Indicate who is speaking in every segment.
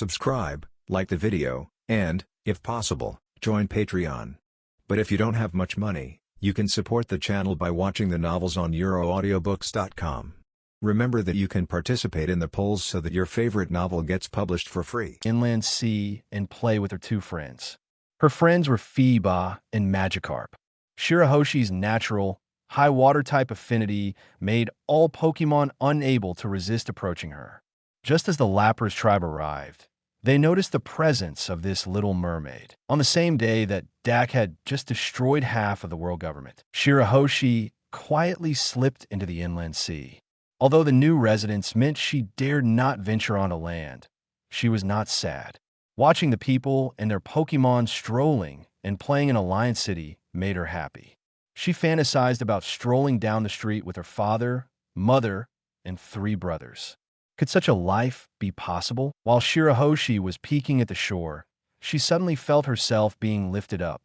Speaker 1: subscribe, like the video, and, if possible, join Patreon. But if you don't have much money, you can support the channel by watching the novels on euroaudiobooks.com. Remember that you can participate in the polls so that your favorite novel gets published for free.
Speaker 2: Inland sea and play with her two friends. Her friends were Feeba and Magikarp. Shirahoshi's natural, high water type affinity made all Pokemon unable to resist approaching her. Just as the Lapras tribe arrived, they noticed the presence of this little mermaid. On the same day that Dak had just destroyed half of the world government, Shirahoshi quietly slipped into the inland sea. Although the new residence meant she dared not venture onto land, she was not sad. Watching the people and their Pokemon strolling and playing in Alliance City made her happy. She fantasized about strolling down the street with her father, mother, and 3 brothers. Could such a life be possible? While Shirahoshi was peeking at the shore, she suddenly felt herself being lifted up.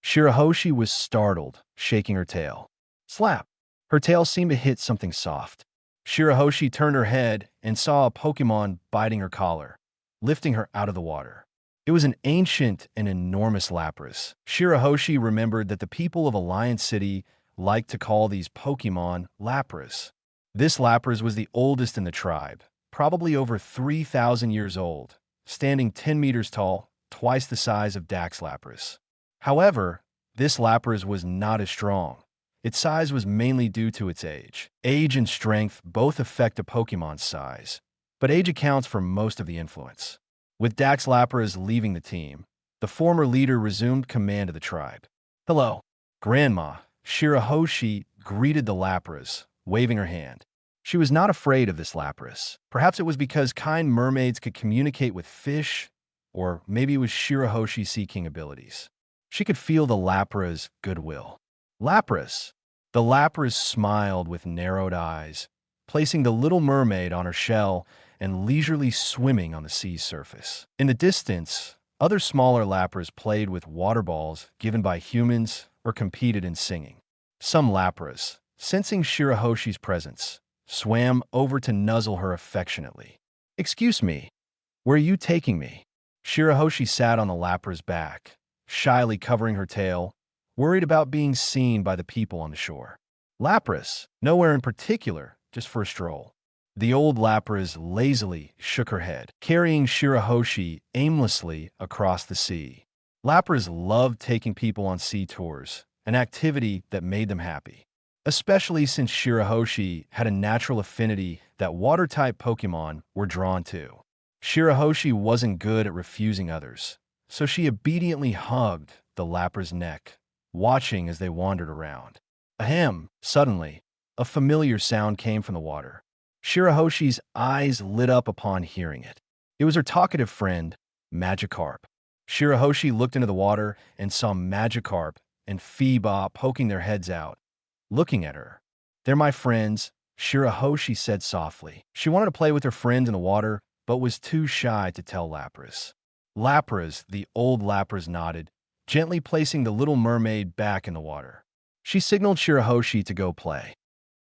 Speaker 2: Shirahoshi was startled, shaking her tail. Slap! Her tail seemed to hit something soft. Shirahoshi turned her head and saw a Pokemon biting her collar, lifting her out of the water. It was an ancient and enormous Lapras. Shirahoshi remembered that the people of Alliance City liked to call these Pokemon Lapras. This Lapras was the oldest in the tribe, probably over 3,000 years old, standing 10 meters tall, twice the size of Dak's Lapras. However, this Lapras was not as strong. Its size was mainly due to its age. Age and strength both affect a Pokemon's size, but age accounts for most of the influence. With Dak's Lapras leaving the team, the former leader resumed command of the tribe. Hello, Grandma. Shirahoshi greeted the Lapras, waving her hand. She was not afraid of this Lapras. Perhaps it was because kind mermaids could communicate with fish, or maybe it was Shirahoshi's seeking abilities. She could feel the Lapras' goodwill. Lapras! The Lapras smiled with narrowed eyes, placing the little mermaid on her shell and leisurely swimming on the sea's surface. In the distance, other smaller Lapras played with water balls given by humans or competed in singing. Some Lapras, sensing Shirahoshi's presence, swam over to nuzzle her affectionately. Excuse me, where are you taking me? Shirahoshi sat on the Lapra's back, shyly covering her tail, worried about being seen by the people on the shore. Lapras, nowhere in particular, just for a stroll. The old Lapras lazily shook her head, carrying Shirahoshi aimlessly across the sea. Lapras loved taking people on sea tours, an activity that made them happy. Especially since Shirahoshi had a natural affinity that water-type Pokemon were drawn to. Shirahoshi wasn't good at refusing others, so she obediently hugged the Lapra's neck, watching as they wandered around. Ahem! Suddenly, a familiar sound came from the water. Shirahoshi's eyes lit up upon hearing it. It was her talkative friend, Magikarp. Shirahoshi looked into the water and saw Magikarp and Feeba poking their heads out, looking at her. They're my friends, Shirahoshi said softly. She wanted to play with her friends in the water, but was too shy to tell Lapras. Lapras, the old Lapras nodded, gently placing the little mermaid back in the water. She signaled Shirahoshi to go play.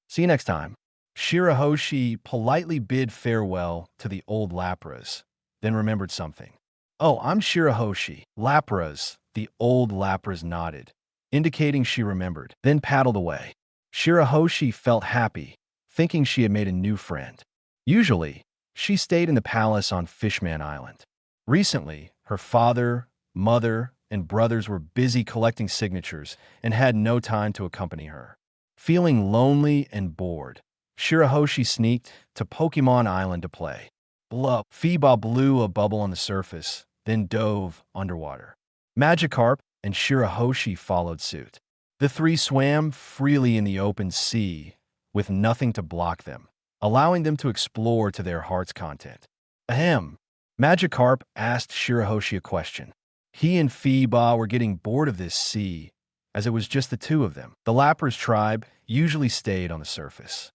Speaker 2: See you next time. Shirahoshi politely bid farewell to the old Lapras, then remembered something. Oh, I'm Shirahoshi. Lapras, the old Lapras nodded, indicating she remembered, then paddled away. Shirahoshi felt happy, thinking she had made a new friend. Usually, she stayed in the palace on Fishman Island. Recently, her father, mother, and brothers were busy collecting signatures and had no time to accompany her. Feeling lonely and bored, Shirahoshi sneaked to Pokemon Island to play. Blup! Feeba blew a bubble on the surface, then dove underwater. Magikarp and Shirahoshi followed suit. The 3 swam freely in the open sea, with nothing to block them, allowing them to explore to their heart's content. Ahem! Magikarp asked Shirahoshi a question. He and Feeba were getting bored of this sea, as it was just the 2 of them. The Lapras tribe usually stayed on the surface.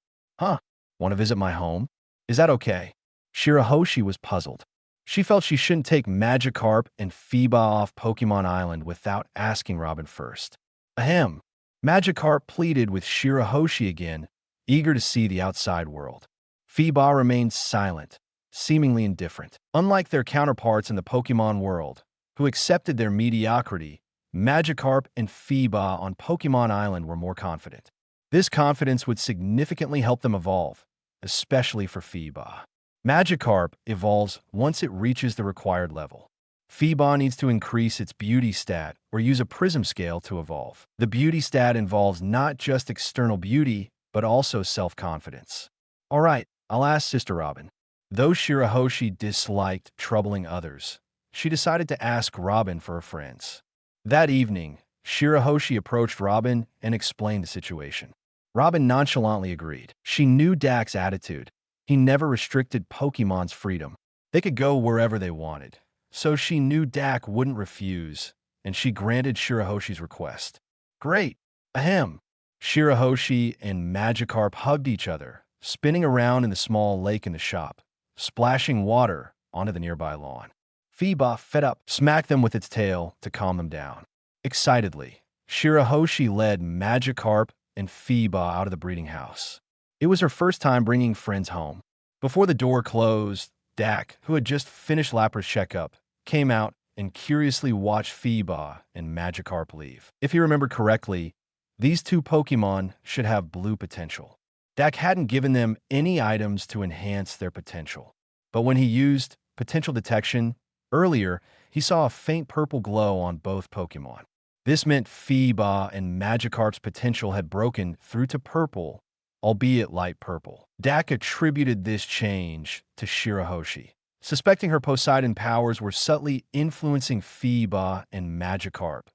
Speaker 2: Want to visit my home? Is that okay? Shirahoshi was puzzled. She felt she shouldn't take Magikarp and Feeba off Pokemon Island without asking Robin first. Ahem! Magikarp pleaded with Shirahoshi again, eager to see the outside world. Feeba remained silent, seemingly indifferent. Unlike their counterparts in the Pokémon world, who accepted their mediocrity, Magikarp and Phoeba on Pokémon Island were more confident. This confidence would significantly help them evolve, especially for Phoeba. Magikarp evolves once it reaches the required level. Phoeba needs to increase its beauty stat or use a prism scale to evolve. The beauty stat involves not just external beauty, but also self-confidence. Alright, I'll ask Sister Robin. Though Shirahoshi disliked troubling others, she decided to ask Robin for her friends. That evening, Shirahoshi approached Robin and explained the situation. Robin nonchalantly agreed. She knew Dak's attitude. He never restricted Pokemon's freedom. They could go wherever they wanted, so she knew Dak wouldn't refuse, and she granted Shirahoshi's request. Great! Ahem! Shirahoshi and Magikarp hugged each other, spinning around in the small lake in the shop, splashing water onto the nearby lawn. Phoeba, fed up, smacked them with its tail to calm them down. Excitedly, Shirahoshi led Magikarp and Phoeba out of the breeding house. It was her first time bringing friends home. Before the door closed, Dak, who had just finished Lapra's checkup, came out and curiously watched Phoeba and Magikarp leave. If he remembered correctly, these two Pokemon should have blue potential. Dak hadn't given them any items to enhance their potential. But when he used potential detection earlier, he saw a faint purple glow on both Pokemon. This meant Phoeba and Magikarp's potential had broken through to purple, albeit light purple. Dak attributed this change to Shirahoshi, suspecting her Poseidon powers were subtly influencing Phoeba and Magikarp,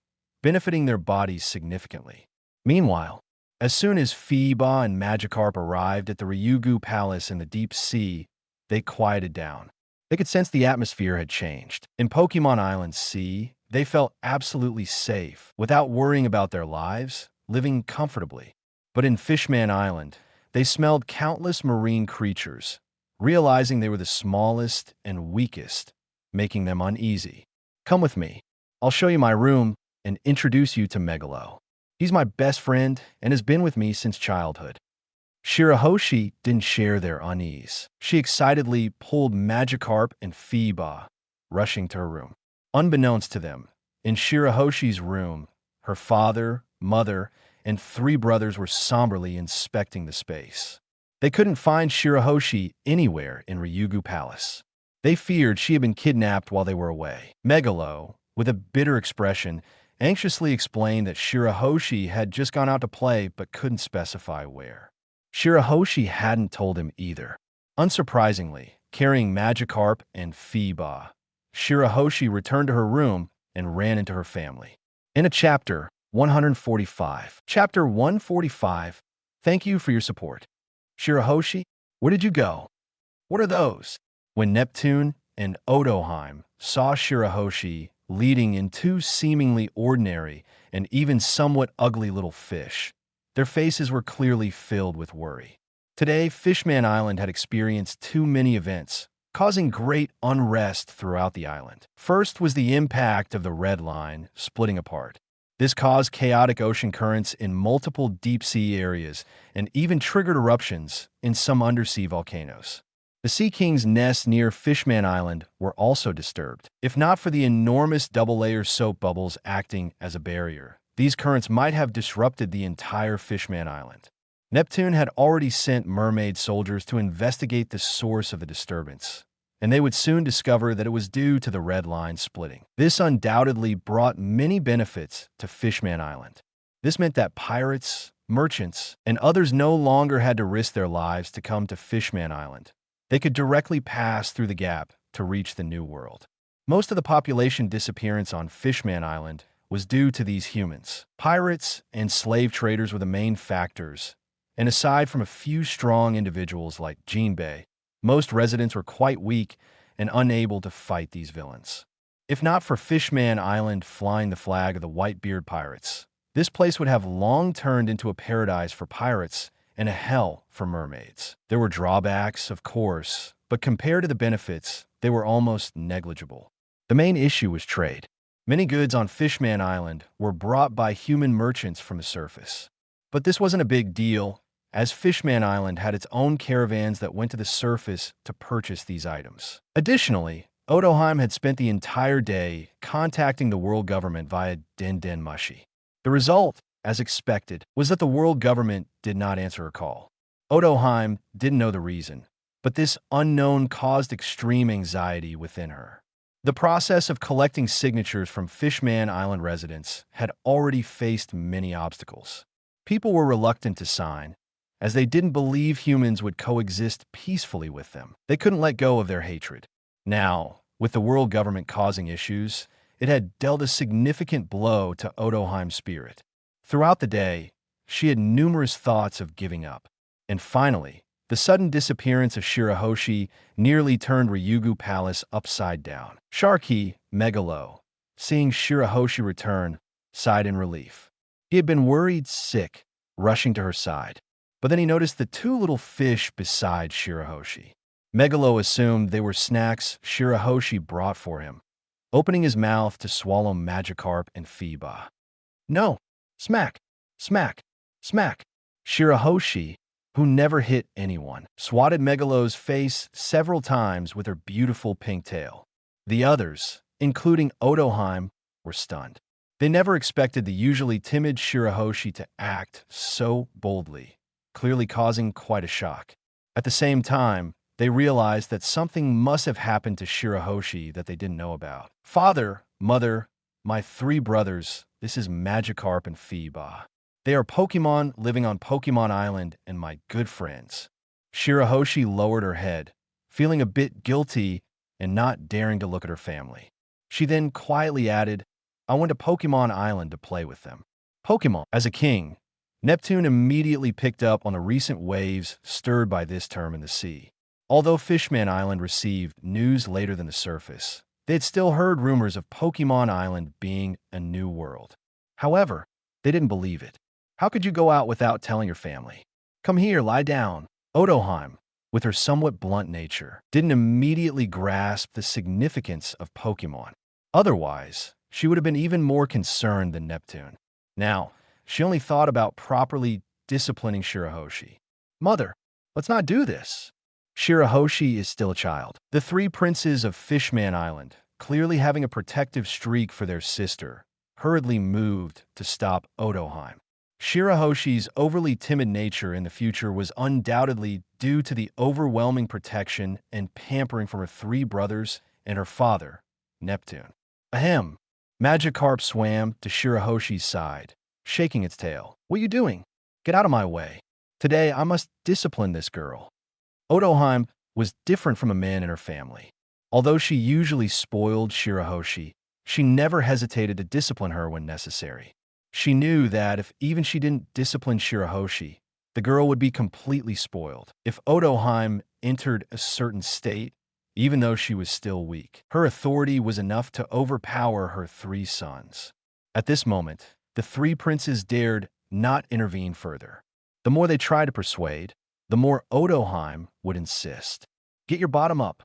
Speaker 2: benefiting their bodies significantly. Meanwhile, as soon as Phoeba and Magikarp arrived at the Ryugu Palace in the deep sea, they quieted down. They could sense the atmosphere had changed. In Pokémon Island Sea, they felt absolutely safe, without worrying about their lives, living comfortably. But in Fishman Island, they smelled countless marine creatures, realizing they were the smallest and weakest, making them uneasy. Come with me. I'll show you my room and introduce you to Megalo. He's my best friend and has been with me since childhood. Shirahoshi didn't share their unease. She excitedly pulled Magikarp and Phoeba, rushing to her room. Unbeknownst to them, in Shirahoshi's room, her father, mother, and 3 brothers were somberly inspecting the space. They couldn't find Shirahoshi anywhere in Ryugu Palace. They feared she had been kidnapped while they were away. Megalo, with a bitter expression, anxiously explained that Shirahoshi had just gone out to play but couldn't specify where. Shirahoshi hadn't told him either. Unsurprisingly, carrying Magikarp and Phoeba, Shirahoshi returned to her room and ran into her family. In a chapter 145. Chapter 145. Thank you for your support. Shirahoshi, where did you go? What are those? When Neptune and Odoheim saw Shirahoshi leading in 2 seemingly ordinary and even somewhat ugly little fish, their faces were clearly filled with worry. Today, Fishman Island had experienced too many events, causing great unrest throughout the island. First was the impact of the Red Line splitting apart. This caused chaotic ocean currents in multiple deep-sea areas and even triggered eruptions in some undersea volcanoes. The Sea King's nests near Fishman Island were also disturbed. If not for the enormous double-layer soap bubbles acting as a barrier, these currents might have disrupted the entire Fishman Island. Neptune had already sent mermaid soldiers to investigate the source of the disturbance, and they would soon discover that it was due to the Red Line splitting. This undoubtedly brought many benefits to Fishman Island. This meant that pirates, merchants, and others no longer had to risk their lives to come to Fishman Island. They could directly pass through the gap to reach the New World. Most of the population disappearance on Fishman Island was due to these humans. Pirates and slave traders were the main factors, and aside from a few strong individuals like Jinbei, most residents were quite weak and unable to fight these villains. If not for Fishman Island flying the flag of the Whitebeard pirates, this place would have long turned into a paradise for pirates and a hell for mermaids. There were drawbacks, of course, but compared to the benefits, they were almost negligible. The main issue was trade. Many goods on Fishman Island were brought by human merchants from the surface. But this wasn't a big deal, as Fishman Island had its own caravans that went to the surface to purchase these items. Additionally, Odoheim had spent the entire day contacting the world government via Den Den Mushi. The result, as expected, was that the world government did not answer her call. Odoheim didn't know the reason, but this unknown caused extreme anxiety within her. The process of collecting signatures from Fishman Island residents had already faced many obstacles. People were reluctant to sign, as they didn't believe humans would coexist peacefully with them. They couldn't let go of their hatred. Now, with the world government causing issues, it had dealt a significant blow to Odoheim's spirit. Throughout the day, she had numerous thoughts of giving up. And finally, the sudden disappearance of Shirahoshi nearly turned Ryugu Palace upside down. Sharky, Megalo, seeing Shirahoshi return, sighed in relief. He had been worried sick, rushing to her side. But then he noticed the two little fish beside Shirahoshi. Megalo assumed they were snacks Shirahoshi brought for him, opening his mouth to swallow Magikarp and Phoeba. No! Smack! Smack! Smack! Shirahoshi, who never hit anyone, swatted Megalo's face several times with her beautiful pink tail. The others, including Odoheim, were stunned. They never expected the usually timid Shirahoshi to act so boldly, clearly causing quite a shock. At the same time, they realized that something must have happened to Shirahoshi that they didn't know about. Father, mother, my three brothers, this is Magikarp and Phoeba. They are Pokémon living on Pokémon Island and my good friends. Shirahoshi lowered her head, feeling a bit guilty and not daring to look at her family. She then quietly added, I went to Pokémon Island to play with them. Pokémon. As a king, Neptune immediately picked up on the recent waves stirred by this term in the sea. Although Fishman Island received news later than the surface, they had still heard rumors of Pokémon Island being a new world. However, they didn't believe it. How could you go out without telling your family? Come here, lie down. Odoheim, with her somewhat blunt nature, didn't immediately grasp the significance of Pokémon. Otherwise, she would have been even more concerned than Neptune. Now, she only thought about properly disciplining Shirahoshi. Mother, let's not do this. Shirahoshi is still a child. The three princes of Fishman Island, clearly having a protective streak for their sister, hurriedly moved to stop Odoheim. Shirahoshi's overly timid nature in the future was undoubtedly due to the overwhelming protection and pampering from her three brothers and her father, Neptune. Ahem. Magikarp swam to Shirahoshi's side, shaking its tail. What are you doing? Get out of my way. Today I must discipline this girl. Odoheim was different from a man in her family. Although she usually spoiled Shirahoshi, she never hesitated to discipline her when necessary. She knew that if even she didn't discipline Shirahoshi, the girl would be completely spoiled. If Odoheim entered a certain state, even though she was still weak, her authority was enough to overpower her three sons. At this moment, the three princes dared not intervene further. The more they tried to persuade, the more Odoheim would insist. Get your bottom up.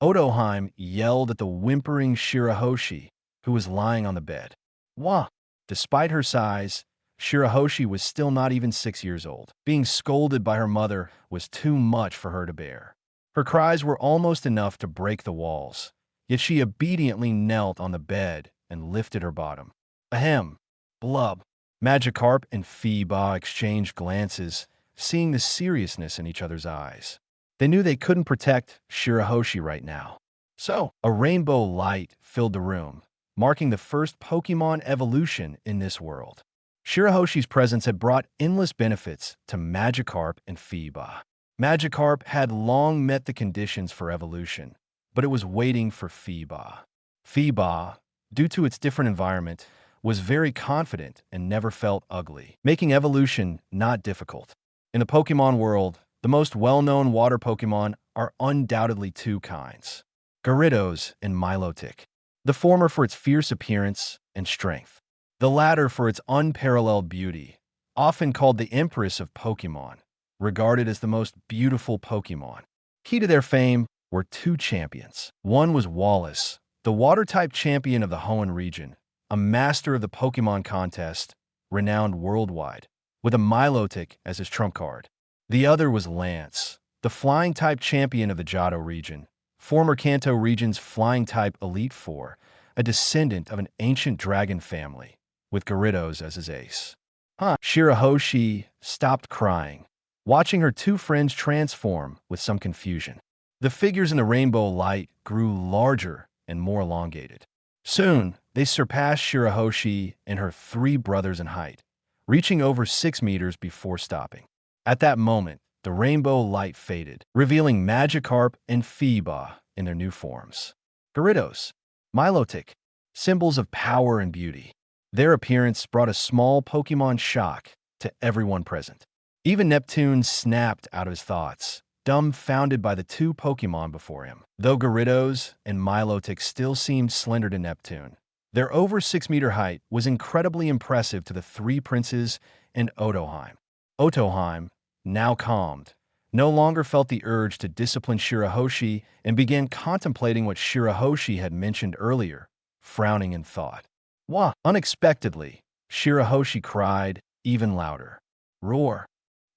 Speaker 2: Odoheim yelled at the whimpering Shirahoshi, who was lying on the bed. Wah! Despite her size, Shirahoshi was still not even 6 years old. Being scolded by her mother was too much for her to bear. Her cries were almost enough to break the walls, yet she obediently knelt on the bed and lifted her bottom. Ahem! Blub! Magikarp and Phoeba exchanged glances, seeing the seriousness in each other's eyes. They knew they couldn't protect Shirahoshi right now. So, a rainbow light filled the room, marking the first Pokémon evolution in this world. Shirahoshi's presence had brought endless benefits to Magikarp and Phoeba. Magikarp had long met the conditions for evolution, but it was waiting for Phoeba. Phoeba, due to its different environment, was very confident and never felt ugly, making evolution not difficult. In the Pokémon world, the most well-known water Pokémon are undoubtedly two kinds, Gyarados and Milotic. The former for its fierce appearance and strength, the latter for its unparalleled beauty, often called the Empress of Pokémon, regarded as the most beautiful Pokémon. Key to their fame were two champions. One was Wallace, the water-type champion of the Hoenn region, a master of the Pokémon contest, renowned worldwide, with a Milotic as his trump card. The other was Lance, the flying-type champion of the Johto region, former Kanto region's flying-type Elite Four, a descendant of an ancient dragon family, with Gyarados as his ace. Shirahoshi stopped crying, watching her two friends transform with some confusion. The figures in the rainbow light grew larger and more elongated. Soon, they surpassed Shirahoshi and her three brothers in height, reaching over 6 meters before stopping. At that moment, the rainbow light faded, revealing Magikarp and Feeba in their new forms. Gyarados, Milotic, symbols of power and beauty. Their appearance brought a small Pokémon shock to everyone present. Even Neptune snapped out of his thoughts, dumbfounded by the two Pokémon before him. Though Gyarados and Milotic still seemed slender to Neptune, their over 6-meter height was incredibly impressive to the three princes and Otoheim. Otoheim, now calmed, no longer felt the urge to discipline Shirahoshi and began contemplating what Shirahoshi had mentioned earlier, frowning in thought. Wah! Unexpectedly, Shirahoshi cried even louder. Roar!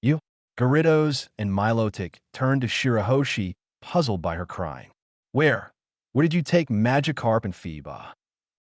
Speaker 2: You! Gyarados and Milotic turned to Shirahoshi, puzzled by her crying. Where did you take Magikarp and Feeba?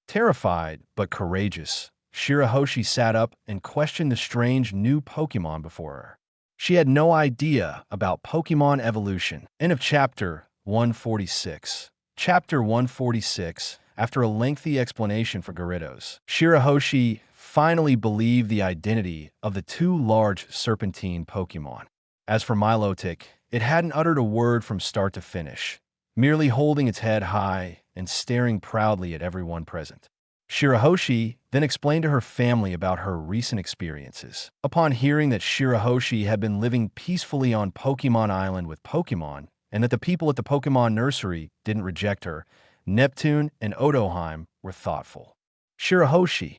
Speaker 2: Terrified but courageous, Shirahoshi sat up and questioned the strange new Pokémon before her. She had no idea about Pokémon evolution. End of Chapter 146. Chapter 146. After a lengthy explanation for Gyarados, Shirahoshi finally believed the identity of the two large serpentine Pokémon. As for Milotic, it hadn't uttered a word from start to finish, merely holding its head high and staring proudly at everyone present. Shirahoshi then explained to her family about her recent experiences. Upon hearing that Shirahoshi had been living peacefully on Pokémon Island with Pokémon, and that the people at the Pokémon Nursery didn't reject her, Neptune and Otoheim were thoughtful. Shirahoshi,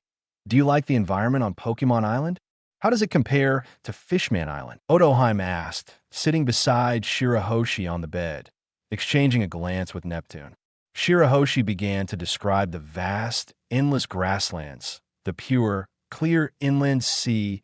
Speaker 2: do you like the environment on Pokémon Island? How does it compare to Fishman Island? Otoheim asked, sitting beside Shirahoshi on the bed, exchanging a glance with Neptune. Shirahoshi began to describe the vast, endless grasslands, the pure, clear inland sea,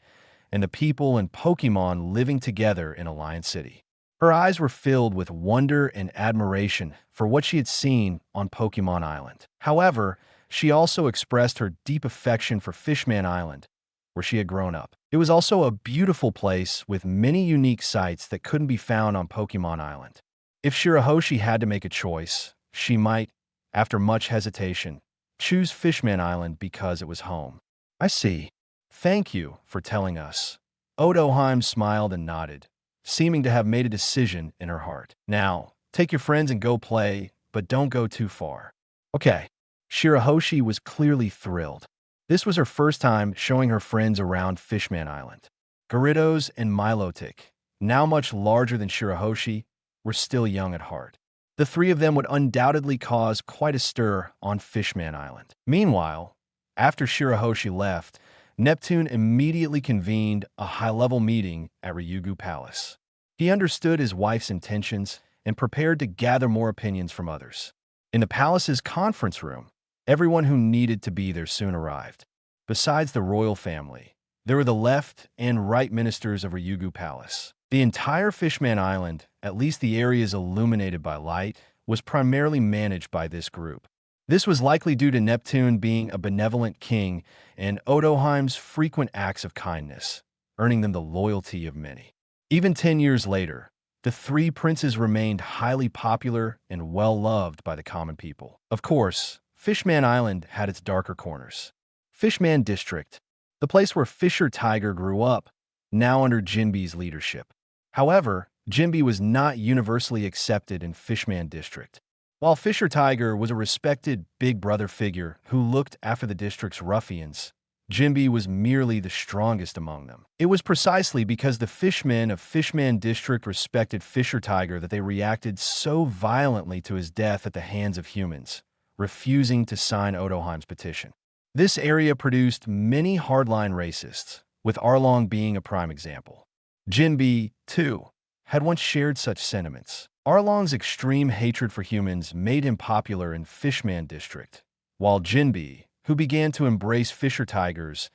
Speaker 2: and the people and Pokémon living together in Alliance City. Her eyes were filled with wonder and admiration for what she had seen on Pokémon Island. However, she also expressed her deep affection for Fishman Island, where she had grown up. It was also a beautiful place with many unique sights that couldn't be found on Pokémon Island. If Shirahoshi had to make a choice, she might, after much hesitation, choose Fishman Island because it was home. I see. Thank you for telling us. Otoheim smiled and nodded, seeming to have made a decision in her heart. Now, take your friends and go play, but don't go too far. Okay. Shirahoshi was clearly thrilled. This was her first time showing her friends around Fishman Island. Gyarados and Milotic, now much larger than Shirahoshi, were still young at heart. The three of them would undoubtedly cause quite a stir on Fishman Island. Meanwhile, after Shirahoshi left, Neptune immediately convened a high-level meeting at Ryugu Palace. He understood his wife's intentions and prepared to gather more opinions from others. In the palace's conference room, everyone who needed to be there soon arrived. Besides the royal family, there were the left and right ministers of Ryugu Palace. The entire Fishman Island, at least the areas illuminated by light, was primarily managed by this group. This was likely due to Neptune being a benevolent king and Otoheim's frequent acts of kindness, earning them the loyalty of many. Even 10 years later, the three princes remained highly popular and well-loved by the common people. Of course, Fishman Island had its darker corners. Fishman District, the place where Fisher Tiger grew up, now under Jinbe's leadership. However, Jinbe was not universally accepted in Fishman District. While Fisher Tiger was a respected big brother figure who looked after the district's ruffians, Jinbe was merely the strongest among them. It was precisely because the fishmen of Fishman District respected Fisher Tiger that they reacted so violently to his death at the hands of humans, refusing to sign Otoheim's petition. This area produced many hardline racists, with Arlong being a prime example. Jinbe, too, had once shared such sentiments. Arlong's extreme hatred for humans made him popular in Fishman District, while Jinbe, who began to embrace Fisher Tiger's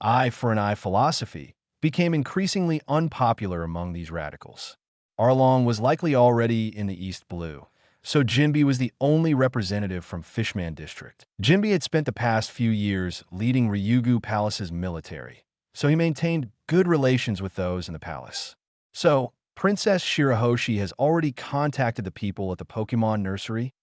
Speaker 2: eye for an eye philosophy, became increasingly unpopular among these radicals. Arlong was likely already in the East Blue, so Jinbi was the only representative from Fishman District. Jinbi had spent the past few years leading Ryugu Palace's military, so he maintained good relations with those in the palace. So, Princess Shirahoshi has already contacted the people at the Pokémon nursery.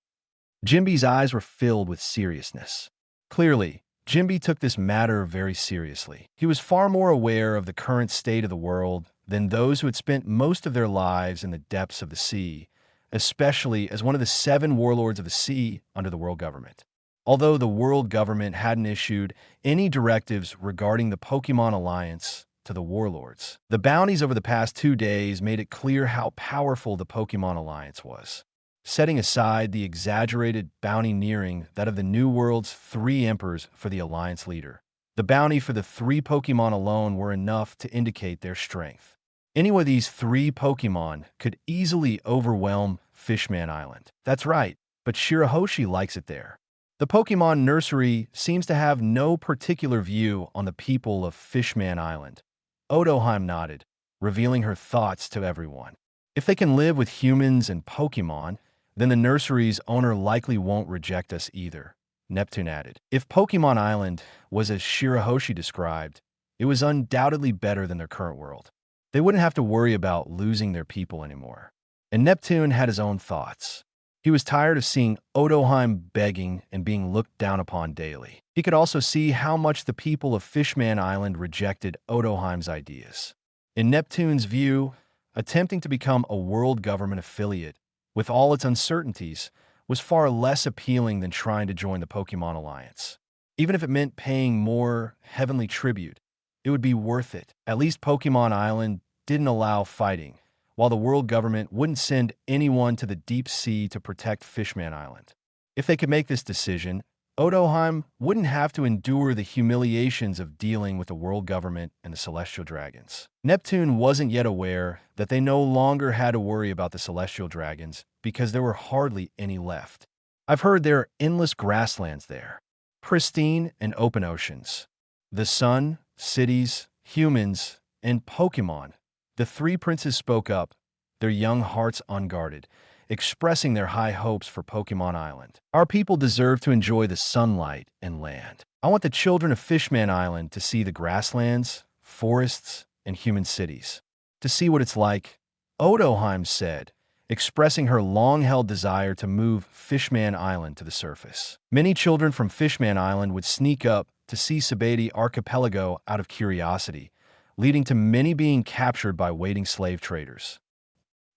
Speaker 2: Jinbi's eyes were filled with seriousness. Clearly, Jinbi took this matter very seriously. He was far more aware of the current state of the world than those who had spent most of their lives in the depths of the sea, especially as one of the 7 warlords of the sea under the world government. Although the world government hadn't issued any directives regarding the Pokémon Alliance to the warlords, the bounties over the past 2 days made it clear how powerful the Pokémon Alliance was. Setting aside the exaggerated bounty nearing that of the New World's 3 emperors for the Alliance leader, the bounty for the 3 Pokémon alone were enough to indicate their strength. Any of these 3 Pokémon could easily overwhelm Fishman Island. That's right, but Shirahoshi likes it there. The Pokémon nursery seems to have no particular view on the people of Fishman Island. Otoheim nodded, revealing her thoughts to everyone. If they can live with humans and Pokémon, then the nursery's owner likely won't reject us either, Neptune added. If Pokémon Island was as Shirahoshi described, it was undoubtedly better than their current world. They wouldn't have to worry about losing their people anymore. And Neptune had his own thoughts. He was tired of seeing Otoheim begging and being looked down upon daily. He could also see how much the people of Fishman Island rejected Otoheim's ideas. In Neptune's view, attempting to become a world government affiliate, with all its uncertainties, was far less appealing than trying to join the Pokémon Alliance. Even if it meant paying more heavenly tribute, it would be worth it. At least Pokémon Island didn't allow fighting, while the world government wouldn't send anyone to the deep sea to protect Fishman Island. If they could make this decision, Otoheim wouldn't have to endure the humiliations of dealing with the world government and the celestial dragons. Neptune wasn't yet aware that they no longer had to worry about the celestial dragons because there were hardly any left. I've heard there are endless grasslands there, pristine and open oceans. The sun, cities, humans, and Pokémon. The 3 princes spoke up, their young hearts unguarded, expressing their high hopes for Pokémon Island. Our people deserve to enjoy the sunlight and land. I want the children of Fishman Island to see the grasslands, forests, and human cities. To see what it's like, Otoheim said, expressing her long-held desire to move Fishman Island to the surface. Many children from Fishman Island would sneak up to see Sabati Archipelago out of curiosity, leading to many being captured by waiting slave traders.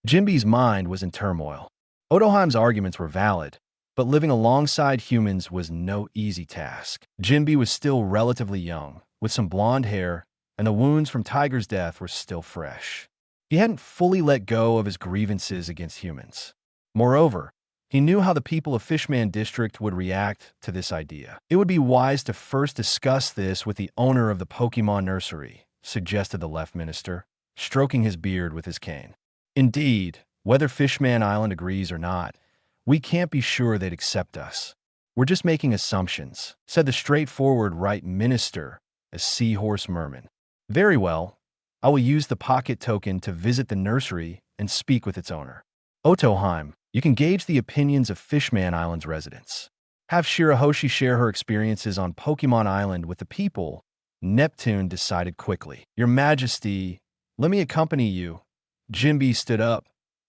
Speaker 2: Jinbi's mind was in turmoil. Otoheim's arguments were valid, but living alongside humans was no easy task. Jinbi was still relatively young, with some blonde hair, and the wounds from Tiger's death were still fresh. He hadn't fully let go of his grievances against humans. Moreover, he knew how the people of Fishman District would react to this idea. It would be wise to first discuss this with the owner of the Pokémon nursery, suggested the left minister, stroking his beard with his cane. Indeed, whether Fishman Island agrees or not, we can't be sure they'd accept us. We're just making assumptions, said the straightforward right minister, a seahorse merman. Very well, I will use the pocket token to visit the nursery and speak with its owner. Otoheim, you can gauge the opinions of Fishman Island's residents. Have Shirahoshi share her experiences on Pokémon Island with the people. Neptune decided quickly. Your Majesty, let me accompany you. Jinbi stood up,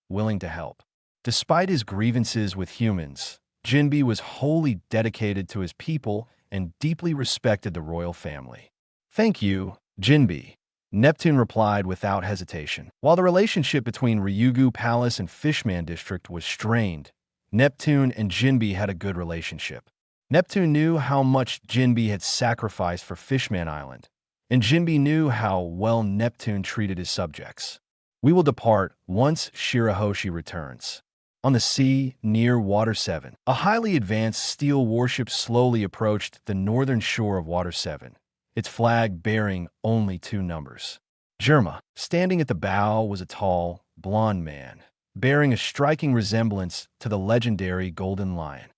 Speaker 2: willing to help. Despite his grievances with humans, Jinbi was wholly dedicated to his people and deeply respected the royal family. Thank you, Jinbi, Neptune replied without hesitation. While the relationship between Ryugu Palace and Fishman District was strained, Neptune and Jinbi had a good relationship. Neptune knew how much Jinbi had sacrificed for Fishman Island, and Jinbi knew how well Neptune treated his subjects. We will depart once Shirahoshi returns. On the sea, near Water 7, a highly advanced steel warship slowly approached the northern shore of Water 7, its flag bearing only 2 numbers. Germa, standing at the bow, was a tall, blond man, bearing a striking resemblance to the legendary Golden Lion.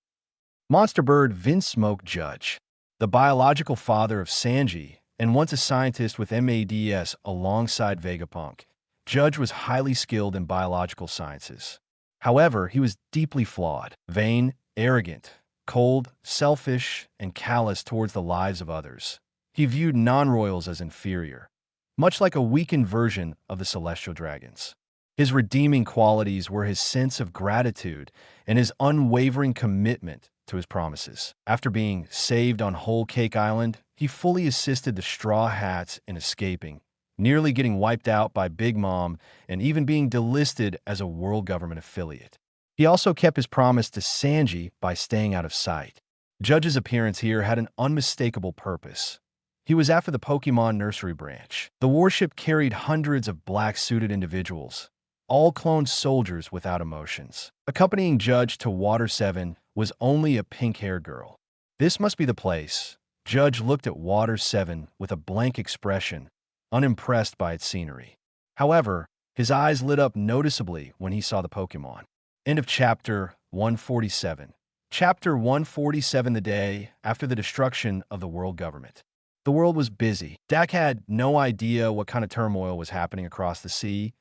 Speaker 2: Monster Bird Vinsmoke Judge, the biological father of Sanji and once a scientist with MADS alongside Vegapunk, Judge was highly skilled in biological sciences. However, he was deeply flawed, vain, arrogant, cold, selfish, and callous towards the lives of others. He viewed non-royals as inferior, much like a weakened version of the celestial dragons. His redeeming qualities were his sense of gratitude and his unwavering commitment to his promises. After being saved on Whole Cake Island, he fully assisted the Straw Hats in escaping, nearly getting wiped out by Big Mom and even being delisted as a world government affiliate. He also kept his promise to Sanji by staying out of sight. Judge's appearance here had an unmistakable purpose. He was after the Pokémon Nursery branch. The warship carried hundreds of black-suited individuals, all cloned soldiers without emotions. Accompanying Judge to Water 7 was only a pink-haired girl. This must be the place. Judge looked at Water 7 with a blank expression, unimpressed by its scenery. However, his eyes lit up noticeably when he saw the Pokémon. End of Chapter 147. Chapter 147, the day after the destruction of the world government. The world was busy. Dak had no idea what kind of turmoil was happening across the sea,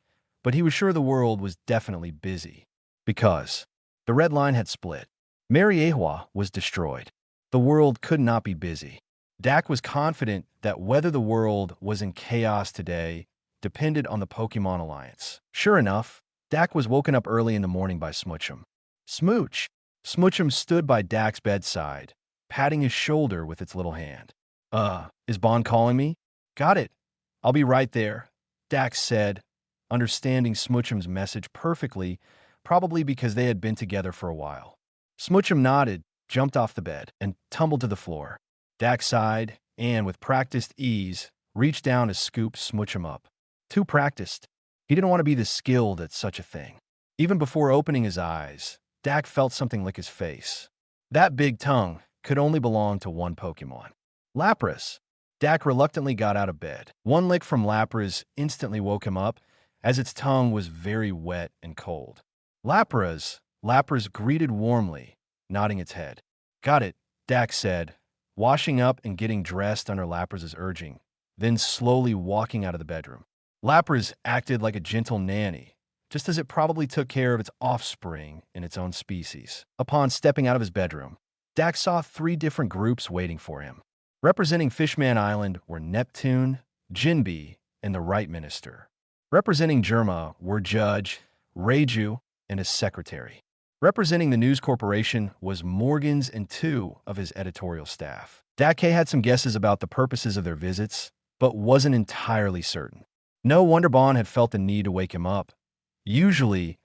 Speaker 2: but he was sure the world was definitely busy. Because the red line had split. Mariehua was destroyed. The world could not be busy. Dak was confident that whether the world was in chaos today depended on the Pokémon Alliance. Sure enough, Dak was woken up early in the morning by Smoochum. Smooch! Smoochum stood by Dak's bedside, patting his shoulder with its little hand. Is Bond calling me? Got it. I'll be right there, Dak said, understanding Smoochum's message perfectly, probably because they had been together for a while. Smoochum nodded, jumped off the bed, and tumbled to the floor. Dak sighed, and with practiced ease, reached down to scoop Smoochum up. Too practiced. He didn't want to be this skilled at such a thing. Even before opening his eyes, Dak felt something lick his face. That big tongue could only belong to one Pokémon. Lapras. Dak reluctantly got out of bed. One lick from Lapras instantly woke him up, as its tongue was very wet and cold. Lapras. Lapras greeted warmly, nodding its head. Got it, Dak said, washing up and getting dressed under Lapras's urging, then slowly walking out of the bedroom. Lapras acted like a gentle nanny, just as it probably took care of its offspring in its own species. Upon stepping out of his bedroom, Dak saw 3 different groups waiting for him. Representing Fishman Island were Neptune, Jinbe, and the Right Minister. Representing Germa were Judge, Reiju, and his secretary. Representing the News Corporation was Morgans and 2 of his editorial staff. Dak had some guesses about the purposes of their visits, but wasn't entirely certain. No wonder Bond had felt the need to wake him up. Usually,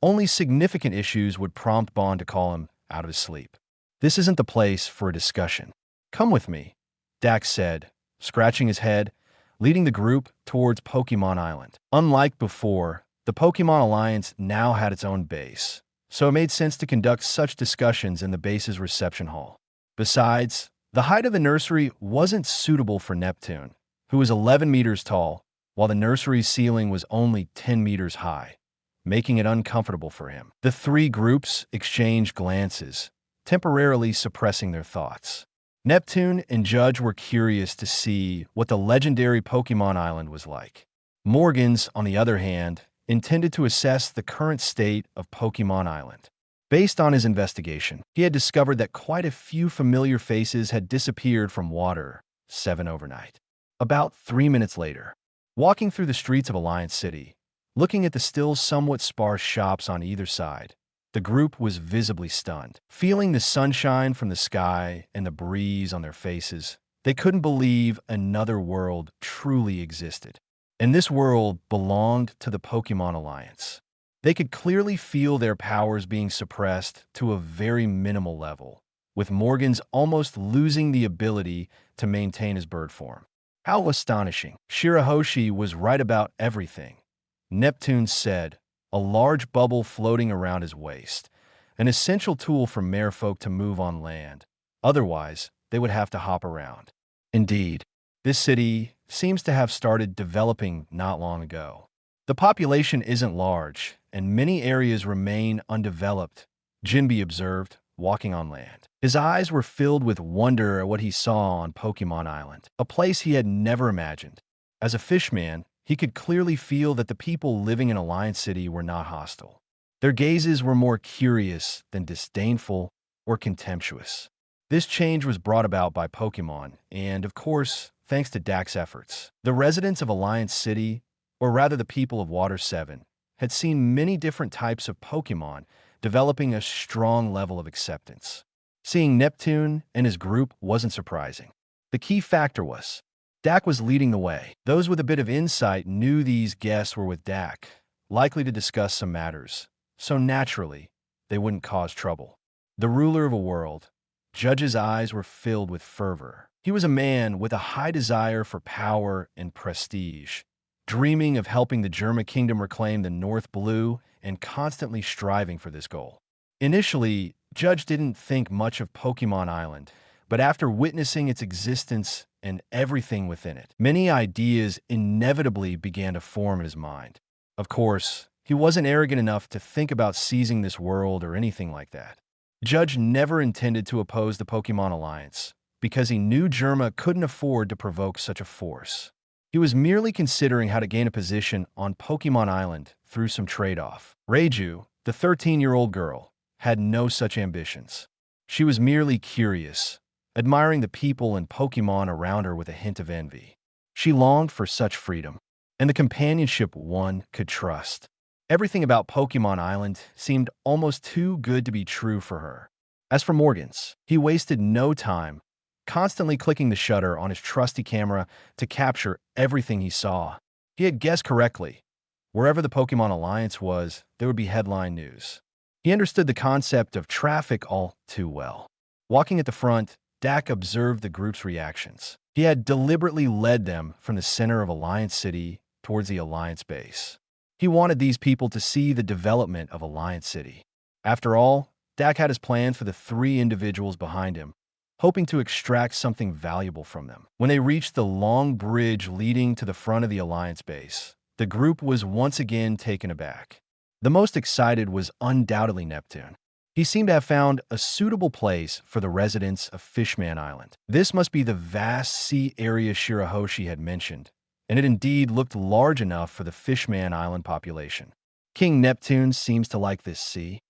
Speaker 2: only significant issues would prompt Bond to call him out of his sleep. This isn't the place for a discussion. Come with me, Dak said, scratching his head, leading the group towards Pokémon Island. Unlike before, the Pokémon Alliance now had its own base, so it made sense to conduct such discussions in the base's reception hall. Besides, the height of the nursery wasn't suitable for Neptune, who was 11 meters tall, while the nursery's ceiling was only 10 meters high, making it uncomfortable for him. The 3 groups exchanged glances, temporarily suppressing their thoughts. Neptune and Judge were curious to see what the legendary Pokémon Island was like. Morgans, on the other hand, intended to assess the current state of Pokémon Island. Based on his investigation, he had discovered that quite a few familiar faces had disappeared from Water 7 overnight. About 3 minutes later, walking through the streets of Alliance City, looking at the still somewhat sparse shops on either side, the group was visibly stunned. Feeling the sunshine from the sky and the breeze on their faces, they couldn't believe another world truly existed. And this world belonged to the Pokémon Alliance. They could clearly feel their powers being suppressed to a very minimal level, with Morgans almost losing the ability to maintain his bird form. How astonishing. Shirahoshi was right about everything. Neptune said, a large bubble floating around his waist, an essential tool for merfolk to move on land. Otherwise, they would have to hop around. Indeed, this city seems to have started developing not long ago. The population isn't large, and many areas remain undeveloped, Jinbe observed, walking on land. His eyes were filled with wonder at what he saw on Pokémon Island, a place he had never imagined. As a fishman, he could clearly feel that the people living in Alliance City were not hostile. Their gazes were more curious than disdainful or contemptuous. This change was brought about by Pokémon, and of course, thanks to Dak's efforts. The residents of Alliance City, or rather the people of Water 7, had seen many different types of Pokémon, developing a strong level of acceptance. Seeing Neptune and his group wasn't surprising. The key factor was, Dak was leading the way. Those with a bit of insight knew these guests were with Dak, likely to discuss some matters, so naturally, they wouldn't cause trouble. The ruler of a world, Judge's eyes were filled with fervor. He was a man with a high desire for power and prestige, dreaming of helping the Germa Kingdom reclaim the North Blue and constantly striving for this goal. Initially, Judge didn't think much of Pokémon Island, but after witnessing its existence and everything within it, many ideas inevitably began to form in his mind. Of course, he wasn't arrogant enough to think about seizing this world or anything like that. Judge never intended to oppose the Pokémon Alliance, because he knew Germa couldn't afford to provoke such a force. He was merely considering how to gain a position on Pokémon Island through some trade-off. Reiju, the 13-year-old girl, had no such ambitions. She was merely curious, admiring the people and Pokémon around her with a hint of envy. She longed for such freedom, and the companionship one could trust. Everything about Pokémon Island seemed almost too good to be true for her. As for Morgans, he wasted no time, constantly clicking the shutter on his trusty camera to capture everything he saw. He had guessed correctly. Wherever the Pokémon Alliance was, there would be headline news. He understood the concept of traffic all too well. Walking at the front, Dak observed the group's reactions. He had deliberately led them from the center of Alliance City towards the Alliance base. He wanted these people to see the development of Alliance City. After all, Dak had his plans for the three individuals behind him, hoping to extract something valuable from them. When they reached the long bridge leading to the front of the Alliance base, the group was once again taken aback. The most excited was undoubtedly Neptune. He seemed to have found a suitable place for the residents of Fishman Island. This must be the vast sea area Shirahoshi had mentioned, and it indeed looked large enough for the Fishman Island population. King Neptune seems to like this sea.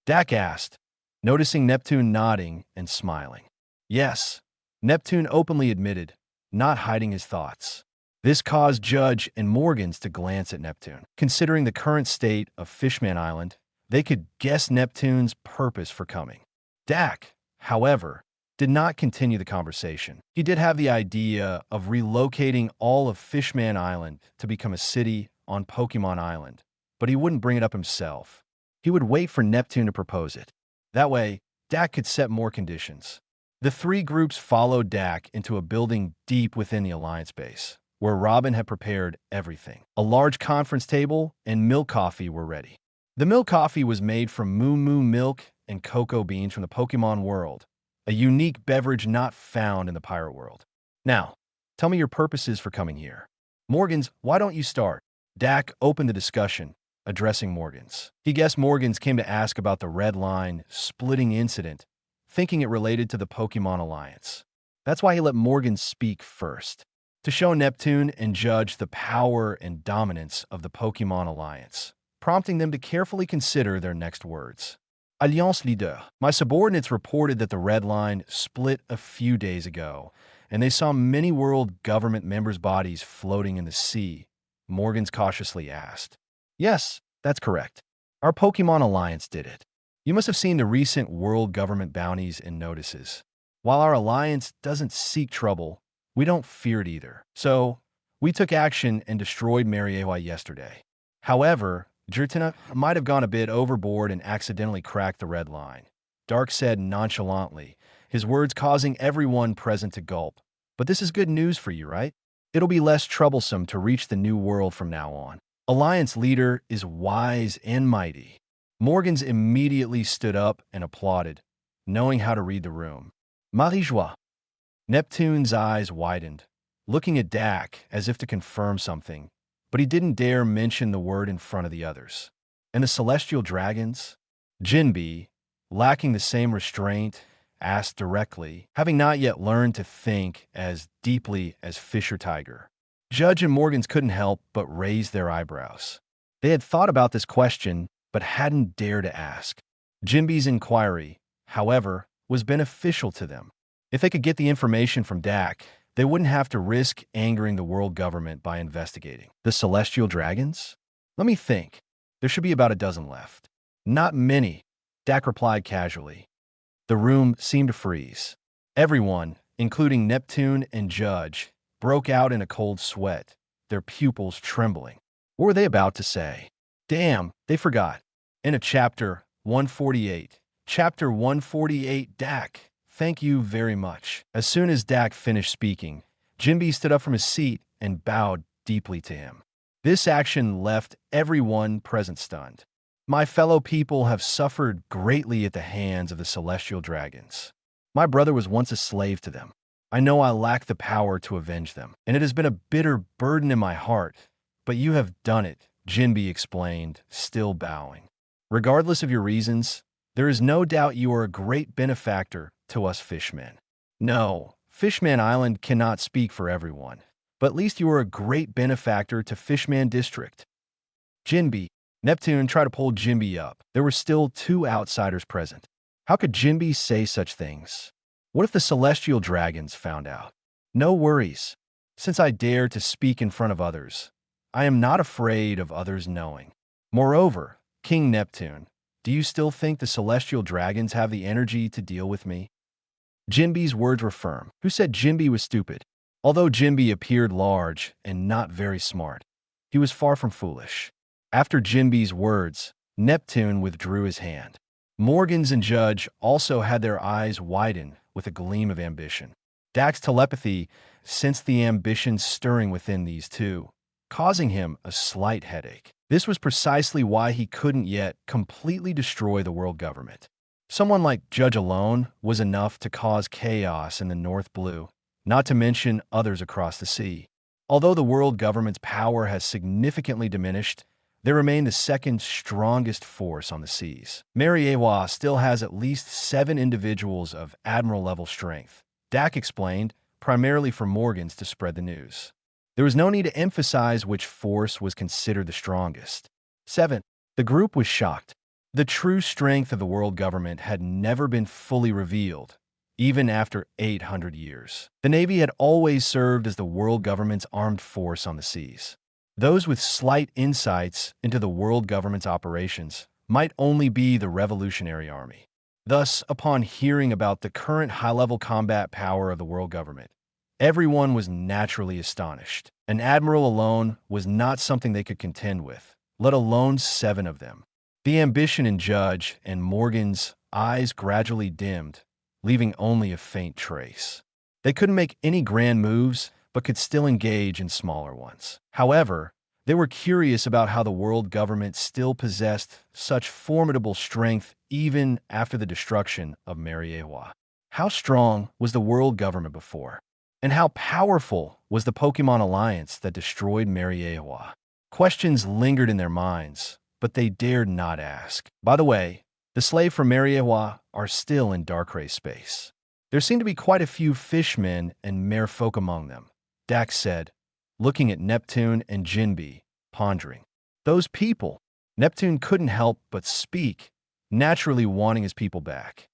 Speaker 2: Dak asked, noticing Neptune nodding and smiling. Yes, Neptune openly admitted, not hiding his thoughts. This caused Judge and Morgans to glance at Neptune. Considering the current state of Fishman Island, they could guess Neptune's purpose for coming. Dak, however, did not continue the conversation. He did have the idea of relocating all of Fishman Island to become a city on Pokémon Island, but he wouldn't bring it up himself. He would wait for Neptune to propose it. That way, Dak could set more conditions. The three groups followed Dak into a building deep within the Alliance base, where Robin had prepared everything. A large conference table and milk coffee were ready. The milk coffee was made from Moo Moo milk and cocoa beans from the Pokémon world, a unique beverage not found in the pirate world. Now, tell me your purposes for coming here. Morgans, why don't you start? Dak opened the discussion, addressing Morgans. He guessed Morgans came to ask about the red line splitting incident, thinking it related to the Pokémon Alliance. That's why he let Morgans speak first, to show Neptune and Judge the power and dominance of the Pokémon Alliance, prompting them to carefully consider their next words. Alliance Leader. My subordinates reported that the red line split a few days ago, and they saw many world government members' bodies floating in the sea. Morgans cautiously asked. Yes, that's correct. Our Pokémon Alliance did it. You must have seen the recent world government bounties and notices. While our alliance doesn't seek trouble, we don't fear it either. So, we took action and destroyed Mariewa yesterday. However, Jertina might have gone a bit overboard and accidentally cracked the red line. Dark said nonchalantly, his words causing everyone present to gulp. But this is good news for you, right? It'll be less troublesome to reach the new world from now on. Alliance leader is wise and mighty. Morgans immediately stood up and applauded, knowing how to read the room. Marie-Joie. Neptune's eyes widened, looking at Dak as if to confirm something, but he didn't dare mention the word in front of the others. And the celestial dragons? Jinbi, lacking the same restraint, asked directly, having not yet learned to think as deeply as Fisher Tiger. Judge and Morgans couldn't help but raise their eyebrows. They had thought about this question, but hadn't dared to ask. Jinbee's inquiry, however, was beneficial to them. If they could get the information from Dak, they wouldn't have to risk angering the world government by investigating. The celestial dragons? Let me think. There should be about a dozen left. Not many, Dak replied casually. The room seemed to freeze. Everyone, including Neptune and Judge, broke out in a cold sweat, their pupils trembling. What were they about to say? Damn, they forgot. In a chapter 148. Chapter 148, Dak. Thank you very much. As soon as Dak finished speaking, Jinbee stood up from his seat and bowed deeply to him. This action left everyone present stunned. My fellow people have suffered greatly at the hands of the celestial dragons. My brother was once a slave to them. I know I lack the power to avenge them, and it has been a bitter burden in my heart, but you have done it, Jinbee explained, still bowing. Regardless of your reasons, there is no doubt you are a great benefactor to us fishmen. No, Fishman Island cannot speak for everyone, but at least you are a great benefactor to Fishman District. Jinbee, Neptune tried to pull Jinbee up. There were still two outsiders present. How could Jinbee say such things? What if the celestial dragons found out? No worries. Since I dare to speak in front of others, I am not afraid of others knowing. Moreover, King Neptune, do you still think the celestial dragons have the energy to deal with me? Jinbee's words were firm. Who said Jinbee was stupid? Although Jinbee appeared large and not very smart, he was far from foolish. After Jinbee's words, Neptune withdrew his hand. Morgans and Judge also had their eyes widen with a gleam of ambition. Dak's telepathy sensed the ambition stirring within these two, causing him a slight headache. This was precisely why he couldn't yet completely destroy the world government. Someone like Judge alone was enough to cause chaos in the North Blue, not to mention others across the sea. Although the world government's power has significantly diminished, they remain the second strongest force on the seas. Mariewa still has at least 7 individuals of admiral-level strength, Dak explained, primarily for Morgans to spread the news. There was no need to emphasize which force was considered the strongest. 7. The group was shocked. The true strength of the world government had never been fully revealed, even after 800 years. The Navy had always served as the world government's armed force on the seas. Those with slight insights into the world government's operations might only be the Revolutionary Army. Thus, upon hearing about the current high-level combat power of the world government, everyone was naturally astonished. An admiral alone was not something they could contend with, let alone 7 of them. The ambition in Judge and Morgan's eyes gradually dimmed, leaving only a faint trace. They couldn't make any grand moves, but could still engage in smaller ones. However, they were curious about how the world government still possessed such formidable strength even after the destruction of Mariewa. How strong was the world government before? And how powerful was the Pokémon Alliance that destroyed Mariewa? Questions lingered in their minds, but they dared not ask. By the way, the slaves from Mariewa are still in Darkrai space. There seem to be quite a few fishmen and merfolk among them, Dax said, looking at Neptune and Jinbee, pondering. Those people. Neptune couldn't help but speak, naturally wanting his people back.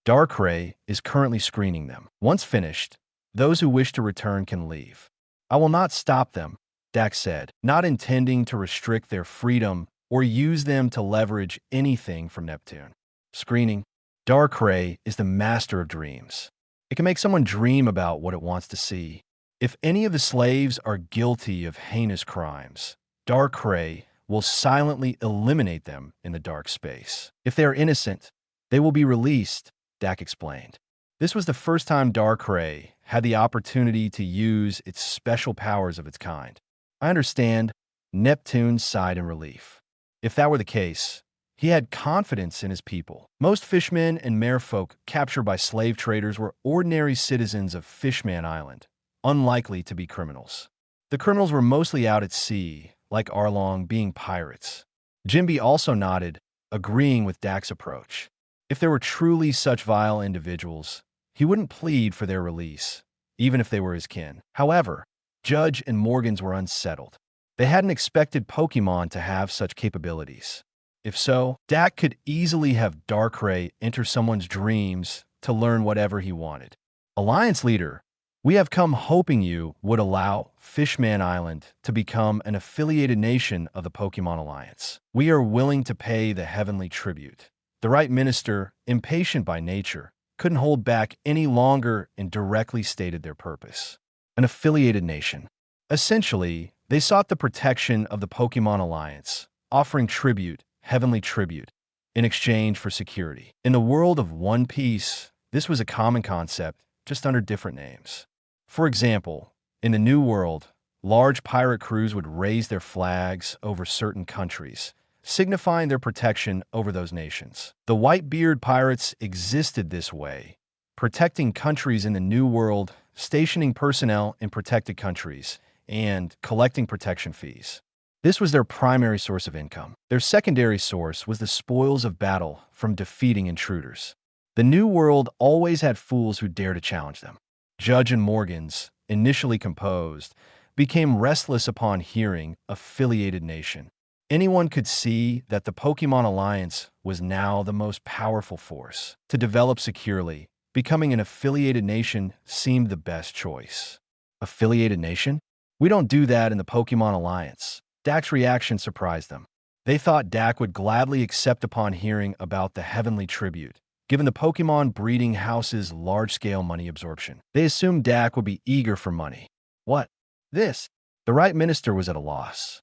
Speaker 2: Darkrai is currently screening them. Once finished, those who wish to return can leave. I will not stop them, Dax said, not intending to restrict their freedom or use them to leverage anything from Neptune. Screening. Darkrai is the master of dreams. It can make someone dream about what it wants to see. If any of the slaves are guilty of heinous crimes, Darkrai will silently eliminate them in the dark space. If they are innocent, they will be released, Dak explained. This was the first time Darkrai had the opportunity to use its special powers of its kind. I understand, Neptune sighed in relief. If that were the case, he had confidence in his people. Most fishmen and merfolk captured by slave traders were ordinary citizens of Fishman Island, unlikely to be criminals. The criminals were mostly out at sea, like Arlong being pirates. Jinbee also nodded, agreeing with Dak's approach. If there were truly such vile individuals, he wouldn't plead for their release, even if they were his kin. However, Judge and Morgans were unsettled. They hadn't expected Pokémon to have such capabilities. If so, Dak could easily have Darkrai enter someone's dreams to learn whatever he wanted. Alliance Leader, we have come hoping you would allow Fishman Island to become an affiliated nation of the Pokémon Alliance. We are willing to pay the heavenly tribute. The right minister, impatient by nature, couldn't hold back any longer and directly stated their purpose. An affiliated nation. Essentially, they sought the protection of the Pokémon Alliance, offering tribute, heavenly tribute, in exchange for security. In the world of One Piece, this was a common concept, just under different names. For example, in the New World, large pirate crews would raise their flags over certain countries, signifying their protection over those nations. The Whitebeard pirates existed this way, protecting countries in the New World, stationing personnel in protected countries, and collecting protection fees. This was their primary source of income. Their secondary source was the spoils of battle from defeating intruders. The New World always had fools who dared to challenge them. Judge and Morgans, initially composed, became restless upon hearing affiliated nation. Anyone could see that the Pokémon Alliance was now the most powerful force. To develop securely, becoming an affiliated nation seemed the best choice. Affiliated nation? We don't do that in the Pokémon Alliance. Dak's reaction surprised them. They thought Dak would gladly accept upon hearing about the heavenly tribute, given the Pokémon breeding house's large-scale money absorption. They assumed Dak would be eager for money. What? This? The right minister was at a loss.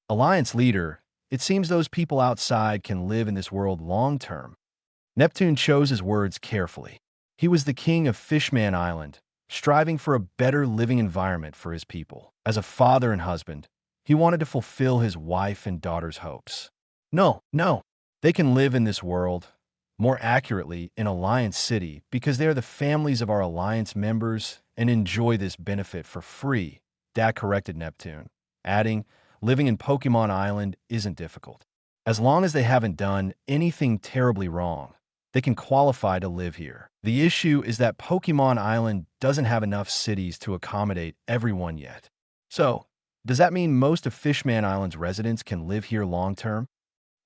Speaker 2: Alliance Leader, it seems those people outside can live in this world long-term. Neptune chose his words carefully. He was the king of Fishman Island, striving for a better living environment for his people. As a father and husband, he wanted to fulfill his wife and daughter's hopes. No, they can live in this world, more accurately in Alliance City, because they are the families of our Alliance members and enjoy this benefit for free, Dak corrected Neptune, adding, living in Pokémon Island isn't difficult. As long as they haven't done anything terribly wrong, they can qualify to live here. The issue is that Pokémon Island doesn't have enough cities to accommodate everyone yet. So, does that mean most of Fishman Island's residents can live here long-term?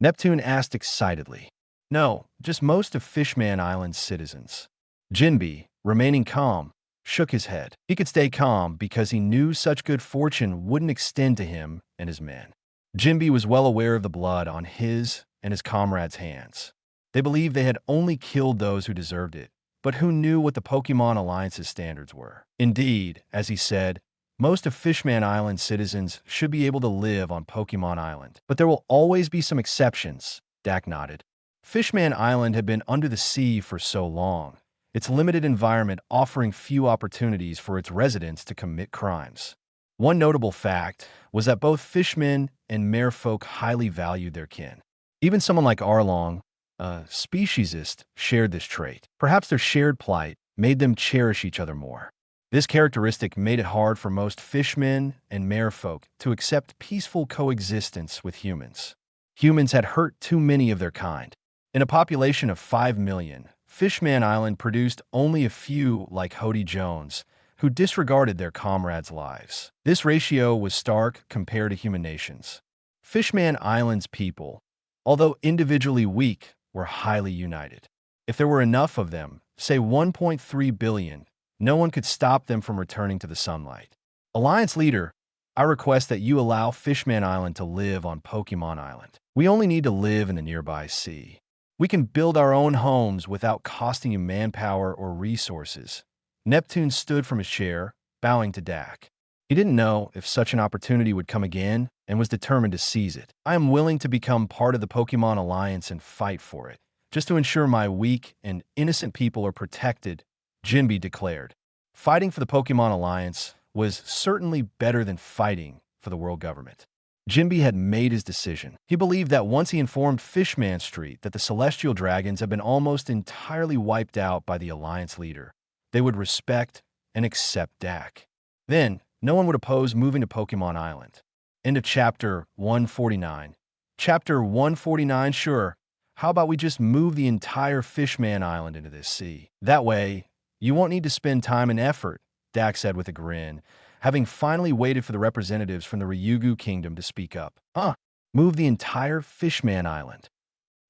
Speaker 2: Neptune asked excitedly. No, just most of Fishman Island's citizens. Jinbe, remaining calm, shook his head. He could stay calm because he knew such good fortune wouldn't extend to him and his men. Jinbe was well aware of the blood on his and his comrades' hands. They believed they had only killed those who deserved it, but who knew what the Pokémon Alliance's standards were. Indeed, as he said, most of Fishman Island citizens should be able to live on Pokémon Island. But there will always be some exceptions, Dak nodded. Fishman Island had been under the sea for so long, its limited environment offering few opportunities for its residents to commit crimes. One notable fact was that both fishmen and merfolk highly valued their kin. Even someone like Arlong, a speciesist, shared this trait. Perhaps their shared plight made them cherish each other more. This characteristic made it hard for most fishmen and merfolk to accept peaceful coexistence with humans. Humans had hurt too many of their kind. In a population of 5 million, Fishman Island produced only a few like Hody Jones, who disregarded their comrades' lives. This ratio was stark compared to human nations. Fishman Island's people, although individually weak, were highly united. If there were enough of them, say 1.3 billion, no one could stop them from returning to the sunlight. Alliance Leader, I request that you allow Fishman Island to live on Pokémon Island. We only need to live in the nearby sea. We can build our own homes without costing you manpower or resources. Neptune stood from his chair, bowing to Dak. He didn't know if such an opportunity would come again and was determined to seize it. I am willing to become part of the Pokémon Alliance and fight for it, just to ensure my weak and innocent people are protected, Jinbe declared. Fighting for the Pokémon Alliance was certainly better than fighting for the world government. Jinbe had made his decision. He believed that once he informed Fishman Street that the Celestial Dragons had been almost entirely wiped out by the Alliance Leader, they would respect and accept Dak. Then, no one would oppose moving to Pokémon Island. End of Chapter 149. Chapter 149, sure, how about we just move the entire Fishman Island into this sea? That way, you won't need to spend time and effort, Dak said with a grin, having finally waited for the representatives from the Ryugu Kingdom to speak up. Huh? Move the entire Fishman Island.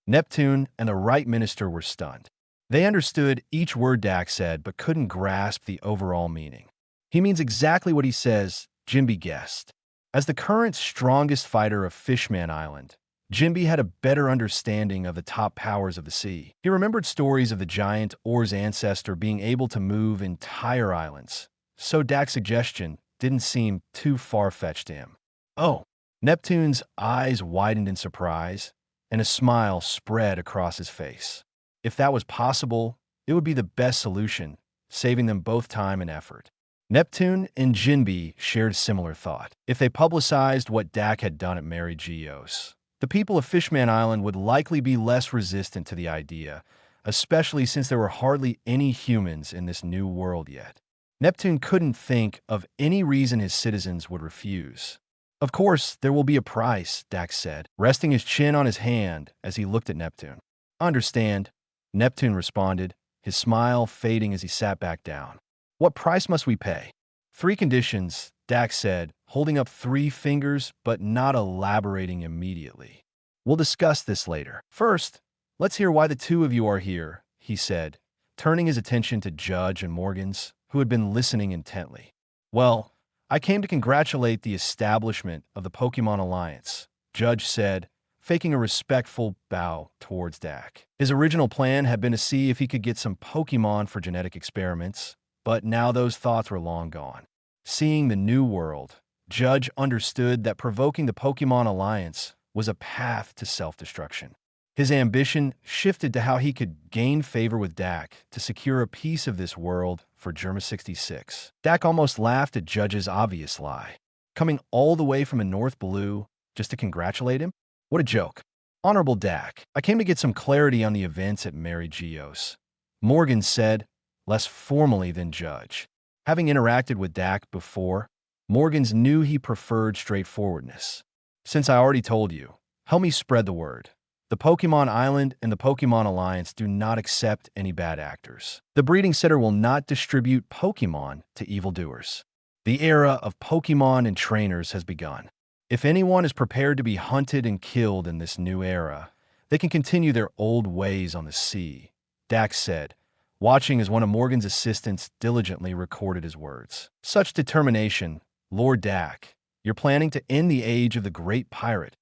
Speaker 2: Neptune and the Right Minister were stunned. They understood each word Dak said, but couldn't grasp the overall meaning. He means exactly what he says, Jinbe guessed. As the current strongest fighter of Fishman Island, Jinbe had a better understanding of the top powers of the sea. He remembered stories of the giant Or's ancestor being able to move entire islands, so Dak's suggestion didn't seem too far-fetched to him. Oh, Neptune's eyes widened in surprise, and a smile spread across his face. If that was possible, it would be the best solution, saving them both time and effort. Neptune and Jinbe shared a similar thought. If they publicized what Dak had done at Mary Geos, the people of Fishman Island would likely be less resistant to the idea, especially since there were hardly any humans in this new world yet. Neptune couldn't think of any reason his citizens would refuse. Of course, there will be a price, Dak said, resting his chin on his hand as he looked at Neptune. Understand, Neptune responded, his smile fading as he sat back down. What price must we pay? 3 conditions, Dak said, holding up 3 fingers but not elaborating immediately. We'll discuss this later. First, let's hear why the 2 of you are here, he said, turning his attention to Judge and Morgans, who had been listening intently. Well, I came to congratulate the establishment of the Pokémon Alliance, Judge said, faking a respectful bow towards Dak. His original plan had been to see if he could get some Pokémon for genetic experiments, but now those thoughts were long gone. Seeing the new world, Judge understood that provoking the Pokémon Alliance was a path to self-destruction. His ambition shifted to how he could gain favor with Dak to secure a piece of this world for Germa 66. Dak almost laughed at Judge's obvious lie. Coming all the way from a North Blue just to congratulate him? What a joke. Honorable Dak, I came to get some clarity on the events at Mary Geos, Morgan said, less formally than Judge. Having interacted with Dak before, Morgans knew he preferred straightforwardness. Since I already told you, help me spread the word. The Pokémon Island and the Pokémon Alliance do not accept any bad actors. The breeding center will not distribute Pokémon to evildoers. The era of Pokémon and trainers has begun. If anyone is prepared to be hunted and killed in this new era, they can continue their old ways on the sea, Dak said, watching as one of Morgan's assistants diligently recorded his words. Such determination, Lord Dak. You're planning to end the age of the great pirate,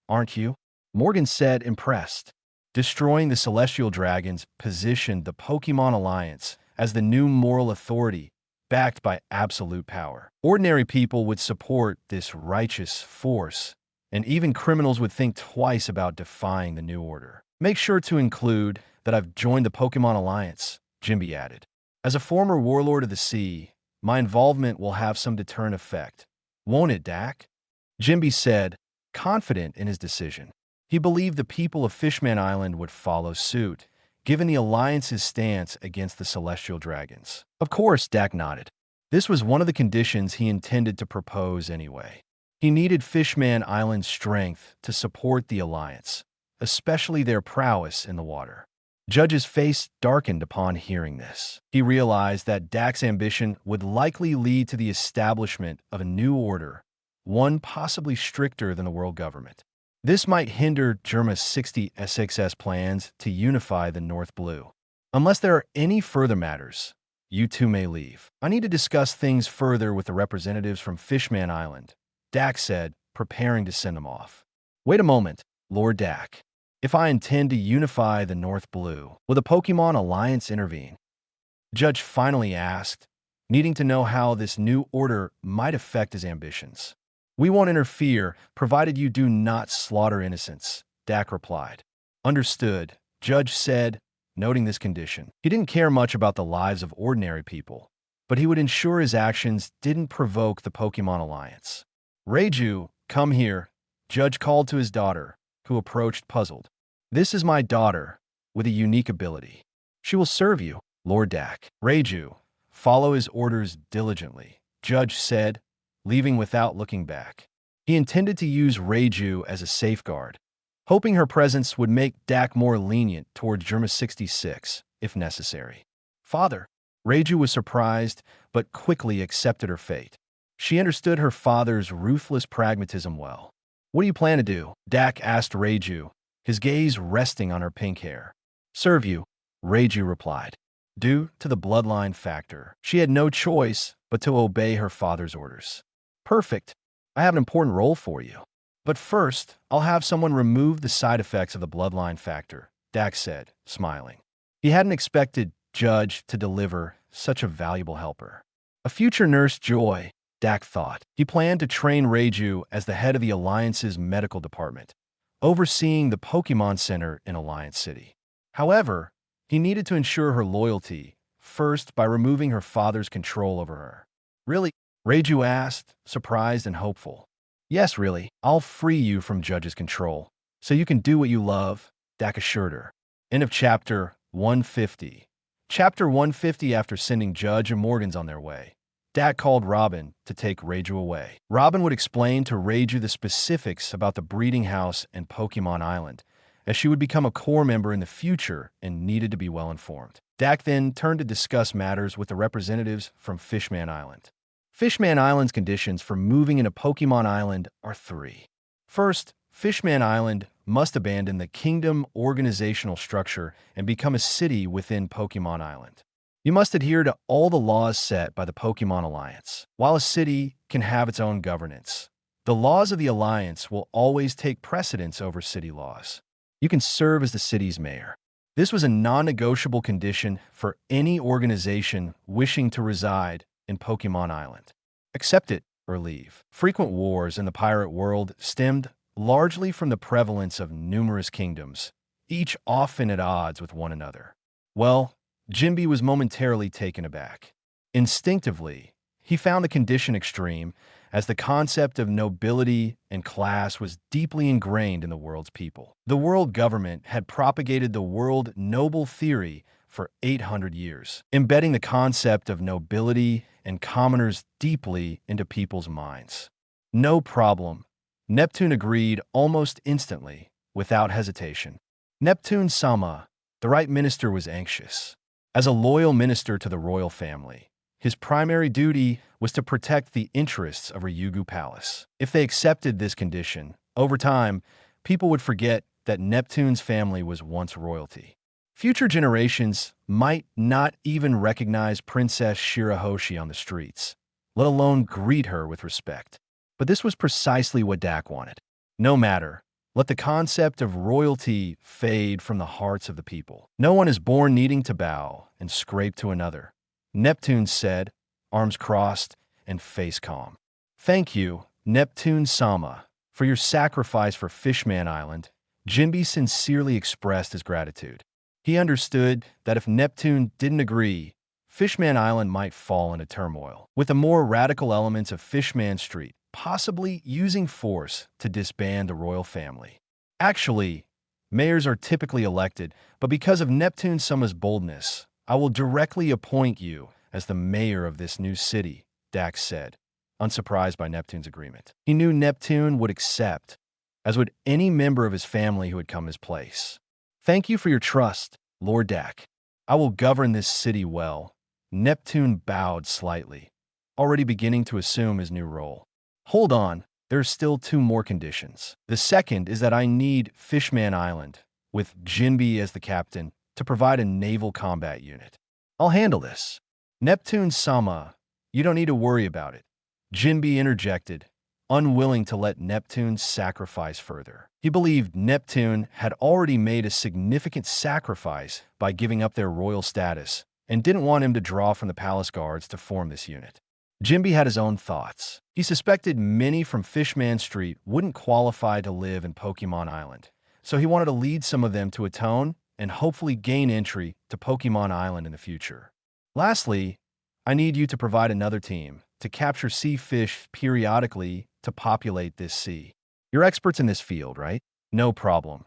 Speaker 2: aren't you? Morgan said, impressed. Destroying the celestial dragons positioned the Pokémon Alliance as the new moral authority, backed by absolute power. Ordinary people would support this righteous force, and even criminals would think twice about defying the new order. Make sure to include that I've joined the Pokémon Alliance, Jinbe added. As a former warlord of the sea, my involvement will have some deterrent effect. Won't it, Dak? Jinbe said, confident in his decision. He believed the people of Fishman Island would follow suit, given the Alliance's stance against the celestial dragons. Of course, Dak nodded. This was one of the conditions he intended to propose anyway. He needed Fishman Island's strength to support the Alliance, especially their prowess in the water. Judge's face darkened upon hearing this. He realized that Dak's ambition would likely lead to the establishment of a new order, one possibly stricter than the world government. This might hinder Germa 66's plans to unify the North Blue. Unless there are any further matters, you two may leave. I need to discuss things further with the representatives from Fishman Island, Dak said, preparing to send them off. Wait a moment, Lord Dak. If I intend to unify the North Blue, will the Pokémon Alliance intervene? Judge finally asked, needing to know how this new order might affect his ambitions. We won't interfere, provided you do not slaughter innocents, Dak replied. Understood, Judge said, noting this condition. He didn't care much about the lives of ordinary people, but he would ensure his actions didn't provoke the Pokémon Alliance. Reiju, come here, Judge called to his daughter, who approached puzzled. This is my daughter, with a unique ability. She will serve you, Lord Dak. Reiju, follow his orders diligently, Judge said, leaving without looking back. He intended to use Reiju as a safeguard, hoping her presence would make Dak more lenient toward Germa 66, if necessary. Father. Reiju was surprised, but quickly accepted her fate. She understood her father's ruthless pragmatism well. What do you plan to do? Dak asked Reiju, his gaze resting on her pink hair. Serve you, Reiju replied. Due to the bloodline factor, she had no choice but to obey her father's orders. Perfect. I have an important role for you. But first, I'll have someone remove the side effects of the bloodline factor, Dak said, smiling. He hadn't expected Judge to deliver such a valuable helper. A future nurse Joy, Dak thought. He planned to train Reiju as the head of the Alliance's medical department, overseeing the Pokémon Center in Alliance City. However, he needed to ensure her loyalty, first by removing her father's control over her. Really? Reiju asked, surprised and hopeful. Yes, really. I'll free you from Judge's control, so you can do what you love, Dak assured her. End of Chapter 150. Chapter 150. After sending Judge and Morgans on their way, Dak called Robin to take Reiju away. Robin would explain to Reiju the specifics about the breeding house and Pokémon Island, as she would become a core member in the future and needed to be well informed. Dak then turned to discuss matters with the representatives from Fishman Island. Fishman Island's conditions for moving into Pokémon Island are 3. First, Fishman Island must abandon the kingdom organizational structure and become a city within Pokémon Island. You must adhere to all the laws set by the Pokémon Alliance. While a city can have its own governance, the laws of the Alliance will always take precedence over city laws. You can serve as the city's mayor. This was a non-negotiable condition for any organization wishing to reside in Pokémon Island. Accept it or leave. Frequent wars in the pirate world stemmed largely from the prevalence of numerous kingdoms, each often at odds with one another. Well, Jinbe was momentarily taken aback. Instinctively, he found the condition extreme, as the concept of nobility and class was deeply ingrained in the world's people. The world government had propagated the world noble theory for 800 years, embedding the concept of nobility and commoners deeply into people's minds. No problem. Neptune agreed almost instantly, without hesitation. Neptune-sama, the right minister, was anxious. As a loyal minister to the royal family, his primary duty was to protect the interests of Ryugu Palace. If they accepted this condition, over time, people would forget that Neptune's family was once royalty. Future generations might not even recognize Princess Shirahoshi on the streets, let alone greet her with respect. But this was precisely what Dak wanted. No matter, let the concept of royalty fade from the hearts of the people. No one is born needing to bow and scrape to another, Neptune said, arms crossed and face calm. Thank you, Neptune-sama, for your sacrifice for Fishman Island. Jinbe sincerely expressed his gratitude. He understood that if Neptune didn't agree, Fishman Island might fall into turmoil, with the more radical elements of Fishman Street possibly using force to disband the royal family. Actually, mayors are typically elected, but because of Neptune-sama's boldness, I will directly appoint you as the mayor of this new city, Dax said, unsurprised by Neptune's agreement. He knew Neptune would accept, as would any member of his family who had come his place. Thank you for your trust, Lord Dak. I will govern this city well. Neptune bowed slightly, already beginning to assume his new role. Hold on, there are still 2 more conditions. The second is that I need Fishman Island, with Jinbe as the captain, to provide a naval combat unit. I'll handle this. Neptune-sama, you don't need to worry about it. Jinbe interjected, unwilling to let Neptune sacrifice further. He believed Neptune had already made a significant sacrifice by giving up their royal status, and didn't want him to draw from the palace guards to form this unit. Jinbe had his own thoughts. He suspected many from Fishman Street wouldn't qualify to live in Pokémon Island, so he wanted to lead some of them to atone and hopefully gain entry to Pokémon Island in the future. Lastly, I need you to provide another team to capture sea fish periodically to populate this sea. You're experts in this field, right? No problem.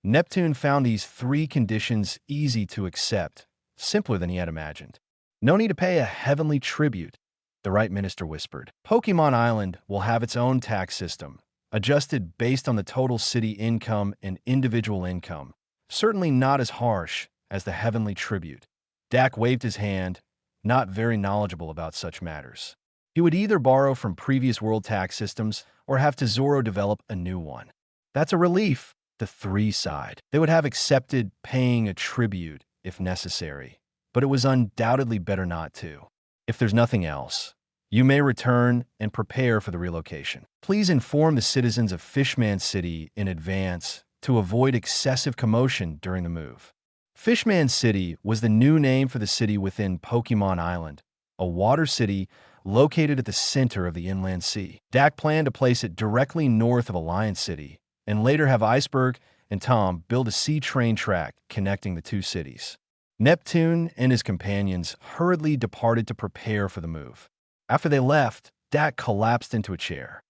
Speaker 2: Neptune found these 3 conditions easy to accept, simpler than he had imagined. No need to pay a heavenly tribute, the right minister whispered. Pokémon Island will have its own tax system, adjusted based on the total city income and individual income. Certainly not as harsh as the heavenly tribute. Dak waved his hand, not very knowledgeable about such matters. He would either borrow from previous world tax systems or have Tesoro develop a new one. That's a relief. The three sighed. They would have accepted paying a tribute if necessary, but it was undoubtedly better not to. If there's nothing else, you may return and prepare for the relocation. Please inform the citizens of Fishman City in advance to avoid excessive commotion during the move. Fishman City was the new name for the city within Pokémon Island, a water city located at the center of the inland sea. Dak planned to place it directly north of Alliance City, and later have Iceberg and Tom build a sea train track connecting the two cities. Neptune and his companions hurriedly departed to prepare for the move. After they left, Dak collapsed into a chair.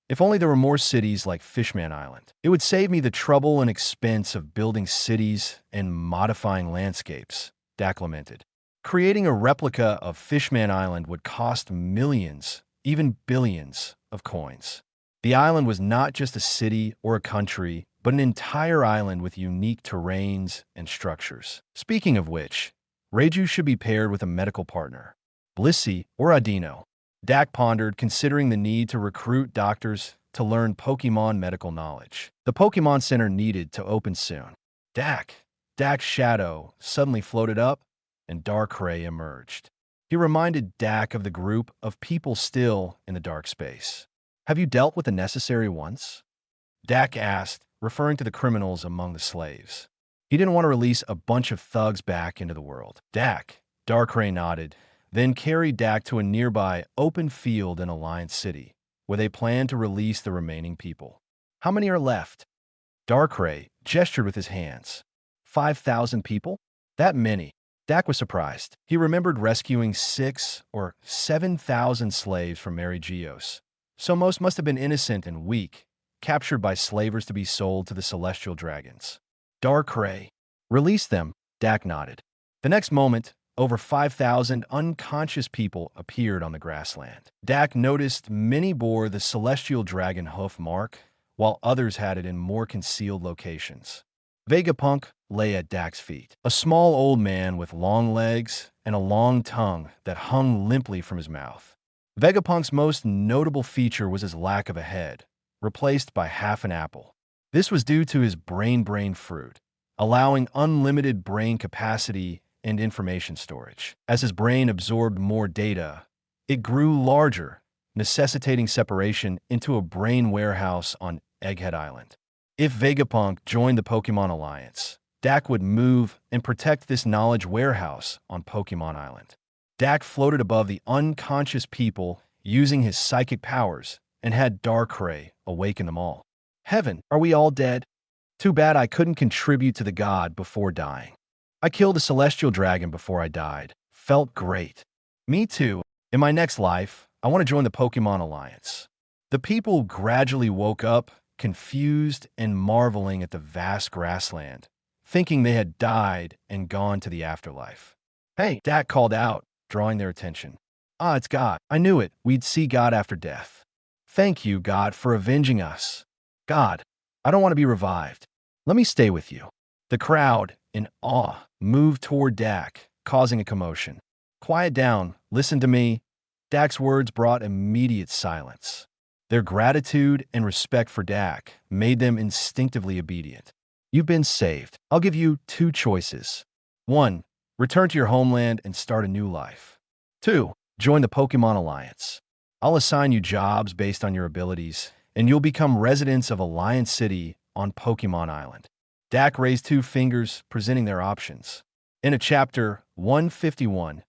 Speaker 2: If only there were more cities like Fishman Island. It would save me the trouble and expense of building cities and modifying landscapes, Dak lamented. Creating a replica of Fishman Island would cost millions, even billions, of coins. The island was not just a city or a country, but an entire island with unique terrains and structures. Speaking of which, Reiju should be paired with a medical partner, Blissey or Adino. Dak pondered, considering the need to recruit doctors to learn Pokémon medical knowledge. The Pokémon Center needed to open soon. Dak's shadow suddenly floated up, and Darkrai emerged. He reminded Dak of the group of people still in the dark space. Have you dealt with the necessary ones? Dak asked, referring to the criminals among the slaves. He didn't want to release a bunch of thugs back into the world. Darkrai nodded, then carried Dak to a nearby open field in Alliance City, where they planned to release the remaining people. How many are left? Darkrai gestured with his hands. 5,000 people? That many. Dak was surprised. He remembered rescuing 6,000 or 7,000 slaves from Mary Geos. So most must have been innocent and weak, captured by slavers to be sold to the celestial dragons. Darkrai. Release them, Dak nodded. The next moment, over 5,000 unconscious people appeared on the grassland. Dak noticed many bore the celestial dragon hoof mark, while others had it in more concealed locations. Vegapunk lay at Dak's feet, a small old man with long legs and a long tongue that hung limply from his mouth. Vegapunk's most notable feature was his lack of a head, replaced by half an apple. This was due to his brain fruit, allowing unlimited brain capacity and information storage. As his brain absorbed more data, it grew larger, necessitating separation into a brain warehouse on Egghead Island. If Vegapunk joined the Pokémon Alliance, Dak would move and protect this knowledge warehouse on Pokémon Island. Dak floated above the unconscious people using his psychic powers and had Darkrai awaken them all. Heaven, are we all dead? Too bad I couldn't contribute to the god before dying. I killed a celestial dragon before I died. Felt great. Me too. In my next life, I want to join the Pokémon Alliance. The people gradually woke up, confused and marveling at the vast grassland, thinking they had died and gone to the afterlife. Hey, Dak called out, drawing their attention. It's God. I knew it. We'd see God after death. Thank you, God, for avenging us. God, I don't want to be revived. Let me stay with you. The crowd, in awe, moved toward Dak, causing a commotion. Quiet down. Listen to me. Dak's words brought immediate silence. Their gratitude and respect for Dak made them instinctively obedient. You've been saved. I'll give you 2 choices. 1. Return to your homeland and start a new life. 2. Join the Pokémon Alliance. I'll assign you jobs based on your abilities, and you'll become residents of Alliance City on Pokémon Island. Dak raised 2 fingers, presenting their options. In a Chapter 151,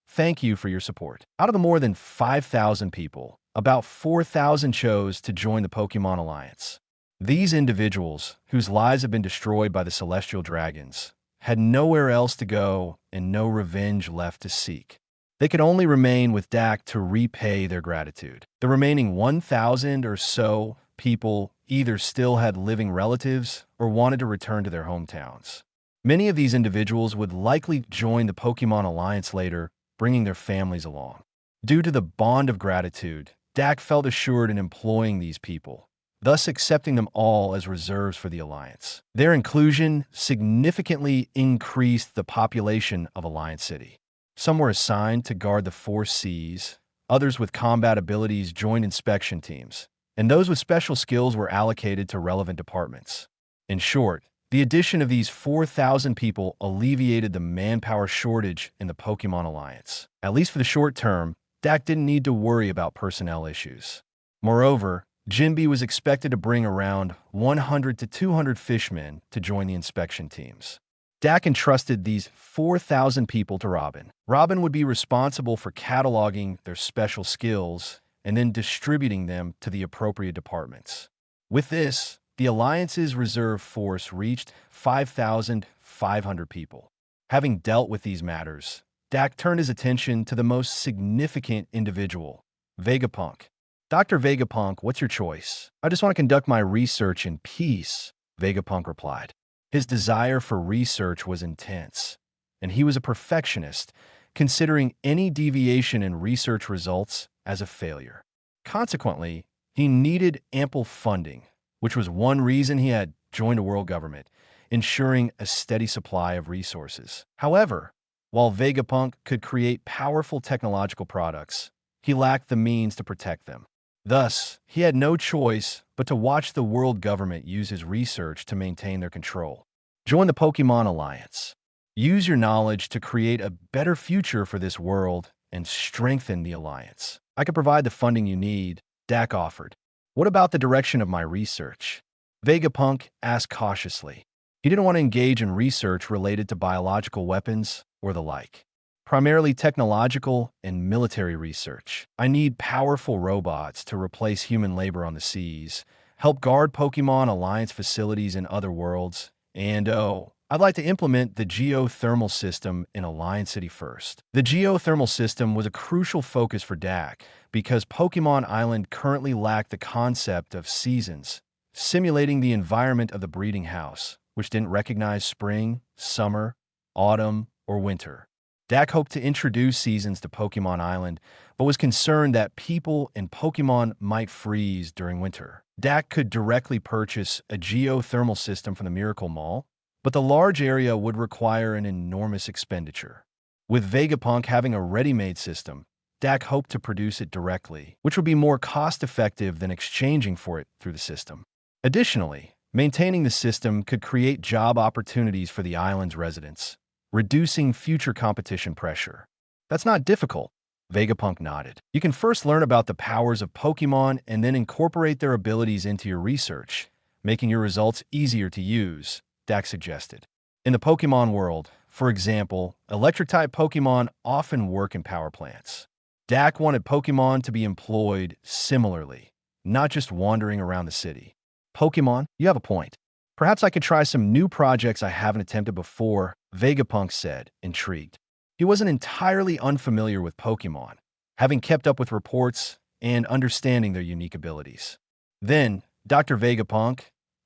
Speaker 2: thank you for your support. Out of the more than 5,000 people, about 4,000 chose to join the Pokémon Alliance. These individuals, whose lives have been destroyed by the celestial dragons, had nowhere else to go and no revenge left to seek. They could only remain with Dak to repay their gratitude. The remaining 1,000 or so people either still had living relatives or wanted to return to their hometowns. Many of these individuals would likely join the Pokémon Alliance later, bringing their families along. Due to the bond of gratitude, Dak felt assured in employing these people, thus accepting them all as reserves for the Alliance. Their inclusion significantly increased the population of Alliance City. Some were assigned to guard the 4 Cs, others with combat abilities joined inspection teams, and those with special skills were allocated to relevant departments. In short, the addition of these 4,000 people alleviated the manpower shortage in the Pokémon Alliance. At least for the short term, Dak didn't need to worry about personnel issues. Moreover, Jinbe was expected to bring around 100 to 200 fishmen to join the inspection teams. Dak entrusted these 4,000 people to Robin. Robin would be responsible for cataloging their special skills and then distributing them to the appropriate departments. With this, the Alliance's reserve force reached 5,500 people. Having dealt with these matters, Dak turned his attention to the most significant individual, Vegapunk. Dr. Vegapunk, what's your choice? I just want to conduct my research in peace, Vegapunk replied. His desire for research was intense, and he was a perfectionist, considering any deviation in research results as a failure. Consequently, he needed ample funding, which was one reason he had joined a world government, ensuring a steady supply of resources. However, while Vegapunk could create powerful technological products, he lacked the means to protect them. Thus, he had no choice but to watch the world government use his research to maintain their control. Join the Pokémon Alliance. Use your knowledge to create a better future for this world and strengthen the Alliance. I can provide the funding you need, Dak offered. What about the direction of my research? Vegapunk asked cautiously. He didn't want to engage in research related to biological weapons or the like. Primarily technological and military research. I need powerful robots to replace human labor on the seas, help guard Pokémon Alliance facilities in other worlds, and I'd like to implement the geothermal system in Alliance City first. The geothermal system was a crucial focus for Dak because Pokémon Island currently lacked the concept of seasons, simulating the environment of the breeding house, which didn't recognize spring, summer, autumn, or winter. Dak hoped to introduce seasons to Pokémon Island, but was concerned that people and Pokémon might freeze during winter. Dak could directly purchase a geothermal system from the Miracle Mall, but the large area would require an enormous expenditure. With Vegapunk having a ready-made system, Dak hoped to produce it directly, which would be more cost-effective than exchanging for it through the system. Additionally, maintaining the system could create job opportunities for the island's residents, reducing future competition pressure. That's not difficult, Vegapunk nodded. You can first learn about the powers of Pokémon and then incorporate their abilities into your research, making your results easier to use, Dak suggested. In the Pokémon world, for example, electric-type Pokémon often work in power plants. Dak wanted Pokémon to be employed similarly, not just wandering around the city. Pokémon, you have a point. Perhaps I could try some new projects I haven't attempted before, Vegapunk said, intrigued. He wasn't entirely unfamiliar with Pokémon, having kept up with reports and understanding their unique abilities. Then, Dr. Vegapunk,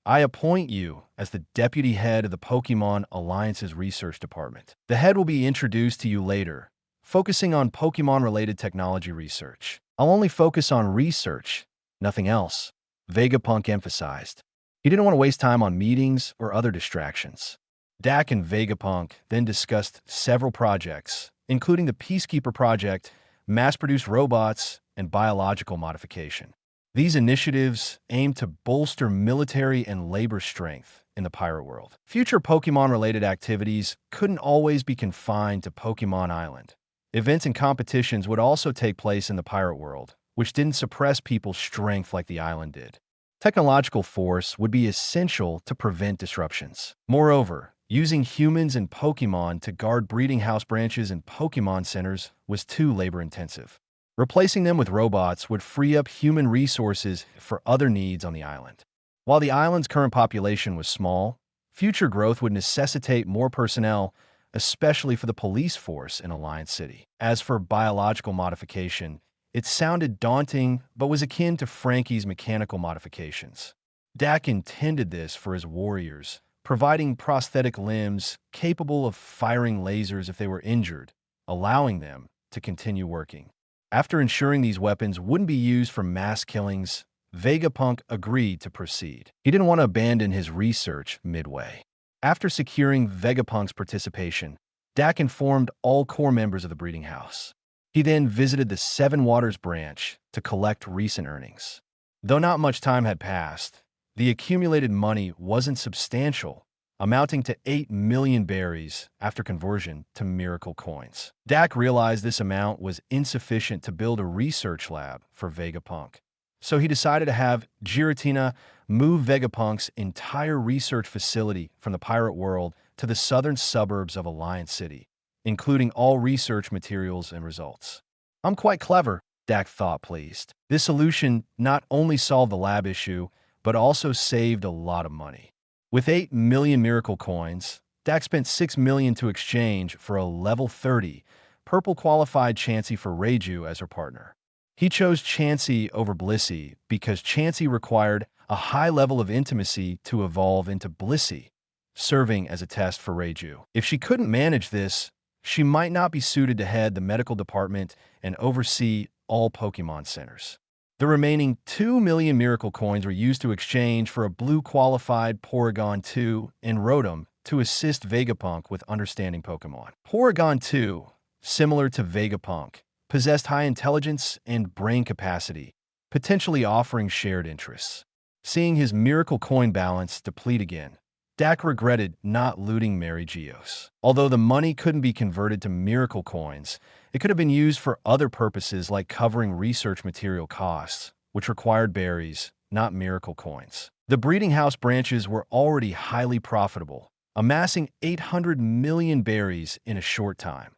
Speaker 2: I appoint you as the deputy head of the Pokémon Alliance's research department. The head will be introduced to you later, focusing on Pokémon-related technology research. I'll only focus on research, nothing else, Vegapunk emphasized. He didn't want to waste time on meetings or other distractions. Dak and Vegapunk then discussed several projects, including the Peacekeeper Project, mass-produced robots, and biological modification. These initiatives aim to bolster military and labor strength in the pirate world. Future Pokémon-related activities couldn't always be confined to Pokémon Island. Events and competitions would also take place in the pirate world, which didn't suppress people's strength like the island did. Technological force would be essential to prevent disruptions. Moreover, using humans and Pokémon to guard breeding house branches and Pokémon centers was too labor-intensive. Replacing them with robots would free up human resources for other needs on the island. While the island's current population was small, future growth would necessitate more personnel, especially for the police force in Alliance City. As for biological modification, it sounded daunting, but was akin to Frankie's mechanical modifications. Dak intended this for his warriors, providing prosthetic limbs capable of firing lasers if they were injured, allowing them to continue working. After ensuring these weapons wouldn't be used for mass killings, Vegapunk agreed to proceed. He didn't want to abandon his research midway. After securing Vegapunk's participation, Dak informed all core members of the breeding house. He then visited the Seven Waters branch to collect recent earnings. Though not much time had passed, the accumulated money wasn't substantial, amounting to 8 million berries after conversion to miracle coins. Dak realized this amount was insufficient to build a research lab for Vegapunk, so he decided to have Giratina move Vegapunk's entire research facility from the pirate world to the southern suburbs of Alliance City, including all research materials and results. I'm quite clever, Dak thought, pleased. This solution not only solved the lab issue, but also saved a lot of money. With 8 million miracle coins, Dak spent 6 million to exchange for a level 30, purple qualified Chansey for Reiju as her partner. He chose Chansey over Blissey because Chansey required a high level of intimacy to evolve into Blissey, serving as a test for Reiju. If she couldn't manage this, she might not be suited to head the medical department and oversee all Pokemon centers. The remaining 2 million miracle coins were used to exchange for a blue qualified Porygon 2 and Rotom to assist Vegapunk with understanding Pokemon. Porygon 2, similar to Vegapunk, possessed high intelligence and brain capacity, potentially offering shared interests. Seeing his miracle coin balance deplete again, Dak regretted not looting Mary Geos. Although the money couldn't be converted to miracle coins, it could have been used for other purposes like covering research material costs, which required berries, not miracle coins. The breeding house branches were already highly profitable, amassing 800 million berries in a short time,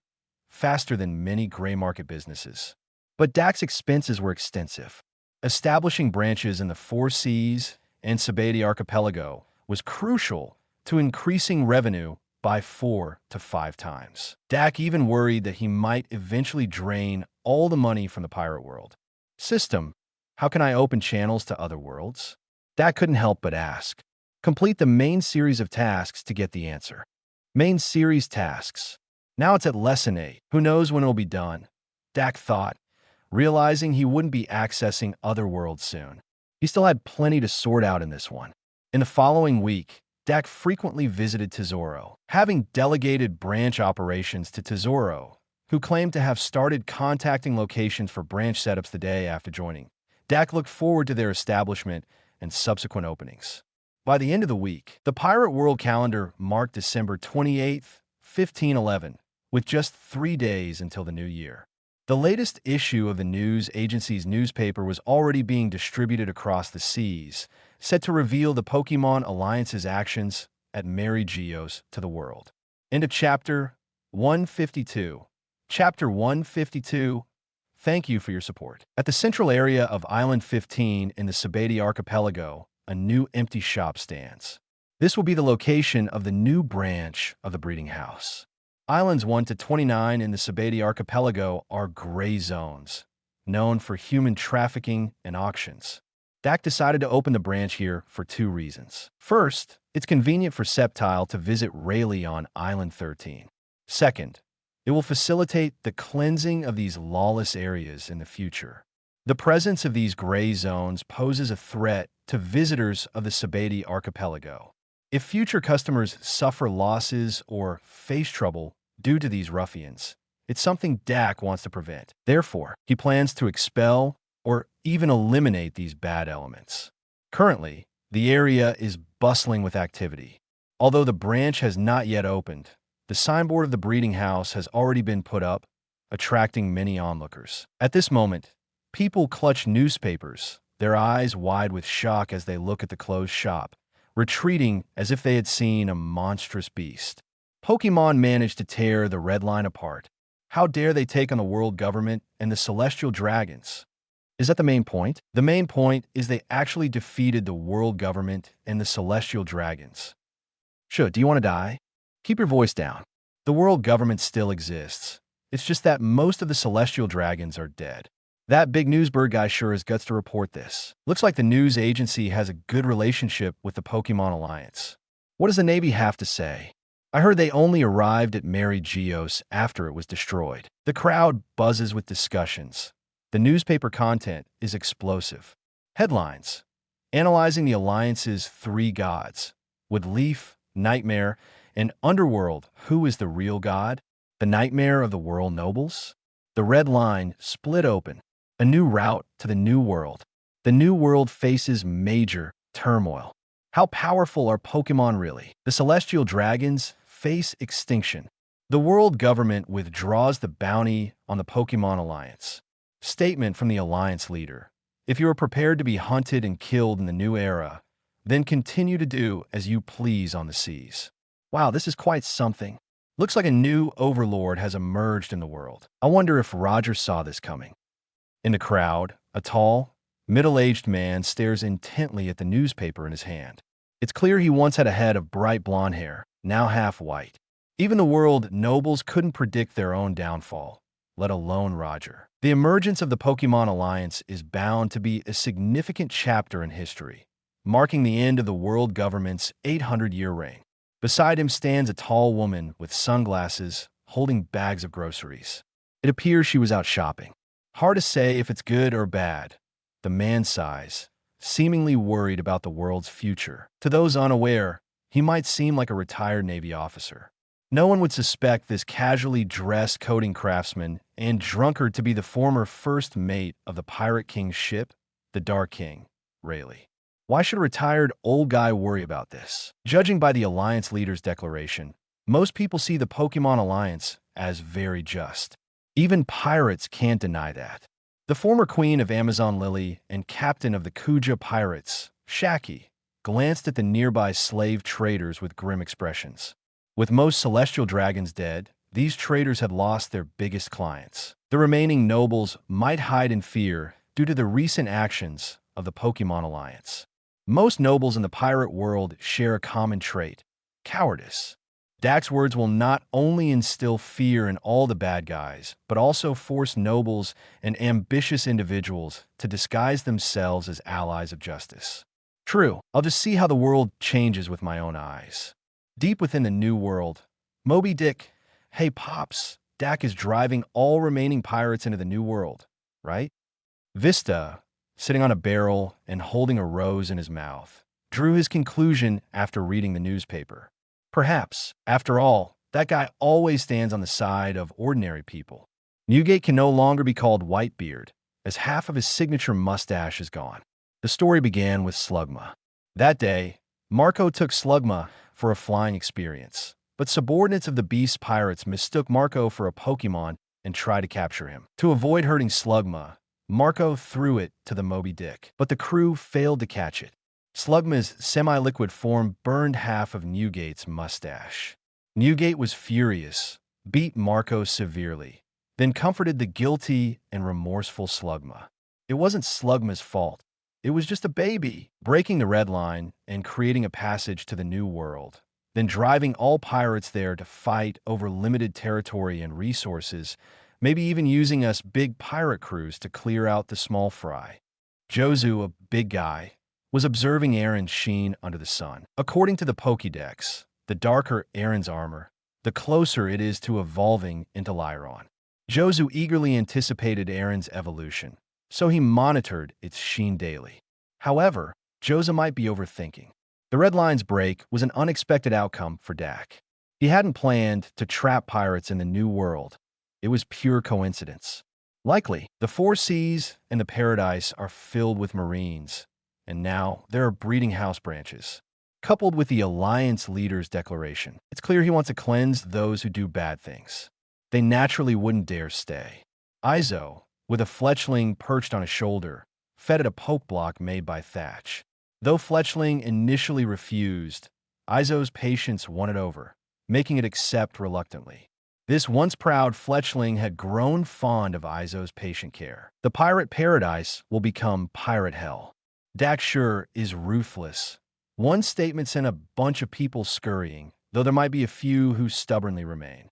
Speaker 2: faster than many gray market businesses. But Dak's expenses were extensive. Establishing branches in the Four Seas and Sabati Archipelago was crucial to increasing revenue by 4 to 5 times. Dak even worried that he might eventually drain all the money from the pirate world. System, how can I open channels to other worlds? Dak couldn't help but ask. Complete the main series of tasks to get the answer. Main series tasks. Now it's at lesson 8. Who knows when it'll be done? Dak thought, realizing he wouldn't be accessing other worlds soon. He still had plenty to sort out in this one. In the following week, Dak frequently visited Tesoro, having delegated branch operations to Tesoro, who claimed to have started contacting locations for branch setups the day after joining. Dak looked forward to their establishment and subsequent openings. By the end of the week, the Pirate World calendar marked December 28th, 1511, with just 3 days until the new year. The latest issue of the news agency's newspaper was already being distributed across the seas, set to reveal the Pokemon Alliance's actions at Mary Geos to the world. End of Chapter 152. Chapter 152. Thank you for your support. At the central area of Island 15 in the Sabati Archipelago, a new empty shop stands. This will be the location of the new branch of the breeding house. Islands 1 to 29 in the Sabati Archipelago are gray zones, known for human trafficking and auctions. Dak decided to open the branch here for 2 reasons. First, it's convenient for Sceptile to visit Rayleigh on Island 13. Second, it will facilitate the cleansing of these lawless areas in the future. The presence of these gray zones poses a threat to visitors of the Sabati Archipelago. If future customers suffer losses or face trouble due to these ruffians, it's something Dak wants to prevent. Therefore, he plans to expel or even eliminate these bad elements. Currently, the area is bustling with activity. Although the branch has not yet opened, the signboard of the breeding house has already been put up, attracting many onlookers. At this moment, people clutch newspapers, their eyes wide with shock as they look at the closed shop, retreating as if they had seen a monstrous beast. Pokemon managed to tear the Red Line apart. How dare they take on the world government and the celestial dragons? Is that the main point? The main point is they actually defeated the world government and the celestial dragons. Sure, do you want to die? Keep your voice down. The world government still exists. It's just that most of the celestial dragons are dead. That big newsbird guy sure has guts to report this. Looks like the news agency has a good relationship with the Pokemon Alliance. What does the Navy have to say? I heard they only arrived at Mary Geos after it was destroyed. The crowd buzzes with discussions, The newspaper content is explosive. Headlines: analyzing the Alliance's three gods. With Leaf, Nightmare, and Underworld, who is the real god? The nightmare of the world nobles? The red line split open. A new route to the New World. The New World faces major turmoil. How powerful are Pokémon really? The celestial dragons face extinction. The world government withdraws the bounty on the Pokémon Alliance. Statement from the Alliance leader: if you are prepared to be hunted and killed in the new era, then continue to do as you please on the seas. Wow, this is quite something. Looks like a new overlord has emerged in the world. I wonder if Roger saw this coming. In the crowd, a tall, middle-aged man stares intently at the newspaper in his hand. It's clear he once had a head of bright blonde hair, now half white. Even the world nobles couldn't predict their own downfall, let alone Roger. The emergence of the Pokémon Alliance is bound to be a significant chapter in history, marking the end of the world government's 800-year reign. Beside him stands a tall woman with sunglasses, holding bags of groceries. It appears she was out shopping. Hard to say if it's good or bad. The man sighs, seemingly worried about the world's future. To those unaware, he might seem like a retired Navy officer. No one would suspect this casually dressed coding craftsman and drunkard to be the former first mate of the Pirate King's ship, the Dark King, Rayleigh. Why should a retired old guy worry about this? Judging by the Alliance leader's declaration, most people see the Pokémon Alliance as very just. Even pirates can't deny that. The former queen of Amazon Lily and captain of the Kuja pirates, Shaki, glanced at the nearby slave traders with grim expressions. With most celestial dragons dead, these traders had lost their biggest clients. The remaining nobles might hide in fear due to the recent actions of the Pokémon Alliance. Most nobles in the pirate world share a common trait: cowardice. Dak's words will not only instill fear in all the bad guys, but also force nobles and ambitious individuals to disguise themselves as allies of justice. True, I'll just see how the world changes with my own eyes. Deep within the New World, Moby Dick, hey Pops, Dak is driving all remaining pirates into the New World, right? Vista, sitting on a barrel and holding a rose in his mouth, drew his conclusion after reading the newspaper. Perhaps, after all, that guy always stands on the side of ordinary people. Newgate can no longer be called Whitebeard, as half of his signature mustache is gone. The story began with Slugma. That day, Marco took Slugma for a flying experience, but subordinates of the Beast Pirates mistook Marco for a Pokémon and tried to capture him. To avoid hurting Slugma, Marco threw it to the Moby Dick, but the crew failed to catch it. Slugma's semi-liquid form burned half of Newgate's mustache. Newgate was furious, beat Marco severely, then comforted the guilty and remorseful Slugma. It wasn't Slugma's fault. It was just a baby. Breaking the red line and creating a passage to the New World, then driving all pirates there to fight over limited territory and resources, maybe even using us big pirate crews to clear out the small fry. Jozu, a big guy, was observing Aaron's sheen under the sun. According to the Pokédex, the darker Aaron's armor, the closer it is to evolving into Lyron. Jozu eagerly anticipated Aaron's evolution, so he monitored its sheen daily. However, Jozu might be overthinking. The red line's break was an unexpected outcome for Dak. He hadn't planned to trap pirates in the New World. It was pure coincidence. Likely, the Four Seas and the Paradise are filled with Marines, and now there are breeding house branches. Coupled with the Alliance leader's declaration, it's clear he wants to cleanse those who do bad things. They naturally wouldn't dare stay. Izo, with a fletchling perched on his shoulder, fed at a poke block made by Thatch. Though Fletchling initially refused, Izo's patience won it over, making it accept reluctantly. This once proud Fletchling had grown fond of Izo's patient care. The pirate paradise will become pirate hell. Dak sure is ruthless. One statement sent a bunch of people scurrying, though there might be a few who stubbornly remain.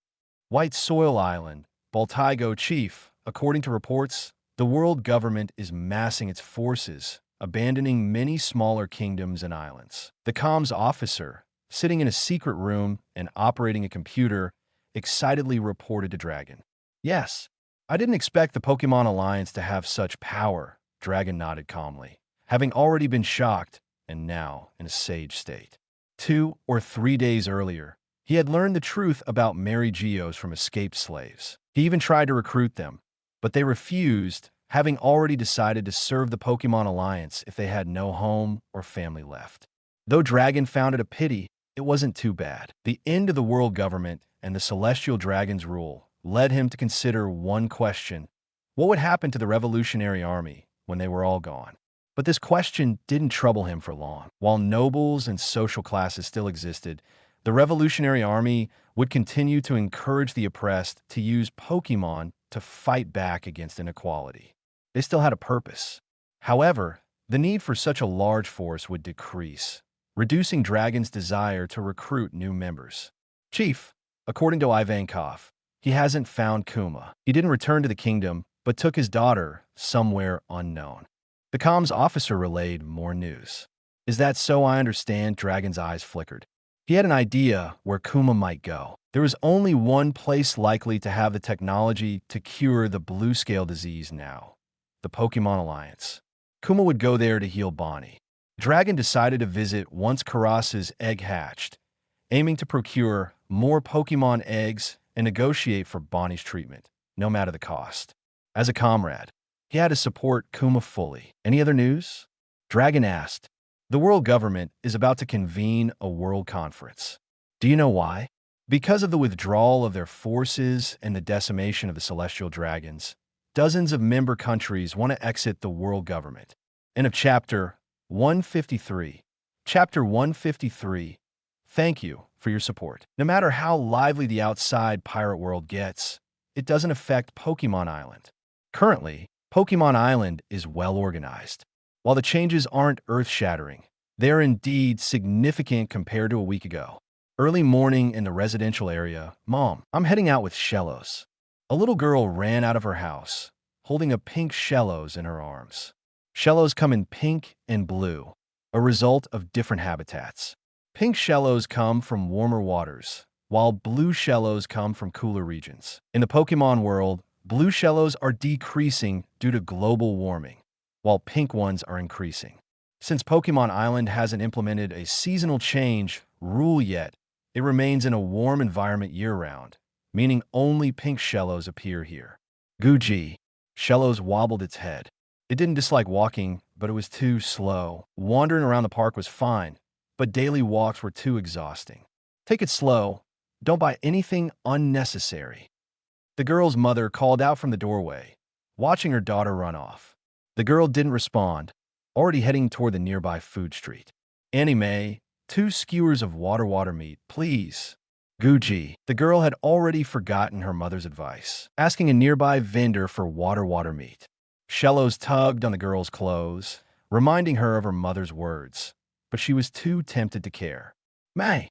Speaker 2: White Soil Island, Baltigo Chief. According to reports, the world government is massing its forces, abandoning many smaller kingdoms and islands. The comms officer, sitting in a secret room and operating a computer, excitedly reported to Dragon. Yes, I didn't expect the Pokemon Alliance to have such power, Dragon nodded calmly, having already been shocked and now in a sage state. 2 or 3 days earlier, he had learned the truth about Mary Geos from escaped slaves. He even tried to recruit them, but they refused, having already decided to serve the Pokemon Alliance if they had no home or family left. Though Dragon found it a pity, it wasn't too bad. The end of the world government and the Celestial Dragon's rule led him to consider one question: what would happen to the Revolutionary Army when they were all gone? But this question didn't trouble him for long. While nobles and social classes still existed, the Revolutionary Army would continue to encourage the oppressed to use Pokemon to fight back against inequality. They still had a purpose. However, the need for such a large force would decrease, reducing Dragon's desire to recruit new members. Chief, according to Ivankov, he hasn't found Kuma. He didn't return to the kingdom, but took his daughter somewhere unknown. The comms officer relayed more news. Is that so? I understand. Dragon's eyes flickered. He had an idea where Kuma might go. There was only one place likely to have the technology to cure the blue scale disease now: the Pokemon Alliance. Kuma would go there to heal Bonnie. Dragon decided to visit once Karas's egg hatched, aiming to procure more Pokemon eggs and negotiate for Bonnie's treatment, no matter the cost. As a comrade, he had to support Kuma fully. Any other news? Dragon asked. The world government is about to convene a world conference. Do you know why? Because of the withdrawal of their forces and the decimation of the celestial dragons, dozens of member countries want to exit the world government. End of Chapter 153. Chapter 153. Thank you for your support. No matter how lively the outside pirate world gets, it doesn't affect Pokemon Island. Currently, Pokemon Island is well organized. While the changes aren't earth-shattering, they are indeed significant compared to a week ago. Early morning in the residential area. Mom, I'm heading out with Shellos. A little girl ran out of her house, holding a pink Shellos in her arms. Shellos come in pink and blue, a result of different habitats. Pink Shellos come from warmer waters, while blue Shellos come from cooler regions. In the Pokemon world, blue Shellos are decreasing due to global warming, while pink ones are increasing. Since Pokemon Island hasn't implemented a seasonal change rule yet, it remains in a warm environment year-round, meaning only pink Shellos appear here. Guji. Shellos wobbled its head. It didn't dislike walking, but it was too slow. Wandering around the park was fine, but daily walks were too exhausting. Take it slow. Don't buy anything unnecessary. The girl's mother called out from the doorway, watching her daughter run off. The girl didn't respond, already heading toward the nearby food street. Anime, 2 skewers of water meat, please. Guji. The girl had already forgotten her mother's advice, asking a nearby vendor for water meat. Shellos tugged on the girl's clothes, reminding her of her mother's words, but she was too tempted to care. May.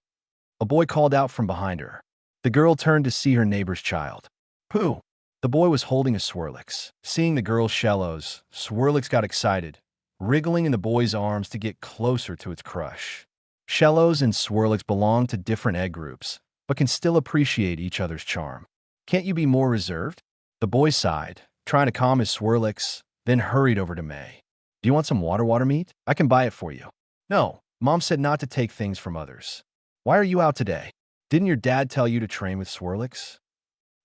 Speaker 2: A boy called out from behind her. The girl turned to see her neighbor's child. Pooh. The boy was holding a Swirlix. Seeing the girl's Shellos, Swirlix got excited, wriggling in the boy's arms to get closer to its crush. Shellos and Swirlix belong to different egg groups, but can still appreciate each other's charm. Can't you be more reserved? The boy sighed, trying to calm his Swirlix, then hurried over to May. Do you want some water meat? I can buy it for you. No, Mom said not to take things from others. Why are you out today? Didn't your dad tell you to train with Swirlix?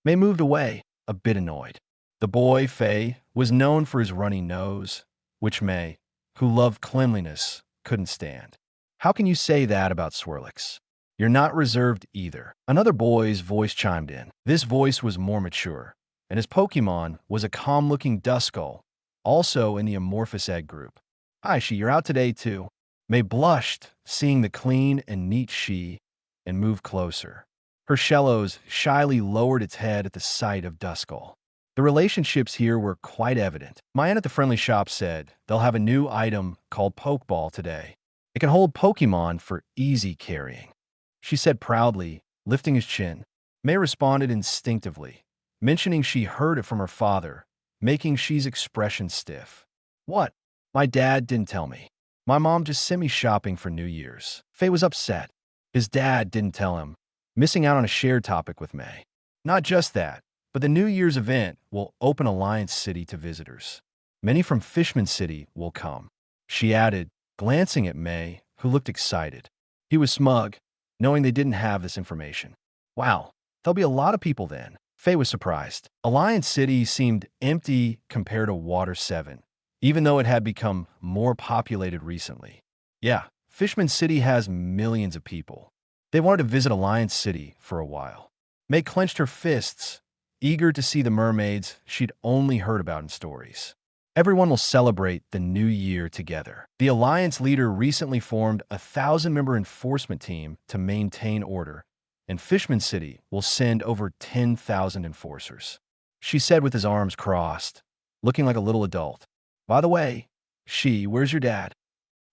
Speaker 2: May moved away, a bit annoyed. The boy, Faye, was known for his runny nose, which May, who loved cleanliness, couldn't stand. How can you say that about Swirlix? You're not reserved either. Another boy's voice chimed in. This voice was more mature, and his Pokemon was a calm-looking Duskull, also in the amorphous egg group. Hi, She, you're out today too. May blushed, seeing the clean and neat She, and moved closer. Her Shellos shyly lowered its head at the sight of Duskull. The relationships here were quite evident. My aunt at the friendly shop said they'll have a new item called Pokeball today. It can hold Pokemon for easy carrying, she said proudly, lifting his chin. May responded instinctively, mentioning she heard it from her father, making She's expression stiff. What? My dad didn't tell me. My mom just sent me shopping for New Year's. Faye was upset. His dad didn't tell him, missing out on a shared topic with May. Not just that, But the New Year's event will open Alliance City to visitors. Many from Fishman City will come, she added, glancing at May, who looked excited. He was smug, knowing they didn't have this information. Wow, there'll be a lot of people then. Faye was surprised. Alliance City seemed empty compared to Water 7, even though it had become more populated recently. Yeah, Fishman City has millions of people. They wanted to visit Alliance City for a while. May clenched her fists, eager to see the mermaids she'd only heard about in stories. Everyone will celebrate the new year together. The Alliance leader recently formed a 1,000-member enforcement team to maintain order, and Fishman City will send over 10,000 enforcers. She said with his arms crossed, looking like a little adult. By the way, where's your dad?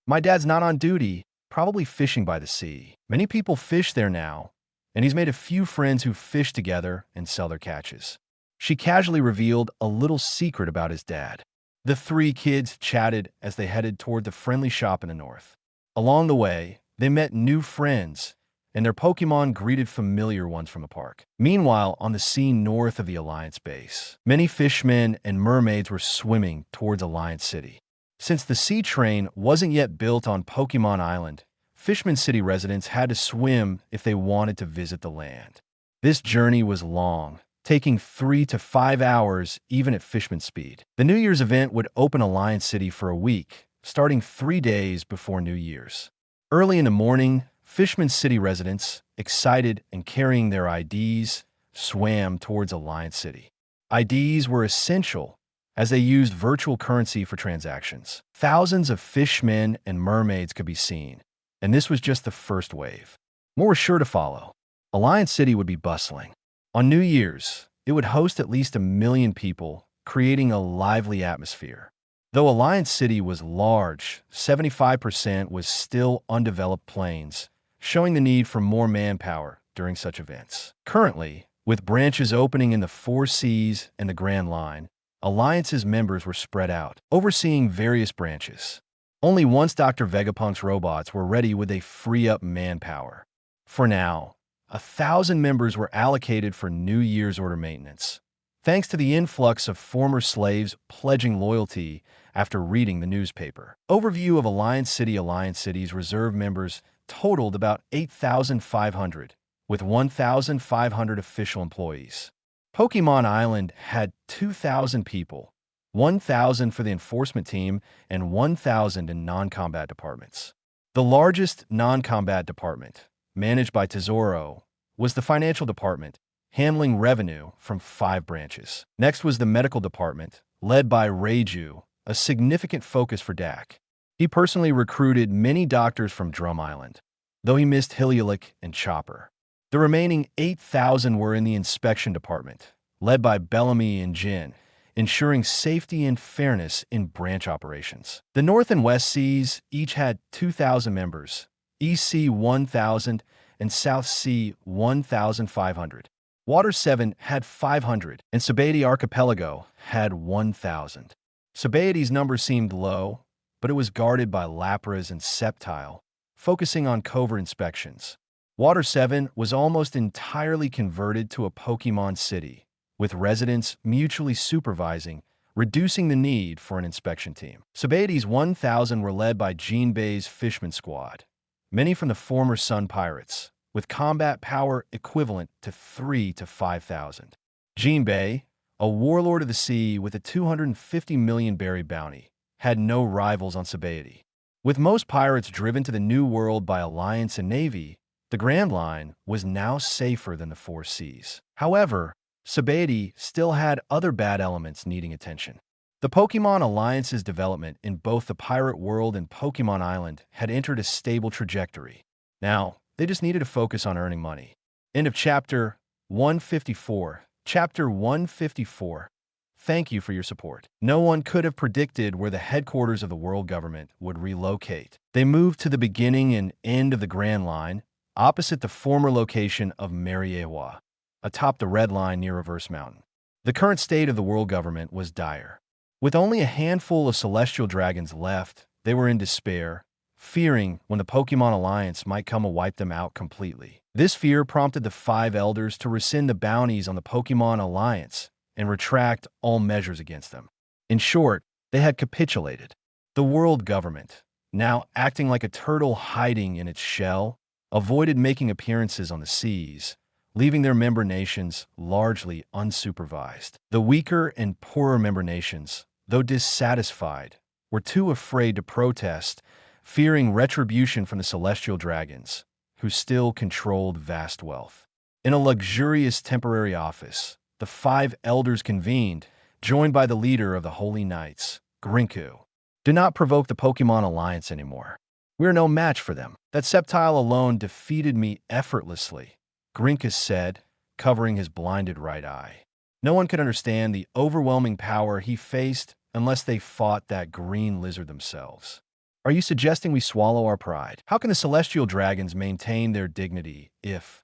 Speaker 2: My dad's not on duty, probably fishing by the sea. Many people fish there now, and he's made a few friends who fish together and sell their catches. She casually revealed a little secret about his dad. The three kids chatted as they headed toward the friendly shop in the north. Along the way, they met new friends, and their Pokémon greeted familiar ones from the park. Meanwhile, on the sea north of the Alliance base, many fishmen and mermaids were swimming towards Alliance City. Since the sea train wasn't yet built on Pokémon Island, Fishman City residents had to swim if they wanted to visit the land. This journey was long, taking 3 to 5 hours even at Fishman speed. The New Year's event would open Alliance City for a week, starting 3 days before New Year's. Early in the morning, Fishman City residents, excited and carrying their IDs, swam towards Alliance City. IDs were essential as they used virtual currency for transactions. Thousands of fishmen and mermaids could be seen, and this was just the first wave. More were sure to follow. Alliance City would be bustling. On New Year's, it would host at least 1 million people, creating a lively atmosphere. Though Alliance City was large, 75% was still undeveloped plains, showing the need for more manpower during such events. Currently, with branches opening in the 4 Seas and the Grand Line, Alliance's members were spread out, overseeing various branches. Only once Dr. Vegapunk's robots were ready would they free up manpower. For now, 1,000 members were allocated for New Year's order maintenance, thanks to the influx of former slaves pledging loyalty after reading the newspaper. Overview of Alliance City's reserve members totaled about 8,500, with 1,500 official employees. Pokémon Island had 2,000 people, 1,000 for the enforcement team and 1,000 in non-combat departments. The largest non-combat department, managed by Tesoro, was the financial department, handling revenue from 5 branches. Next was the medical department, led by Reiju, a significant focus for Dak. He personally recruited many doctors from Drum Island, though he missed Hiliolic and Chopper. The remaining 8,000 were in the inspection department, led by Bellamy and Jin, ensuring safety and fairness in branch operations. The North and West Seas each had 2,000 members, East Sea 1,000, and South Sea 1,500. Water 7 had 500, and Sabaody Archipelago had 1,000. Sabaody's number seemed low, but it was guarded by Lapras and Sceptile, focusing on covert inspections. Water 7 was almost entirely converted to a Pokémon city, with residents mutually supervising, reducing the need for an inspection team. Sabaody's 1,000 were led by Jinbei's Fishman Squad, many from the former Sun Pirates, with combat power equivalent to 3 to 5,000. Jinbei, a warlord of the sea with a 250 million berry bounty, had no rivals on Sabaody. With most pirates driven to the New World by Alliance and Navy, the Grand Line was now safer than the 4 Seas. However, Sabaody still had other bad elements needing attention. The Pokémon Alliance's development in both the Pirate World and Pokémon Island had entered a stable trajectory. Now, they just needed to focus on earning money. End of Chapter 154. Chapter 154. Thank you for your support. No one could have predicted where the headquarters of the world government would relocate. They moved to the beginning and end of the Grand Line, opposite the former location of Mariewa, atop the Red Line near Reverse Mountain. The current state of the world government was dire. With only a handful of celestial dragons left, they were in despair, fearing when the Pokémon Alliance might come and wipe them out completely. This fear prompted the 5 elders to rescind the bounties on the Pokémon Alliance and retract all measures against them. In short, they had capitulated. The world government, now acting like a turtle hiding in its shell, avoided making appearances on the seas, leaving their member nations largely unsupervised. The weaker and poorer member nations, though dissatisfied, were too afraid to protest, fearing retribution from the celestial dragons, who still controlled vast wealth. In a luxurious temporary office, the 5 elders convened, joined by the leader of the Holy Knights, Grinku. Do not provoke the Pokémon Alliance anymore. We are no match for them. That Sceptile alone defeated me effortlessly, Grinkus said, covering his blinded right eye. No one could understand the overwhelming power he faced unless they fought that green lizard themselves. Are you suggesting we swallow our pride? How can the celestial dragons maintain their dignity if...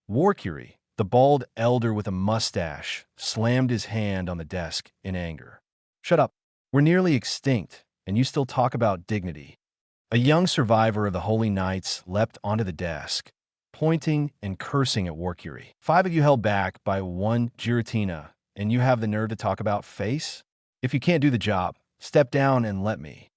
Speaker 2: Warcury, the bald elder with a mustache, slammed his hand on the desk in anger. Shut up. We're nearly extinct, and you still talk about dignity. A young survivor of the Holy Knights leapt onto the desk, pointing and cursing at Warcury. 5 of you held back by 1 Giratina, and you have the nerve to talk about face? If you can't do the job, step down and let me.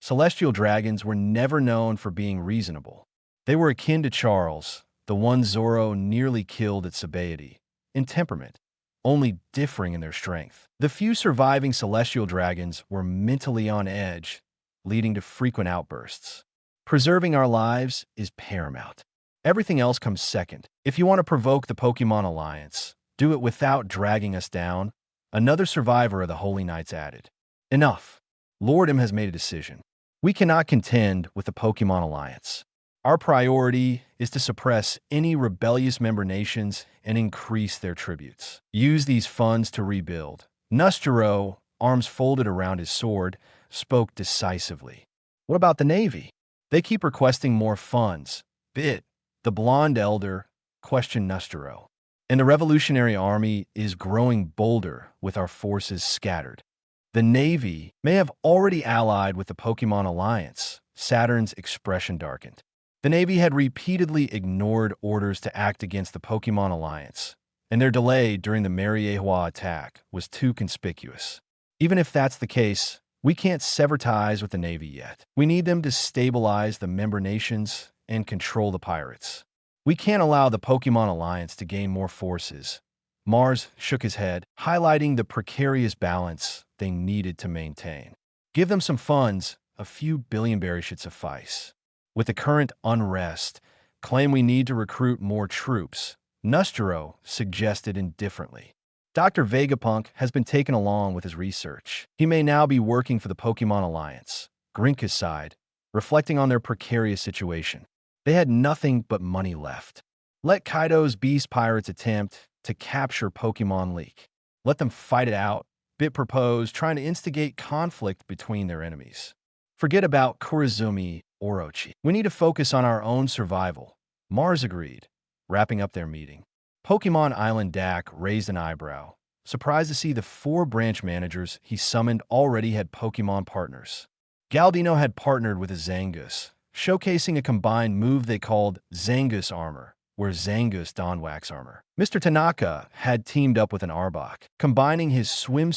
Speaker 2: Celestial dragons were never known for being reasonable. They were akin to Charles, the one Zoro nearly killed at Sabaody, in temperament, only differing in their strength. The few surviving celestial dragons were mentally on edge, leading to frequent outbursts. Preserving our lives is paramount. Everything else comes second. If you want to provoke the Pokémon Alliance, do it without dragging us down, another survivor of the Holy Knights added. Enough. Lordum has made a decision. We cannot contend with the Pokémon Alliance. Our priority is to suppress any rebellious member nations and increase their tributes. Use these funds to rebuild. Nustero, arms folded around his sword, spoke decisively. What about the Navy? They keep requesting more funds. Bit, the blonde elder, questioned Nustero. And the Revolutionary Army is growing bolder with our forces scattered. The Navy may have already allied with the Pokémon Alliance. Saturn's expression darkened. The Navy had repeatedly ignored orders to act against the Pokémon Alliance, and their delay during the Mariejois attack was too conspicuous. Even if that's the case, we can't sever ties with the Navy yet. We need them to stabilize the member nations and control the pirates. We can't allow the Pokémon Alliance to gain more forces. Mars shook his head, highlighting the precarious balance they needed to maintain. Give them some funds, a few billionberries should suffice. With the current unrest, claim we need to recruit more troops, Nustero suggested indifferently. Dr. Vegapunk has been taken along with his research. He may now be working for the Pokémon Alliance. Grinkus sighed, reflecting on their precarious situation. They had nothing but money left. Let Kaido's beast pirates attempt to capture Pokémon League. Let them fight it out, Bit proposed, trying to instigate conflict between their enemies. Forget about Kurizumi Orochi. We need to focus on our own survival. Mars agreed, wrapping up their meeting. Pokémon Island Dak raised an eyebrow, surprised to see the 4 branch managers he summoned already had Pokémon partners. Galdino had partnered with a Zangus, showcasing a combined move they called Zangus Armor, where Zangus donned wax armor. Mr. Tanaka had teamed up with an Arbok, combining his Swim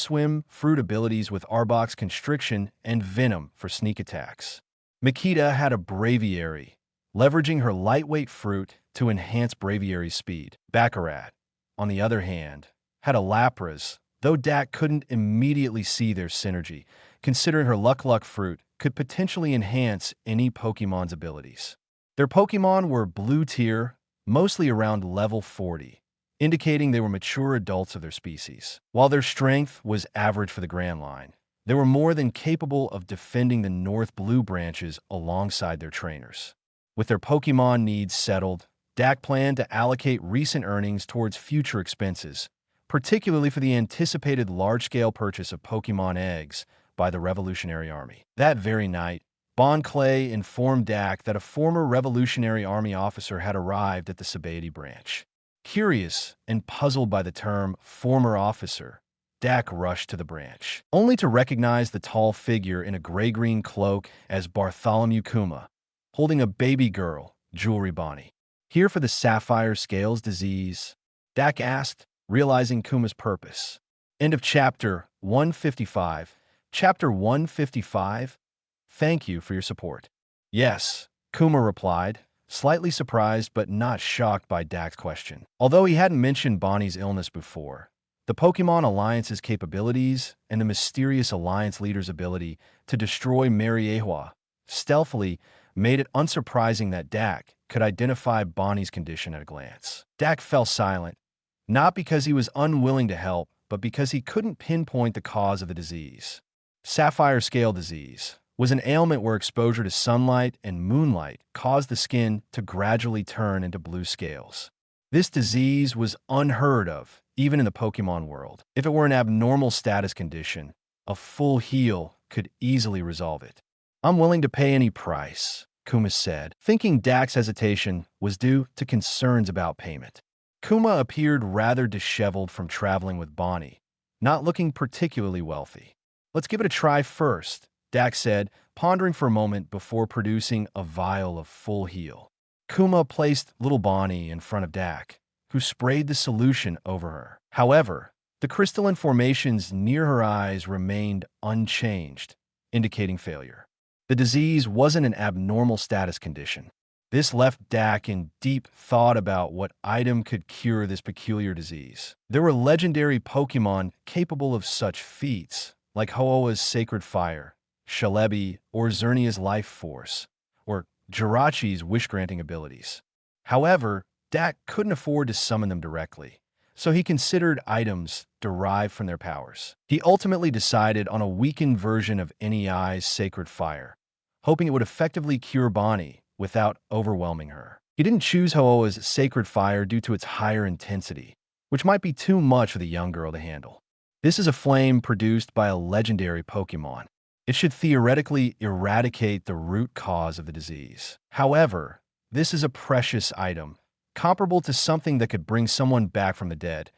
Speaker 2: fruit abilities with Arbok's Constriction and Venom for sneak attacks. Makita had a Braviary, leveraging her lightweight fruit to enhance Braviary's speed. Baccarat, on the other hand, had a Lapras, though Dak couldn't immediately see their synergy, considering her Luck fruit could potentially enhance any Pokémon's abilities. Their Pokémon were blue tier, mostly around level 40, indicating they were mature adults of their species. While their strength was average for the Grand Line, they were more than capable of defending the North Blue branches alongside their trainers. With their Pokémon needs settled, Dak planned to allocate recent earnings towards future expenses, particularly for the anticipated large-scale purchase of Pokémon eggs by the Revolutionary Army. That very night, Bon Clay informed Dak that a former Revolutionary Army officer had arrived at the Sabaody branch. Curious and puzzled by the term former officer, Dak rushed to the branch, only to recognize the tall figure in a gray-green cloak as Bartholomew Kuma, holding a baby girl, Jewelry Bonnie. "Here for the sapphire scales disease?" Dak asked, realizing Kuma's purpose. End of Chapter 155. Chapter 155. Thank you for your support. Yes, Kuma replied, slightly surprised but not shocked by Dak's question. Although he hadn't mentioned Bonnie's illness before, the Pokémon Alliance's capabilities and the mysterious Alliance leader's ability to destroy Mariehua stealthily made it unsurprising that Dak could identify Bonnie's condition at a glance. Dak fell silent, not because he was unwilling to help, but because he couldn't pinpoint the cause of the disease. Sapphire scale disease was an ailment where exposure to sunlight and moonlight caused the skin to gradually turn into blue scales. This disease was unheard of, even in the Pokémon world. If it were an abnormal status condition, a full heal could easily resolve it. "I'm willing to pay any price," Kuma said, thinking Dak's hesitation was due to concerns about payment. Kuma appeared rather disheveled from traveling with Bonnie, not looking particularly wealthy. "Let's give it a try first," Dak said, pondering for a moment before producing a vial of full heal. Kuma placed little Bonnie in front of Dak, who sprayed the solution over her. However, the crystalline formations near her eyes remained unchanged, indicating failure. The disease wasn't an abnormal status condition. This left Dak in deep thought about what item could cure this peculiar disease. There were legendary Pokémon capable of such feats, like Ho-Oh's Sacred Fire, Shalebi, or Xernea's Life Force, or Jirachi's wish-granting abilities. However, Dak couldn't afford to summon them directly, so he considered items derived from their powers. He ultimately decided on a weakened version of NEI's Sacred Fire, hoping it would effectively cure Bonnie without overwhelming her. He didn't choose Ho-Oh's Sacred Fire due to its higher intensity, which might be too much for the young girl to handle. This is a flame produced by a legendary Pokémon. It should theoretically eradicate the root cause of the disease. However, this is a precious item, comparable to something that could bring someone back from the dead,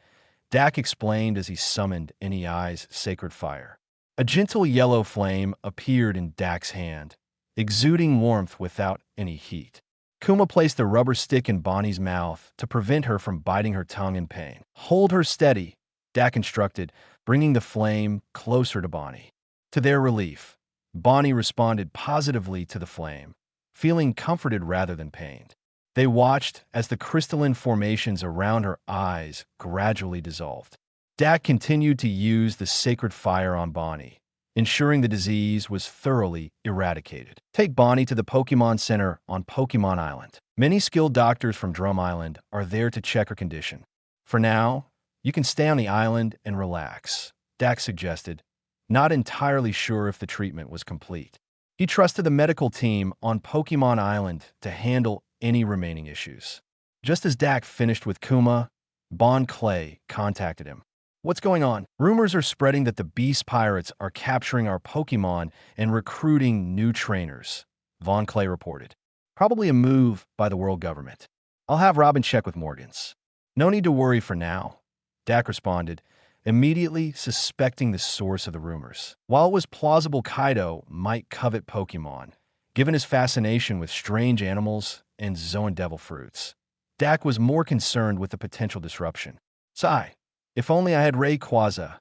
Speaker 2: Dak explained as he summoned NEI's Sacred Fire. A gentle yellow flame appeared in Dak's hand, exuding warmth without any heat. Kuma placed the rubber stick in Bonnie's mouth to prevent her from biting her tongue in pain. "Hold her steady," Dak instructed, bringing the flame closer to Bonnie. To their relief, Bonnie responded positively to the flame, feeling comforted rather than pained. They watched as the crystalline formations around her eyes gradually dissolved. Dak continued to use the Sacred Fire on Bonnie, ensuring the disease was thoroughly eradicated. Take Bonnie to the Pokémon Center on Pokémon Island. Many skilled doctors from Drum Island are there to check her condition. For now, you can stay on the island and relax, Dak suggested, not entirely sure if the treatment was complete. He trusted the medical team on Pokémon Island to handle any remaining issues. Just as Dak finished with Kuma, Bon Clay contacted him. "What's going on?" "Rumors are spreading that the Beast Pirates are capturing our Pokémon and recruiting new trainers," Von Clay reported. "Probably a move by the world government. I'll have Robin check with Morgans." "No need to worry for now," Dak responded, immediately suspecting the source of the rumors. While it was plausible Kaido might covet Pokémon, given his fascination with strange animals and Zoan Devil fruits, Dak was more concerned with the potential disruption. "Sigh. If only I had Rayquaza,"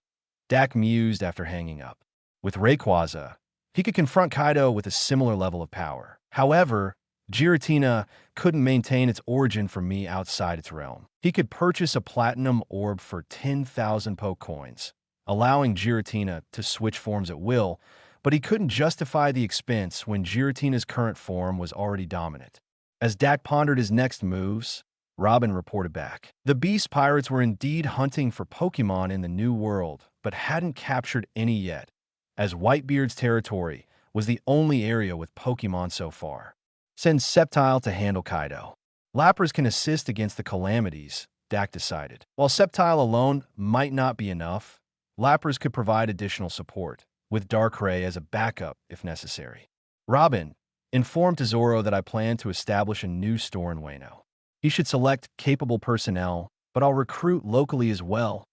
Speaker 2: Dak mused after hanging up. With Rayquaza, he could confront Kaido with a similar level of power. However, Giratina couldn't maintain its origin from me outside its realm. He could purchase a platinum orb for 10,000 Poke coins, allowing Giratina to switch forms at will, but he couldn't justify the expense when Giratina's current form was already dominant. As Dak pondered his next moves, Robin reported back. The Beast Pirates were indeed hunting for Pokémon in the New World, but hadn't captured any yet, as Whitebeard's territory was the only area with Pokémon so far. Send Sceptile to handle Kaido. Lapras can assist against the calamities, Dak decided. While Sceptile alone might not be enough, Lapras could provide additional support, with Darkrai as a backup if necessary. Robin informed Zoro that I plan to establish a new store in Wano. He should select capable personnel, but I'll recruit locally as well,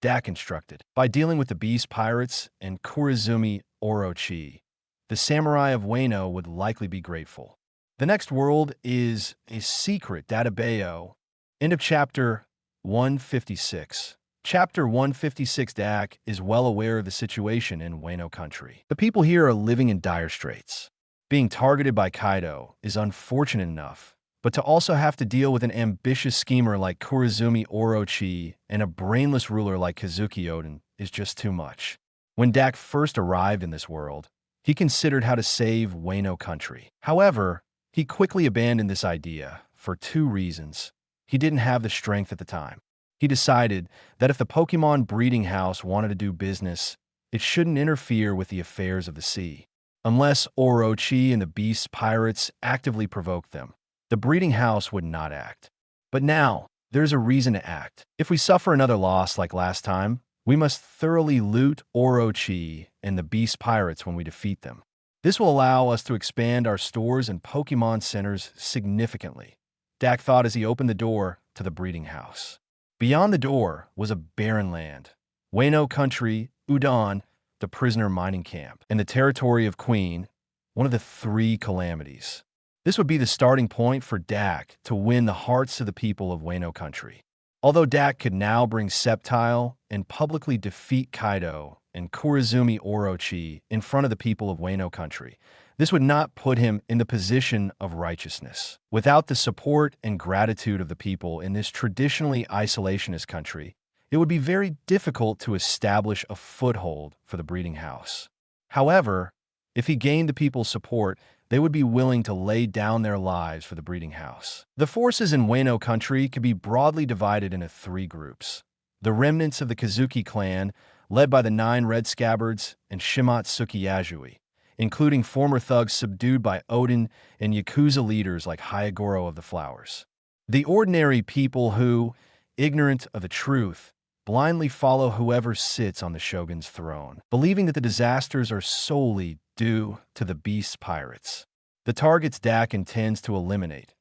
Speaker 2: Dak instructed. By dealing with the beast pirates and Kurizumi Orochi, the samurai of Wano would likely be grateful. The next world is a secret database. End of chapter 156. Chapter 156. Dak is well aware of the situation in Wano country. The people here are living in dire straits. Being targeted by Kaido is unfortunate enough, but to also have to deal with an ambitious schemer like Kurizumi Orochi and a brainless ruler like Kazuki Oden is just too much. When Dak first arrived in this world, he considered how to save Wano country. However, he quickly abandoned this idea for two reasons. He didn't have the strength at the time. He decided that if the Pokémon breeding house wanted to do business, it shouldn't interfere with the affairs of the sea. Unless Orochi and the beast pirates actively provoked them, the breeding house would not act. But now, there's a reason to act. If we suffer another loss like last time, we must thoroughly loot Orochi and the beast pirates when we defeat them. This will allow us to expand our stores and Pokémon centers significantly, Dak thought as he opened the door to the breeding house. Beyond the door was a barren land. Wano country, Udon, the prisoner mining camp, and the territory of Queen, one of the three calamities. This would be the starting point for Dak to win the hearts of the people of Wano country. Although Dak could now bring Sceptile and publicly defeat Kaido and Kurizumi Orochi in front of the people of Wano country, this would not put him in the position of righteousness. Without the support and gratitude of the people in this traditionally isolationist country, it would be very difficult to establish a foothold for the breeding house. However, if he gained the people's support, they would be willing to lay down their lives for the breeding house. The forces in Wano country could be broadly divided into three groups. The remnants of the Kazuki clan, led by the 9 Red Scabbards and Shimatsuki Yajui, including former thugs subdued by Oden and Yakuza leaders like Hyagoro of the Flowers. The ordinary people who, ignorant of the truth, blindly follow whoever sits on the shogun's throne, believing that the disasters are solely due to the beast pirates. The targets Dak intends to eliminate: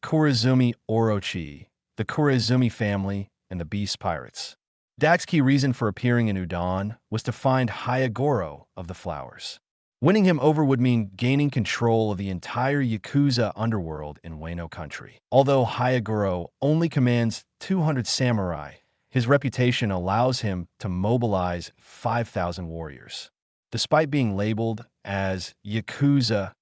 Speaker 2: Kurizumi Orochi, the Kurizumi family, and the beast pirates. Dak's key reason for appearing in Udon was to find Hyagoro of the Flowers. Winning him over would mean gaining control of the entire Yakuza underworld in Wano country. Although Hyagoro only commands 200 samurai, his reputation allows him to mobilize 5,000 warriors. Despite being labeled as Yakuza,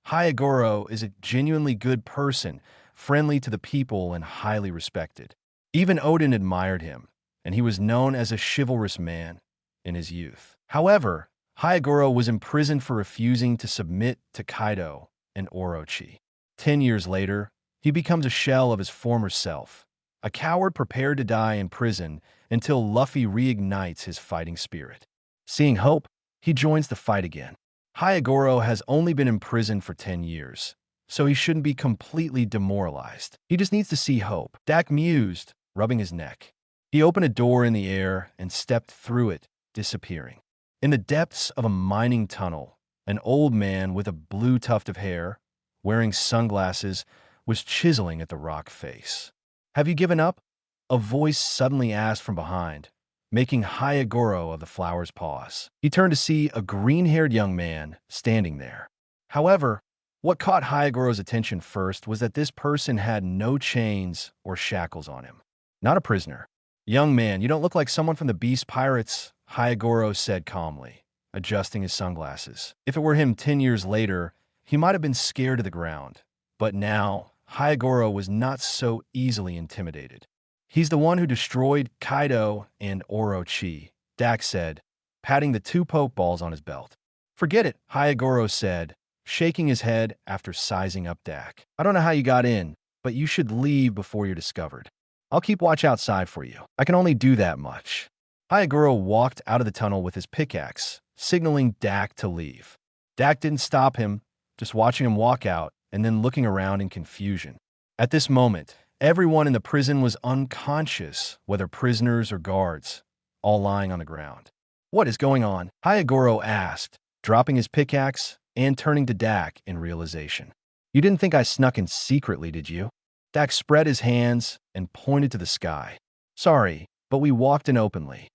Speaker 2: Hyagoro is a genuinely good person, friendly to the people and highly respected. Even Oden admired him, and he was known as a chivalrous man in his youth. However, Hyagoro was imprisoned for refusing to submit to Kaido and Orochi. 10 years later, he becomes a shell of his former self, a coward prepared to die in prison until Luffy reignites his fighting spirit. Seeing hope, he joins the fight again. Hyagoro has only been imprisoned for 10 years, so he shouldn't be completely demoralized. He just needs to see hope. Dak mused, rubbing his neck. He opened a door in the air and stepped through it, disappearing. In the depths of a mining tunnel, an old man with a blue tuft of hair, wearing sunglasses, was chiseling at the rock face. "Have you given up?" a voice suddenly asked from behind, making Hyagoro of the Flowers pause. He turned to see a green-haired young man standing there. However, what caught Hyagoro's attention first was that this person had no chains or shackles on him. Not a prisoner. "Young man, you don't look like someone from the Beast Pirates," Hyagoro said calmly, adjusting his sunglasses. If it were him 10 years later, he might have been scared to the ground. But now, Hyagoro was not so easily intimidated. "He's the one who destroyed Kaido and Orochi," Dak said, patting the 2 Pokeballs on his belt. "Forget it," Hyagoro said, shaking his head after sizing up Dak. "I don't know how you got in, but you should leave before you're discovered. I'll keep watch outside for you. I can only do that much." Hyagoro walked out of the tunnel with his pickaxe, signaling Dak to leave. Dak didn't stop him, just watching him walk out and then looking around in confusion. At this moment, everyone in the prison was unconscious, whether prisoners or guards, all lying on the ground. "What is going on?" Hyagoro asked, dropping his pickaxe and turning to Dak in realization. "You didn't think I snuck in secretly, did you?" Dak spread his hands and pointed to the sky. "Sorry, but we walked in openly.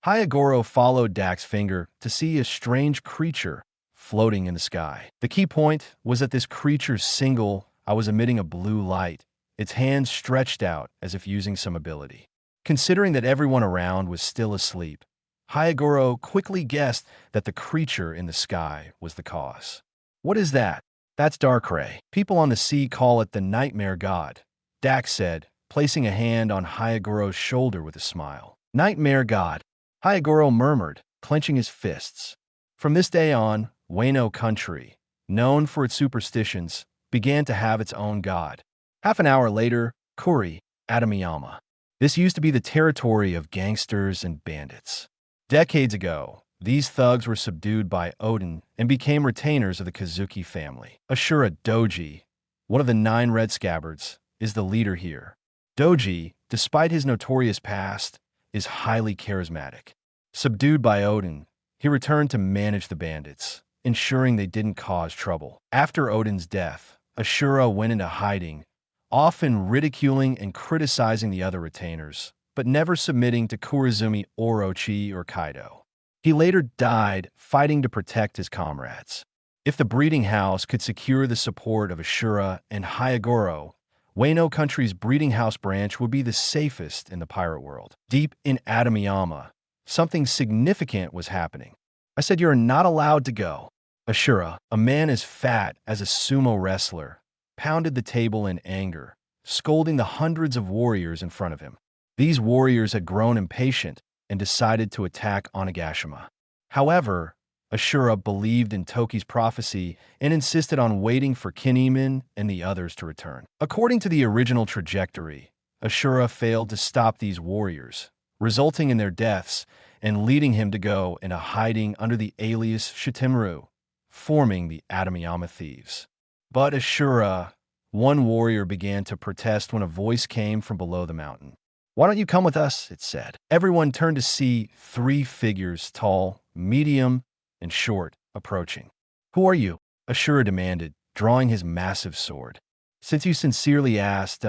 Speaker 2: Hyagoro followed Dak's finger to see a strange creature floating in the sky. The key point was that this creature's single eye was emitting a blue light, its hands stretched out as if using some ability. Considering that everyone around was still asleep, Hyagoro quickly guessed that the creature in the sky was the cause. "What is that?" "That's Darkrai. People on the sea call it the Nightmare God," Dak said, placing a hand on Hyagoro's shoulder with a smile. "Nightmare God," Hyagoro murmured, clenching his fists. From this day on, Wano Country, known for its superstitions, began to have its own god. Half an hour later, Kuri, Adamiyama. This used to be the territory of gangsters and bandits. Decades ago, these thugs were subdued by Odin and became retainers of the Kazuki family. Ashura Doji, one of the 9 red scabbards, is the leader here. Doji, despite his notorious past, is highly charismatic. Subdued by Odin, he returned to manage the bandits, ensuring they didn't cause trouble. After Odin's death, Ashura went into hiding, often ridiculing and criticizing the other retainers, but never submitting to Kurizumi, Orochi, or Kaido. He later died fighting to protect his comrades. If the breeding house could secure the support of Ashura and Hyagoro, Wano Country's breeding house branch would be the safest in the pirate world. Deep in Adamiyama, something significant was happening. "I said you're not allowed to go." Ashura, a man as fat as a sumo wrestler, pounded the table in anger, scolding the hundreds of warriors in front of him. These warriors had grown impatient and decided to attack Onigashima. However, Ashura believed in Toki's prophecy and insisted on waiting for Kinemon and the others to return. According to the original trajectory, Ashura failed to stop these warriors, resulting in their deaths and leading him to go into hiding under the alias Shitemru, forming the Adamiyama Thieves. But Ashura, one warrior began to protest when a voice came from below the mountain. "Why don't you come with us?" it said. Everyone turned to see 3 figures, tall, medium, and short, approaching. "Who are you?" Ashura demanded, drawing his massive sword. "Since you sincerely asked,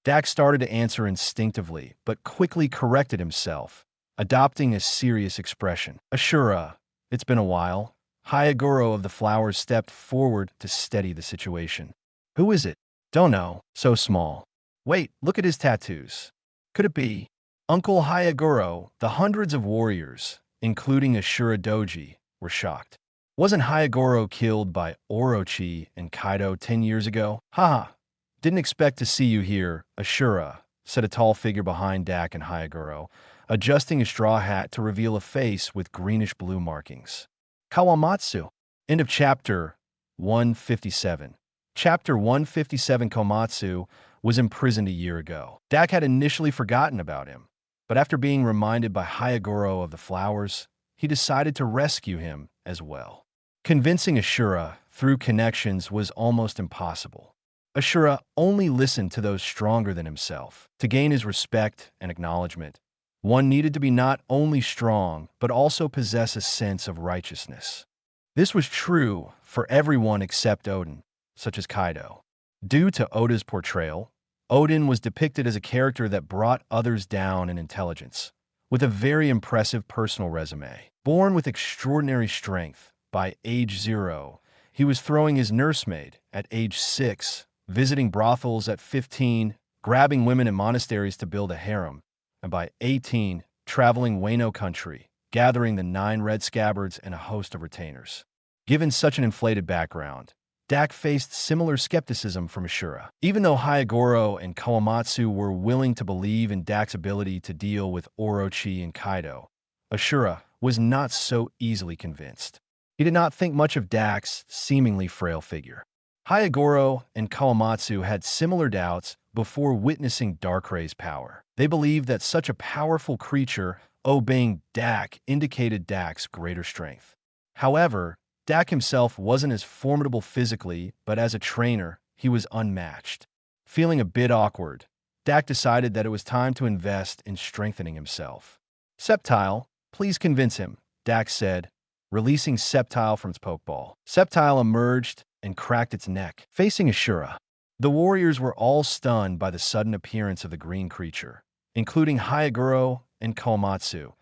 Speaker 2: Dak started to answer instinctively, but quickly corrected himself, adopting a serious expression. "Ashura, it's been a while." Hyagoro of the Flowers stepped forward to steady the situation. "Who is it?" "Don't know. So small." "Wait, look at his tattoos. Could it be Uncle Hyagoro?" The hundreds of warriors, including Ashura Doji, were shocked. "Wasn't Hyagoro killed by Orochi and Kaido 10 years ago?" "Haha, didn't expect to see you here, Ashura," said a tall figure behind Dak and Hyagoro, adjusting a straw hat to reveal a face with greenish-blue markings. Kawamatsu. End of Chapter 157. Chapter 157. Komatsu was imprisoned a year ago. Dak had initially forgotten about him, but after being reminded by Hyagoro of the Flowers, he decided to rescue him as well. Convincing Ashura through connections was almost impossible. Ashura only listened to those stronger than himself. To gain his respect and acknowledgement, one needed to be not only strong, but also possess a sense of righteousness. This was true for everyone except Odin, such as Kaido. Due to Oda's portrayal, Odin was depicted as a character that brought others down in intelligence, with a very impressive personal resume. Born with extraordinary strength, by age 0, he was throwing his nursemaid at age 6, visiting brothels at 15, grabbing women in monasteries to build a harem, and by 18, traveling Wano Country, gathering the 9 red scabbards and a host of retainers. Given such an inflated background, Dak faced similar skepticism from Ashura. Even though Hyagoro and Kawamatsu were willing to believe in Dak's ability to deal with Orochi and Kaido, Ashura was not so easily convinced. He did not think much of Dak's seemingly frail figure. Hyagoro and Kawamatsu had similar doubts before witnessing Darkray's power. They believed that such a powerful creature obeying Dak indicated Dak's greater strength. However, Dak himself wasn't as formidable physically, but as a trainer, he was unmatched. Feeling a bit awkward, Dak decided that it was time to invest in strengthening himself. "Sceptile, please convince him," Dak said, releasing Sceptile from its pokeball. Sceptile emerged and cracked its neck, facing Ashura. The warriors were all stunned by the sudden appearance of the green creature, including Hyagoro and Kawamatsu,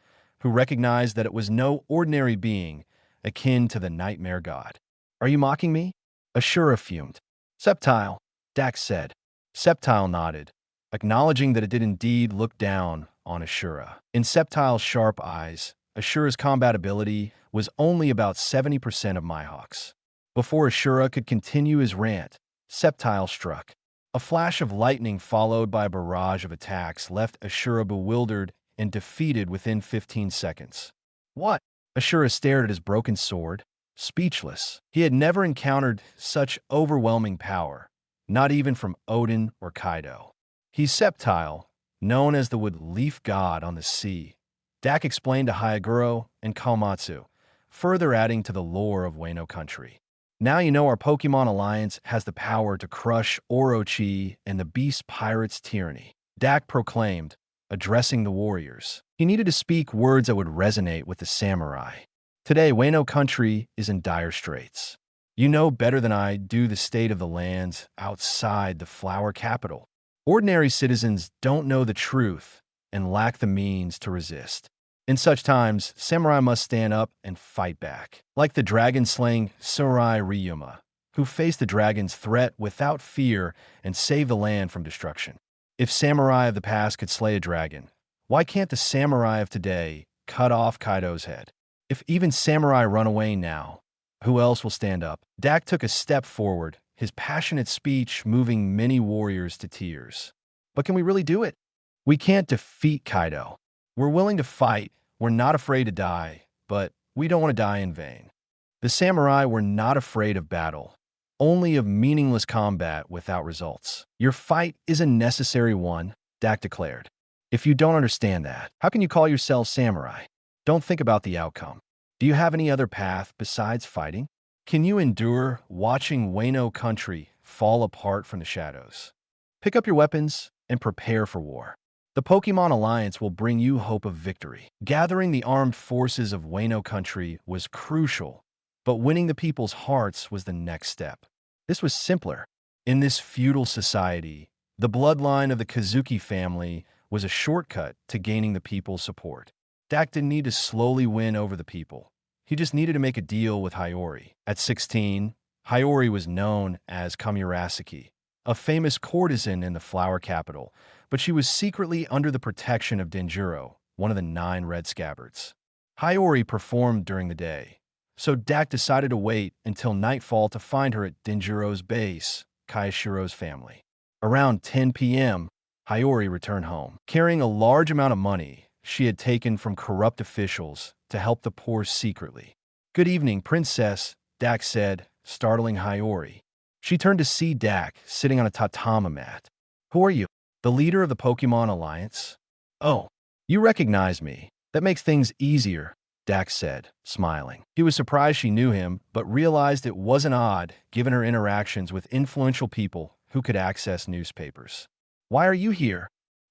Speaker 2: who recognized that it was no ordinary being akin to the nightmare god. "Are you mocking me?" Ashura fumed. "Sceptile," Dax said. Sceptile nodded, acknowledging that it did indeed look down on Ashura. In Sceptile's sharp eyes, Ashura's combat ability was only about 70% of Mihawk's. Before Ashura could continue his rant, Sceptile struck. A flash of lightning followed by a barrage of attacks left Ashura bewildered and defeated within 15 seconds. "What?" Ashura stared at his broken sword, speechless. He had never encountered such overwhelming power, not even from Odin or Kaido. "He's Sceptile, known as the wood leaf god on the sea," Dak explained to Hyaguro and Kawamatsu, further adding to the lore of Wano country. "Now you know our Pokémon Alliance has the power to crush Orochi and the Beast Pirate's tyranny," Dak proclaimed, addressing the warriors. He needed to speak words that would resonate with the samurai. "Today, Wano country is in dire straits. You know better than I do the state of the lands outside the flower capital. Ordinary citizens don't know the truth and lack the means to resist. In such times, samurai must stand up and fight back, like the dragon-slaying Samurai Ryuma, who faced the dragon's threat without fear and saved the land from destruction. If samurai of the past could slay a dragon, why can't the samurai of today cut off Kaido's head? If even samurai run away now, who else will stand up?" Dak took a step forward, his passionate speech moving many warriors to tears. "But can we really do it? We can't defeat Kaido. We're willing to fight, we're not afraid to die, but we don't want to die in vain. The samurai were not afraid of battle, only of meaningless combat without results. Your fight is a necessary one," Dak declared. "If you don't understand that, how can you call yourself samurai? Don't think about the outcome. Do you have any other path besides fighting? Can you endure watching Wano country fall apart from the shadows? Pick up your weapons and prepare for war. The Pokémon Alliance will bring you hope of victory." Gathering the armed forces of Wano country was crucial, but winning the people's hearts was the next step. This was simpler. In this feudal society, the bloodline of the Kazuki family was a shortcut to gaining the people's support. Dak didn't need to slowly win over the people. He just needed to make a deal with Hiyori. At 16, Hiyori was known as Kamurasaki, a famous courtesan in the flower capital, but she was secretly under the protection of Denjiro, one of the 9 red scabbards. Hiyori performed during the day, so Dak decided to wait until nightfall to find her at Denjiro's base, Kaishiro's family. Around 10 p.m., Hiyori returned home, carrying a large amount of money she had taken from corrupt officials to help the poor secretly. "Good evening, Princess," Dak said, startling Hiyori. She turned to see Dak sitting on a tatama mat. "Who are you?" "The leader of the Pokémon Alliance." "Oh, you recognize me. That makes things easier," Dak said, smiling. He was surprised she knew him, but realized it wasn't odd given her interactions with influential people who could access newspapers. "Why are you here?"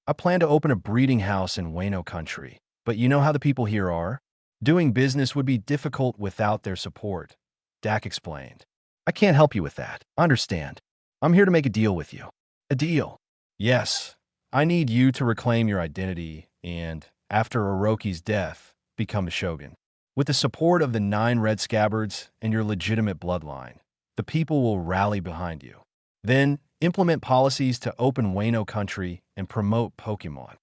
Speaker 2: "I plan to open a breeding house in Wano country, but you know how the people here are. Doing business would be difficult without their support," Dak explained. "I can't help you with that. Understand. I'm here to make a deal with you." "A deal?" "Yes. I need you to reclaim your identity and, after Orochi's death, become a shogun. With the support of the 9 red scabbards and your legitimate bloodline, the people will rally behind you. Then, implement policies to open Wano country and promote Pokemon.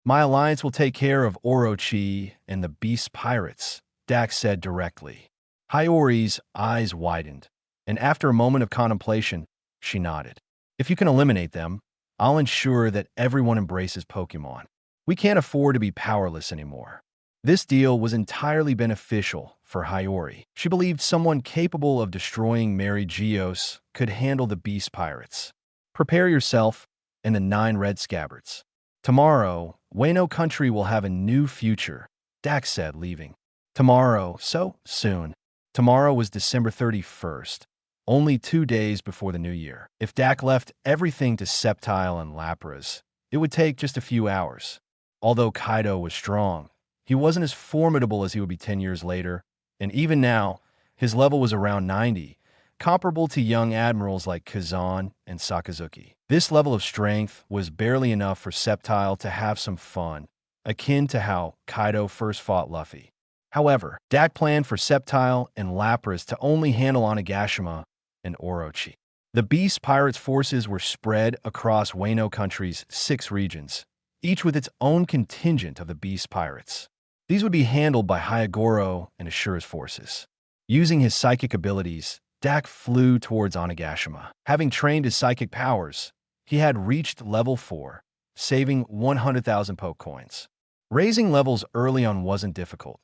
Speaker 2: My alliance will take care of Orochi and the Beast Pirates," Dak said directly. Hiyori's eyes widened, and after a moment of contemplation, she nodded. "If you can eliminate them, I'll ensure that everyone embraces Pokemon. We can't afford to be powerless anymore." This deal was entirely beneficial for Hiyori. She believed someone capable of destroying Mary Geos could handle the Beast Pirates. "Prepare yourself and the 9 red scabbards. Tomorrow, Wano country will have a new future," Dak said, leaving. Tomorrow, so soon. Tomorrow was December 31st, only 2 days before the new year. If Dak left everything to Sceptile and Lapras, it would take just a few hours. Although Kaido was strong, he wasn't as formidable as he would be 10 years later, and even now, his level was around 90, comparable to young admirals like Kazan and Sakazuki. This level of strength was barely enough for Sceptile to have some fun, akin to how Kaido first fought Luffy. However, Dak planned for Sceptile and Lapras to only handle Onigashima and Orochi. The Beast Pirates' forces were spread across Wano Country's 6 regions, each with its own contingent of the Beast Pirates. These would be handled by Hyogoro and Ashura's forces. Using his psychic abilities, Dak flew towards Onigashima. Having trained his psychic powers, he had reached level 4, saving 100,000 poke coins. Raising levels early on wasn't difficult.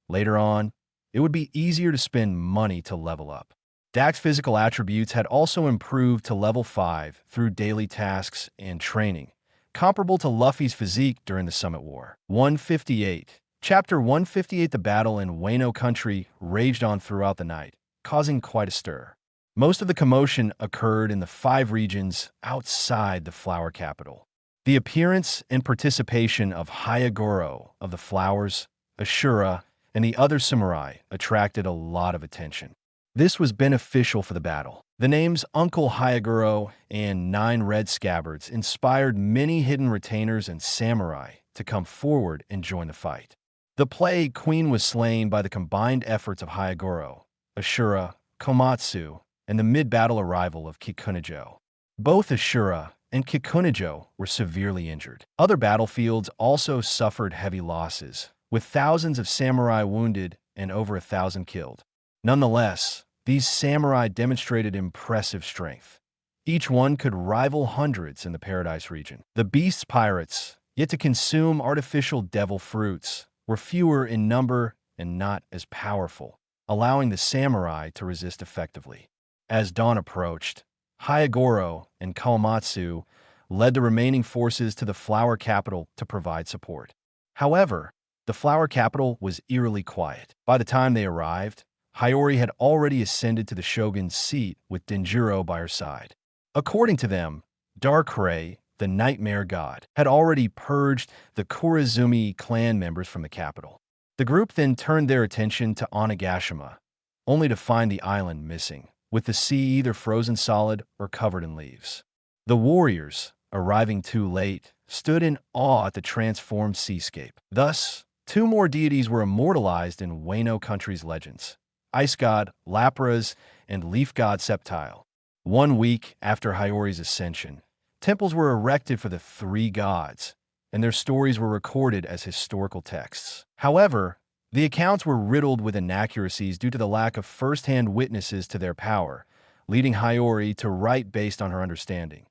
Speaker 2: Later on, it would be easier to spend money to level up. Dak's physical attributes had also improved to level 5 through daily tasks and training, comparable to Luffy's physique during the Summit War. 158. Chapter 158. The battle in Wano Country raged on throughout the night, causing quite a stir. Most of the commotion occurred in the 5 regions outside the flower capital. The appearance and participation of Hyogoro of the Flowers, Ashura, and the other samurai attracted a lot of attention. This was beneficial for the battle. The names Uncle Hyogoro and 9 Red Scabbards inspired many hidden retainers and samurai to come forward and join the fight. The Plague Queen was slain by the combined efforts of Hyogoro, Ashura, Komatsu, and the mid-battle arrival of Kikunajo. Both Ashura and Kikunajo were severely injured. Other battlefields also suffered heavy losses, with thousands of samurai wounded and over 1,000 killed. Nonetheless, these samurai demonstrated impressive strength. Each one could rival hundreds in the Paradise region. The Beast's pirates, yet to consume artificial devil fruits, were fewer in number and not as powerful, allowing the samurai to resist effectively. As dawn approached, Hyogoro and Kawamatsu led the remaining forces to the flower capital to provide support. However, the flower capital was eerily quiet. By the time they arrived, Hiyori had already ascended to the shogun's seat with Denjiro by her side. According to them, Darkrai, the nightmare god, had already purged the Kurizumi clan members from the capital. The group then turned their attention to Onigashima, only to find the island missing, with the sea either frozen solid or covered in leaves. The warriors, arriving too late, stood in awe at the transformed seascape. Thus, 2 more deities were immortalized in Wano Country's legends: Ice God Lapras and Leaf God Sceptile. 1 week after Hiyori's ascension, temples were erected for the 3 gods, and their stories were recorded as historical texts. However, the accounts were riddled with inaccuracies due to the lack of first-hand witnesses to their power, leading Hiyori to write based on her understanding.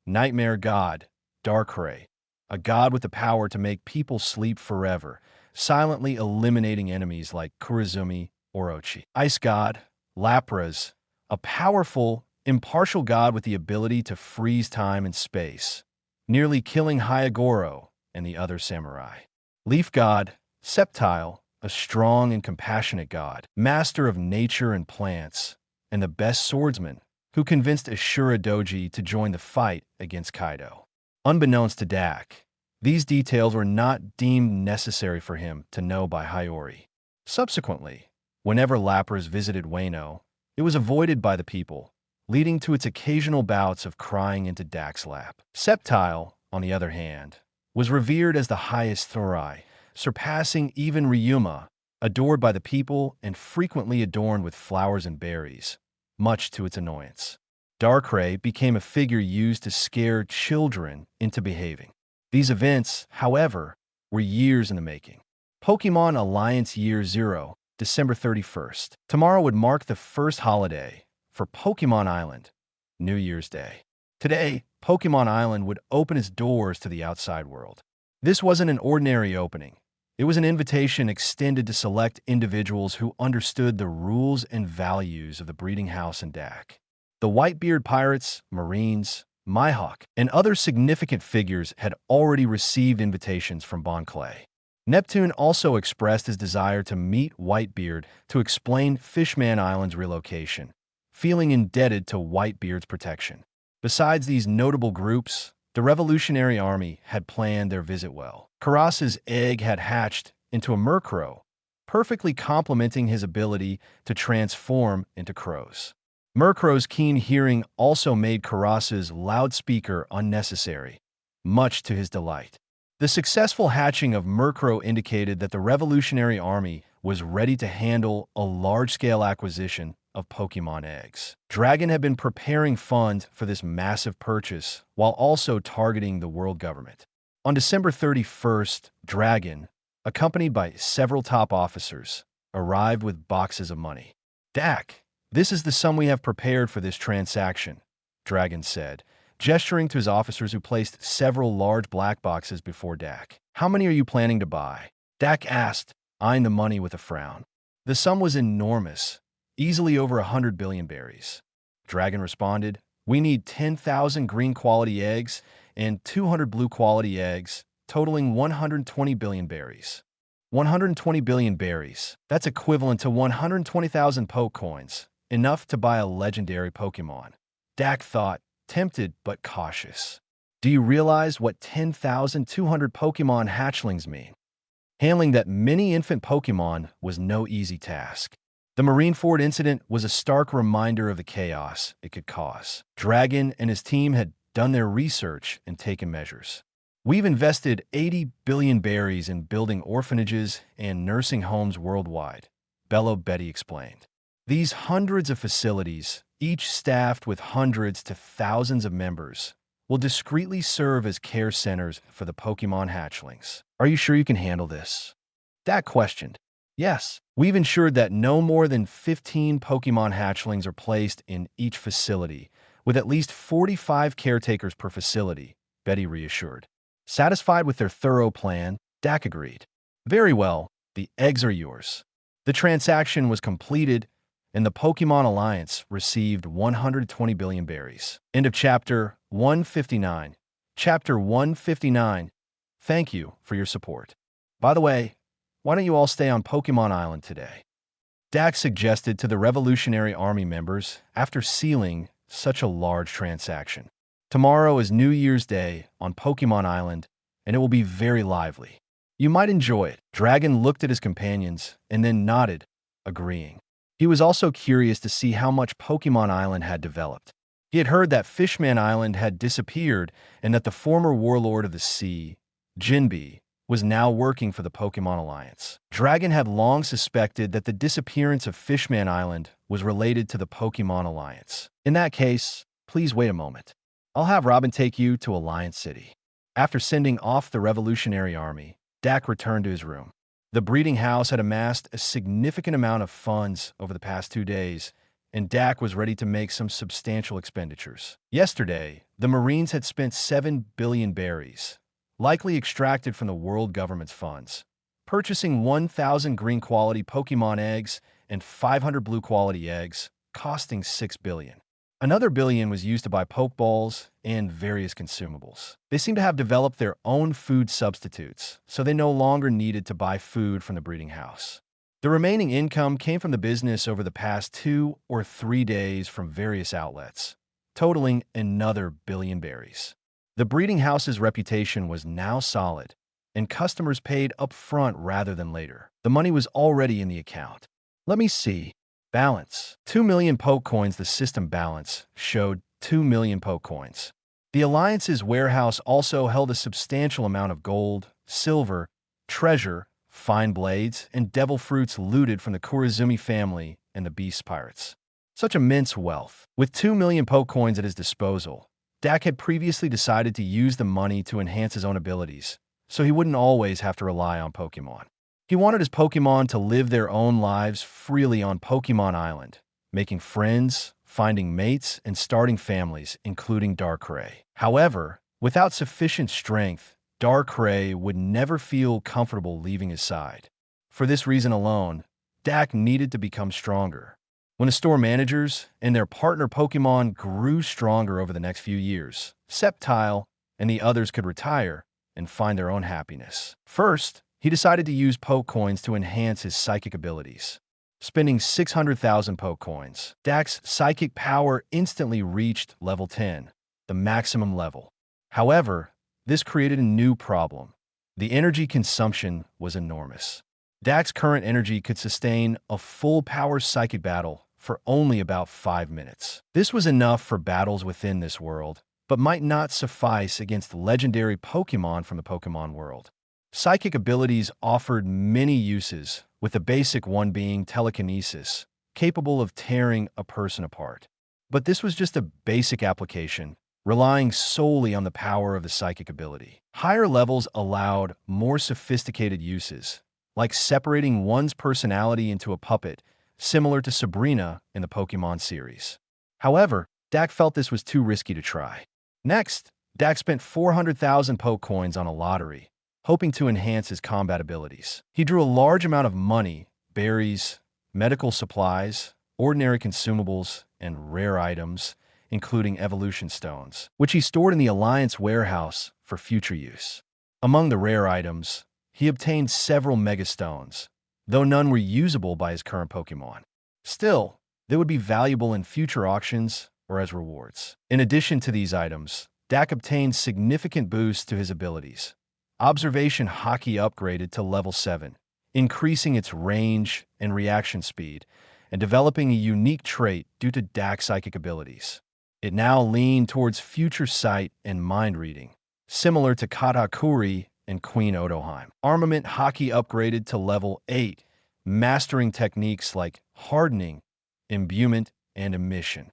Speaker 2: Nightmare God Darkrai, a god with the power to make people sleep forever, silently eliminating enemies like Kurizumi, Orochi. Ice God Lapras, a powerful, impartial god with the ability to freeze time and space, nearly killing Hyogoro and the other samurai. Leaf God Sceptile, a strong and compassionate god, master of nature and plants, and the best swordsman, who convinced Ashura Doji to join the fight against Kaido. Unbeknownst to Dak, these details were not deemed necessary for him to know by Hiyori. Subsequently, whenever Lapras visited Wano, it was avoided by the people, leading to its occasional bouts of crying into Dak's lap. Sceptile, on the other hand, was revered as the highest Thorai, surpassing even Ryuma, adored by the people and frequently adorned with flowers and berries, much to its annoyance. Darkrai became a figure used to scare children into behaving. These events, however, were years in the making. Pokémon Alliance Year 0, December 31st. Tomorrow would mark the first holiday for Pokémon Island, New Year's Day. Today, Pokémon Island would open its doors to the outside world. This wasn't an ordinary opening. It was an invitation extended to select individuals who understood the rules and values of the breeding house in Dak. The Whitebeard pirates, Marines, Mihawk, and other significant figures had already received invitations from Bon Clay. Neptune also expressed his desire to meet Whitebeard to explain Fishman Island's relocation, feeling indebted to Whitebeard's protection. Besides these notable groups, the Revolutionary Army had planned their visit well. Karas's egg had hatched into a Murkrow, perfectly complementing his ability to transform into crows. Murkrow's keen hearing also made Karas's loudspeaker unnecessary, much to his delight. The successful hatching of Murkrow indicated that the Revolutionary Army was ready to handle a large-scale acquisition of Pokémon eggs. Dragon had been preparing funds for this massive purchase while also targeting the world government. On December 31st, Dragon, accompanied by several top officers, arrived with boxes of money. "Dak, this is the sum we have prepared for this transaction," Dragon said, gesturing to his officers who placed several large black boxes before Dak. "How many are you planning to buy?" Dak asked, eyeing the money with a frown. The sum was enormous, easily over 100 billion berries. Dragon responded, "We need 10,000 green quality eggs and 200 blue quality eggs, totaling 120 billion berries. 120 billion berries, that's equivalent to 120,000 Poke coins, enough to buy a legendary Pokemon." Dak thought, tempted but cautious. "Do you realize what 10,200 Pokemon hatchlings mean?" Handling that many infant Pokemon was no easy task. The Marineford incident was a stark reminder of the chaos it could cause. Dragon and his team had done their research and taken measures. "We've invested 80 billion berries in building orphanages and nursing homes worldwide," Bello Betty explained. "These hundreds of facilities, each staffed with hundreds to thousands of members, will discreetly serve as care centers for the Pokemon hatchlings. Are you sure you can handle this?" Dak questioned. "Yes, we've ensured that no more than 15 Pokemon hatchlings are placed in each facility, with at least 45 caretakers per facility," Betty reassured. Satisfied with their thorough plan, Dak agreed. "Very well, the eggs are yours." The transaction was completed, and the Pokémon Alliance received 120 billion berries. End of Chapter 159. Chapter 159. Thank you for your support. By the way, why don't you all stay on Pokémon Island today? Dak suggested to the Revolutionary Army members after sealing such a large transaction. Tomorrow is New Year's Day on Pokémon Island, and it will be very lively. You might enjoy it. Dragon looked at his companions and then nodded, agreeing. He was also curious to see how much Pokémon Island had developed. He had heard that Fishman Island had disappeared and that the former warlord of the sea, Jinbe, was now working for the Pokémon Alliance. Dragon had long suspected that the disappearance of Fishman Island was related to the Pokémon Alliance. In that case, please wait a moment. I'll have Robin take you to Alliance City. After sending off the Revolutionary Army, Dak returned to his room. The breeding house had amassed a significant amount of funds over the past 2 days, and Dak was ready to make some substantial expenditures. Yesterday, the Marines had spent 7 billion berries, likely extracted from the world government's funds, purchasing 1,000 green quality Pokemon eggs and 500 blue quality eggs, costing 6 billion. Another billion was used to buy Pokeballs and various consumables. They seem to have developed their own food substitutes, so they no longer needed to buy food from the breeding house. The remaining income came from the business over the past 2 or 3 days from various outlets, totaling another billion berries. The breeding house's reputation was now solid, and customers paid up front rather than later. The money was already in the account. Let me see. Balance. 2 million Poke coins. The system balance showed 2 million Poke coins. The Alliance's warehouse also held a substantial amount of gold, silver, treasure, fine blades, and devil fruits looted from the Kurizumi family and the Beast Pirates. Such immense wealth. With 2 million Poke coins at his disposal, Dak had previously decided to use the money to enhance his own abilities, so he wouldn't always have to rely on Pokemon. He wanted his Pokemon to live their own lives freely on Pokemon Island, making friends, finding mates, and starting families, including Darkrai. However, without sufficient strength, Darkrai would never feel comfortable leaving his side. For this reason alone, Dak needed to become stronger. When the store managers and their partner Pokemon grew stronger over the next few years, Sceptile and the others could retire and find their own happiness. First, he decided to use Poke coins to enhance his psychic abilities. Spending 600,000 Poke coins, Dak's psychic power instantly reached level 10, the maximum level. However, this created a new problem. The energy consumption was enormous. Dak's current energy could sustain a full power psychic battle for only about 5 minutes. This was enough for battles within this world, but might not suffice against legendary Pokémon from the Pokémon world. Psychic abilities offered many uses, with the basic one being telekinesis, capable of tearing a person apart. But this was just a basic application, relying solely on the power of the psychic ability. Higher levels allowed more sophisticated uses, like separating one's personality into a puppet, similar to Sabrina in the Pokémon series. However, Dak felt this was too risky to try. Next, Dak spent 400,000 Pokecoins on a lottery, hoping to enhance his combat abilities. He drew a large amount of money, berries, medical supplies, ordinary consumables, and rare items, including evolution stones, which he stored in the Alliance warehouse for future use. Among the rare items, he obtained several Mega Stones, though none were usable by his current Pokémon. Still, they would be valuable in future auctions or as rewards. In addition to these items, Dak obtained significant boosts to his abilities. Observation Hockey upgraded to level 7, increasing its range and reaction speed, and developing a unique trait due to Dak's psychic abilities. It now leaned towards future sight and mind reading, similar to Katakuri and Queen Otoheim. Armament Hockey upgraded to level 8, mastering techniques like hardening, imbuement, and emission.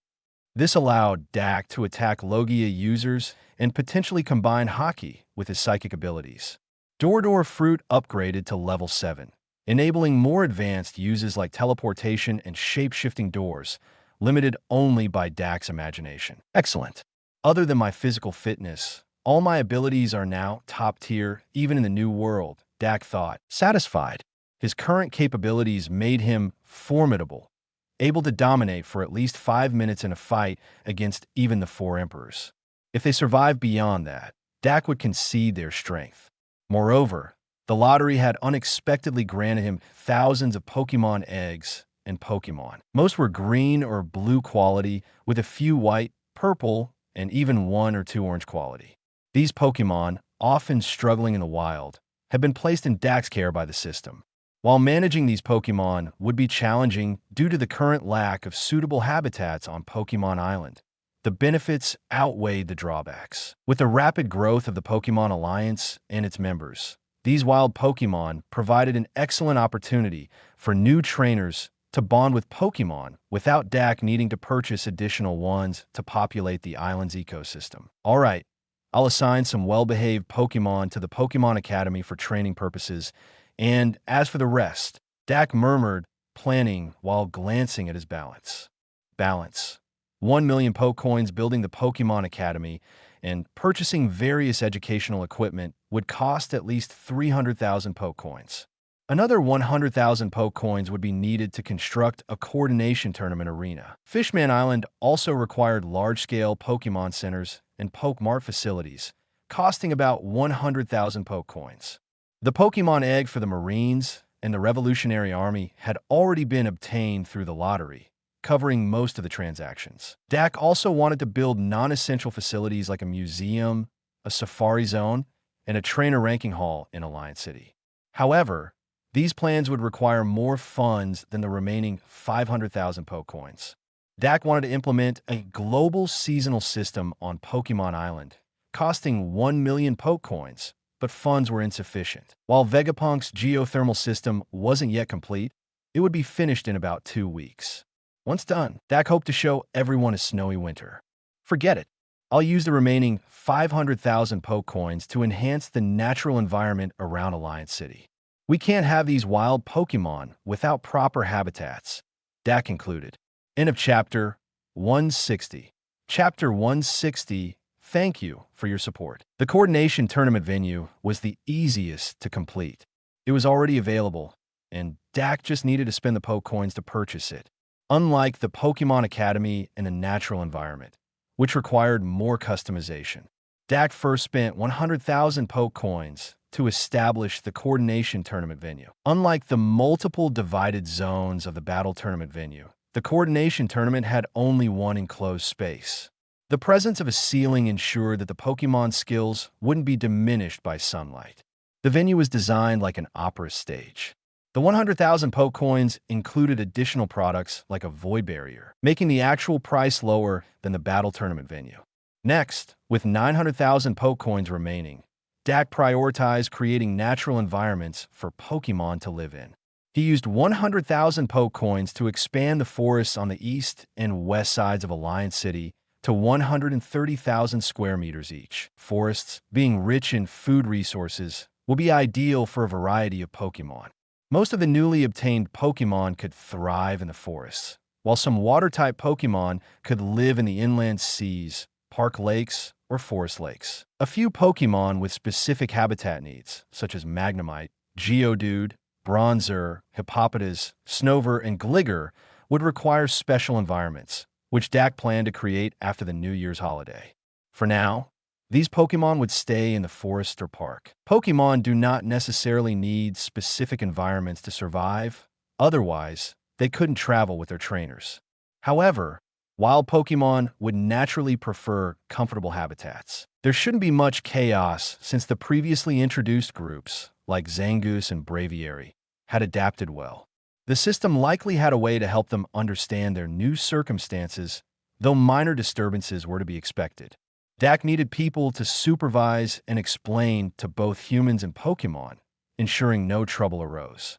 Speaker 2: This allowed Dak to attack Logia users and potentially combine Hockey with his psychic abilities. Door Fruit upgraded to level 7, enabling more advanced uses like teleportation and shape-shifting doors, limited only by Dak's imagination. Excellent. Other than my physical fitness, all my abilities are now top tier, even in the new world, Dak thought. Satisfied, his current capabilities made him formidable, able to dominate for at least 5 minutes in a fight against even the 4 emperors. If they survived beyond that, Dak would concede their strength. Moreover, the lottery had unexpectedly granted him thousands of Pokémon eggs and Pokémon. Most were green or blue quality, with a few white, purple, and even 1 or 2 orange quality. These Pokémon, often struggling in the wild, had been placed in Dak's care by the system. While managing these Pokémon would be challenging due to the current lack of suitable habitats on Pokémon Island, the benefits outweighed the drawbacks. With the rapid growth of the Pokémon Alliance and its members, these wild Pokémon provided an excellent opportunity for new trainers to bond with Pokémon without Dak needing to purchase additional ones to populate the island's ecosystem. Alright, I'll assign some well-behaved Pokémon to the Pokémon Academy for training purposes, and as for the rest, Dak murmured, planning while glancing at his balance. 1 million Pokecoins building the Pokémon Academy and purchasing various educational equipment would cost at least 300,000 Pokecoins. Another 100,000 Pokecoins would be needed to construct a coordination tournament arena. Fishman Island also required large-scale Pokémon centers and Pokemart facilities, costing about 100,000 Pokecoins. The Pokémon egg for the Marines and the Revolutionary Army had already been obtained through the lottery, covering most of the transactions. Dak also wanted to build non-essential facilities like a museum, a safari zone, and a trainer ranking hall in Alliance City. However, these plans would require more funds than the remaining 500,000 Pokecoins. Dak wanted to implement a global seasonal system on Pokémon Island, costing 1 million Pokecoins, but funds were insufficient. While Vegapunk's geothermal system wasn't yet complete, it would be finished in about 2 weeks. Once done, Dak hoped to show everyone a snowy winter. Forget it. I'll use the remaining 500,000 Pokecoins to enhance the natural environment around Alliance City. We can't have these wild Pokémon without proper habitats, Dak concluded. End of Chapter 160. Chapter 160. Thank you for your support. The coordination tournament venue was the easiest to complete. It was already available, and Dak just needed to spend the Pokecoins to purchase it. Unlike the Pokémon Academy and the natural environment, which required more customization, Dak first spent 100,000 Pokecoins to establish the coordination tournament venue. Unlike the multiple divided zones of the battle tournament venue, the coordination tournament had only one enclosed space. The presence of a ceiling ensured that the Pokémon skills wouldn't be diminished by sunlight. The venue was designed like an opera stage. The 100,000 Pokecoins included additional products like a void barrier, making the actual price lower than the battle tournament venue. Next, with 900,000 Pokecoins remaining, Dak prioritized creating natural environments for Pokemon to live in. He used 100,000 Pokecoins to expand the forests on the east and west sides of Alliance City to 130,000 square meters each. Forests, being rich in food resources, will be ideal for a variety of Pokemon. Most of the newly obtained Pokemon could thrive in the forests, while some water-type Pokemon could live in the inland seas, park lakes, or forest lakes. A few Pokemon with specific habitat needs, such as Magnemite, Geodude, Bronzor, Hippopotas, Snover, and Gligar, would require special environments, which Dak planned to create after the New Year's holiday. For now, these Pokemon would stay in the forest or park. Pokemon do not necessarily need specific environments to survive, otherwise, they couldn't travel with their trainers. However, wild Pokemon would naturally prefer comfortable habitats. There shouldn't be much chaos since the previously introduced groups, like Zangoose and Braviary, had adapted well. The system likely had a way to help them understand their new circumstances, though minor disturbances were to be expected. Dak needed people to supervise and explain to both humans and Pokemon, ensuring no trouble arose.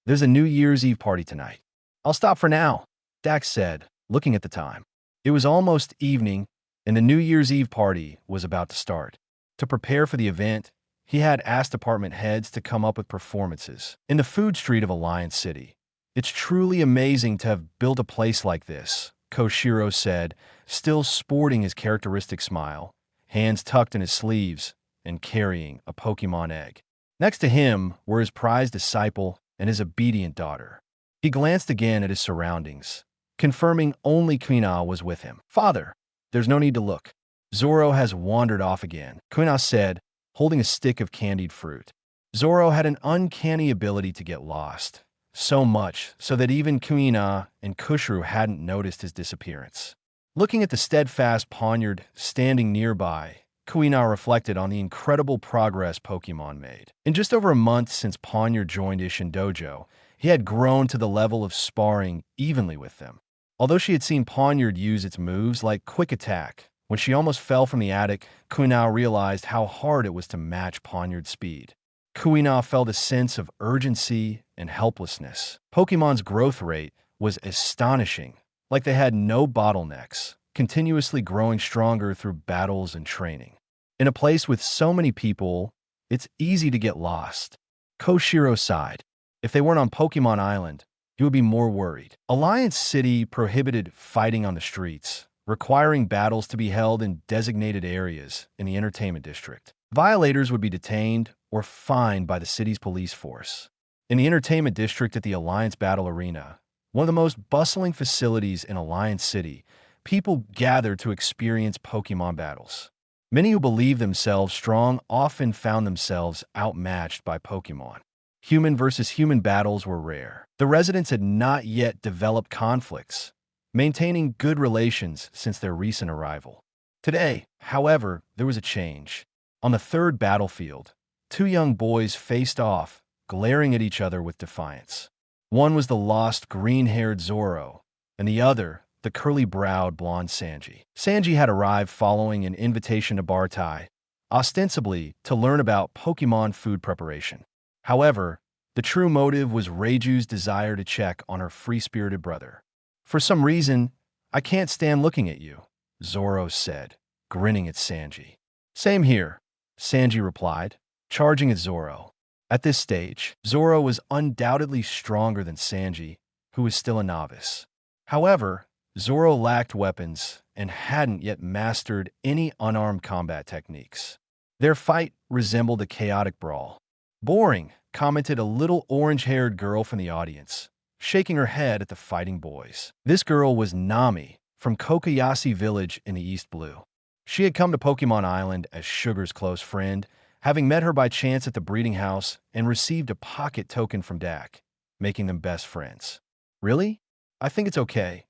Speaker 2: There's a New Year's Eve party tonight. I'll stop for now, Dak said, looking at the time. It was almost evening, and the New Year's Eve party was about to start. To prepare for the event, he had asked department heads to come up with performances. In the food street of Alliance City, it's truly amazing to have built a place like this, Koshiro said, still sporting his characteristic smile, hands tucked in his sleeves, and carrying a Pokemon egg. Next to him were his prized disciple and his obedient daughter. He glanced again at his surroundings, confirming only Quina was with him. Father, there's no need to look. Zoro has wandered off again, Quina said, holding a stick of candied fruit. Zoro had an uncanny ability to get lost, so much so that even Quina and Kushru hadn't noticed his disappearance. Looking at the steadfast Poniard standing nearby, Quina reflected on the incredible progress Pokemon made. In just over a month since Poniard joined Ishin Dojo, he had grown to the level of sparring evenly with them. Although she had seen Poniard use its moves like Quick Attack, when she almost fell from the attic, Quina realized how hard it was to match Poniard's speed. Quina felt a sense of urgency and helplessness. Pokemon's growth rate was astonishing, like they had no bottlenecks, continuously growing stronger through battles and training. In a place with so many people, it's easy to get lost. Koshiro sighed. If they weren't on Pokemon Island, he would be more worried. Alliance City prohibited fighting on the streets, requiring battles to be held in designated areas in the entertainment district. Violators would be detained or fined by the city's police force. In the entertainment district at the Alliance Battle Arena, one of the most bustling facilities in Alliance City, people gathered to experience Pokemon battles. Many who believed themselves strong often found themselves outmatched by Pokemon. Human versus human battles were rare. The residents had not yet developed conflicts, maintaining good relations since their recent arrival. Today, however, there was a change. On the third battlefield, two young boys faced off, glaring at each other with defiance. One was the lost green-haired Zoro, and the other, the curly-browed blonde Sanji. Sanji had arrived following an invitation to Bartai, ostensibly to learn about Pokemon food preparation. However, the true motive was Reiju's desire to check on her free-spirited brother. For some reason, I can't stand looking at you, Zoro said, grinning at Sanji. Same here, Sanji replied, charging at Zoro. At this stage, Zoro was undoubtedly stronger than Sanji, who was still a novice. However, Zoro lacked weapons and hadn't yet mastered any unarmed combat techniques. Their fight resembled a chaotic brawl. Boring, commented a little orange-haired girl from the audience, shaking her head at the fighting boys. This girl was Nami, from Kokoyashi Village in the East Blue. She had come to Pokemon Island as Sugar's close friend, having met her by chance at the breeding house and received a pocket token from Dak, making them best friends. Really? I think it's okay.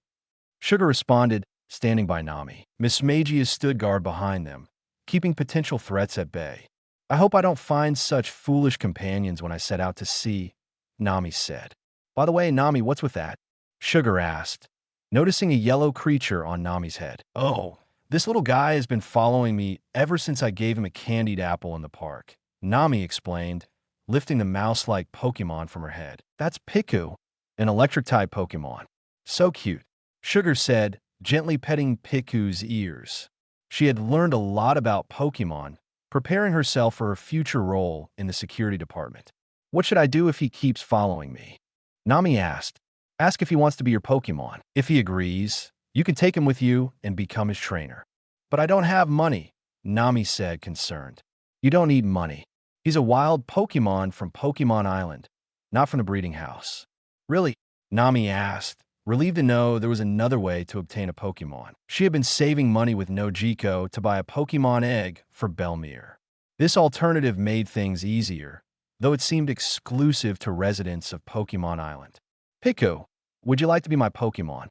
Speaker 2: Sugar responded, standing by Nami. Miss Magia stood guard behind them, keeping potential threats at bay. I hope I don't find such foolish companions when I set out to sea, Nami said. By the way, Nami, what's with that? Sugar asked, noticing a yellow creature on Nami's head. Oh, This little guy has been following me ever since I gave him a candied apple in the park, Nami explained, lifting the mouse-like Pokémon from her head. That's Piku, an electric-type Pokémon. So cute, Sugar said, gently petting Piku's ears. She had learned a lot about Pokémon, preparing herself for her future role in the security department. What should I do if he keeps following me? Nami asked. Ask if he wants to be your Pokémon. If he agrees, you can take him with you and become his trainer. But I don't have money, Nami said, concerned. You don't need money. He's a wild Pokémon from Pokémon Island, not from the breeding house. Really? Nami asked, relieved to know there was another way to obtain a Pokémon. She had been saving money with Nojiko to buy a Pokémon egg for Belmere. This alternative made things easier, though it seemed exclusive to residents of Pokémon Island. Piku, would you like to be my Pokémon?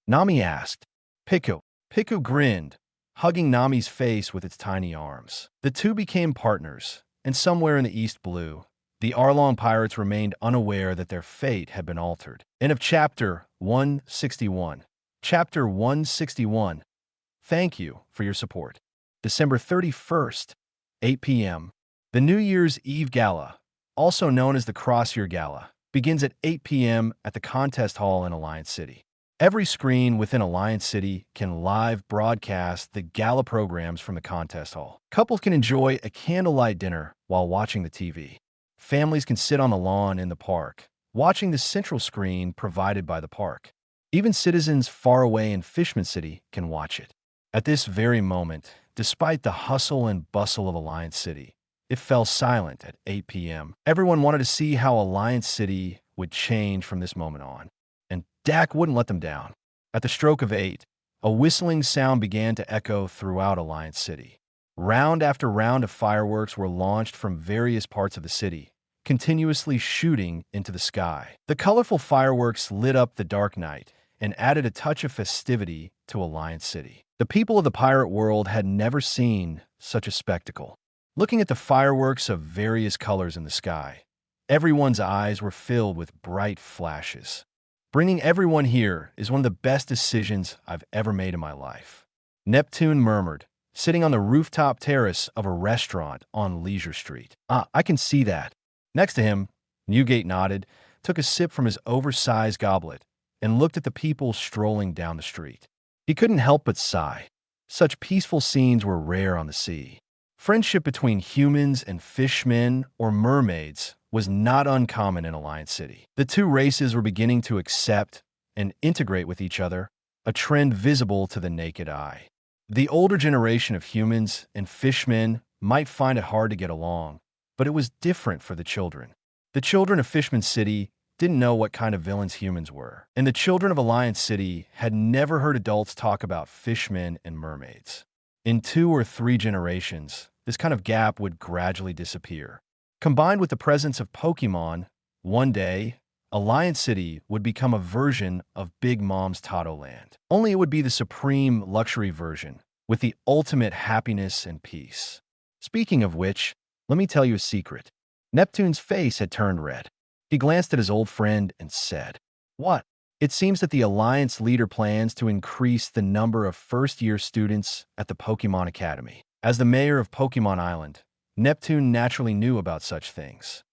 Speaker 2: Nami asked. Piku grinned, hugging Nami's face with its tiny arms. The two became partners, and somewhere in the East Blue, the Arlong pirates remained unaware that their fate had been altered. End of Chapter 161. Chapter 161. Thank you for your support. December 31st, 8 p.m. The New Year's Eve Gala, also known as the Cross-Year Gala, begins at 8 p.m. at the Contest Hall in Alliance City. Every screen within Alliance City can live broadcast the gala programs from the Contest Hall. Couples can enjoy a candlelight dinner while watching the TV. Families can sit on the lawn in the park, watching the central screen provided by the park. Even citizens far away in Fishman City can watch it. At this very moment, despite the hustle and bustle of Alliance City, it fell silent at 8 p.m. Everyone wanted to see how Alliance City would change from this moment on, and Dak wouldn't let them down. At the stroke of 8, a whistling sound began to echo throughout Alliance City. Round after round of fireworks were launched from various parts of the city, continuously shooting into the sky. The colorful fireworks lit up the dark night and added a touch of festivity to Alliance City. The people of the pirate world had never seen such a spectacle. Looking at the fireworks of various colors in the sky, everyone's eyes were filled with bright flashes. Bringing everyone here is one of the best decisions I've ever made in my life, Neptune murmured, sitting on the rooftop terrace of a restaurant on Leisure Street. I can see that. Next to him, Newgate nodded, took a sip from his oversized goblet, and looked at the people strolling down the street. He couldn't help but sigh. Such peaceful scenes were rare on the sea. Friendship between humans and fishmen or mermaids was not uncommon in Alliance City. The two races were beginning to accept and integrate with each other, a trend visible to the naked eye. The older generation of humans and fishmen might find it hard to get along, but it was different for the children. The children of Fishman City didn't know what kind of villains humans were, and the children of Alliance City had never heard adults talk about fishmen and mermaids. In 2 or 3 generations, this kind of gap would gradually disappear. Combined with the presence of Pokémon, one day, Alliance City would become a version of Big Mom's Tato Land. Only it would be the supreme luxury version, with the ultimate happiness and peace. Speaking of which, let me tell you a secret. Neptune's face had turned red. He glanced at his old friend and said, "What?" It seems that the Alliance leader plans to increase the number of first-year students at the Pokémon Academy. As the mayor of Pokémon Island, Neptune naturally knew about such things.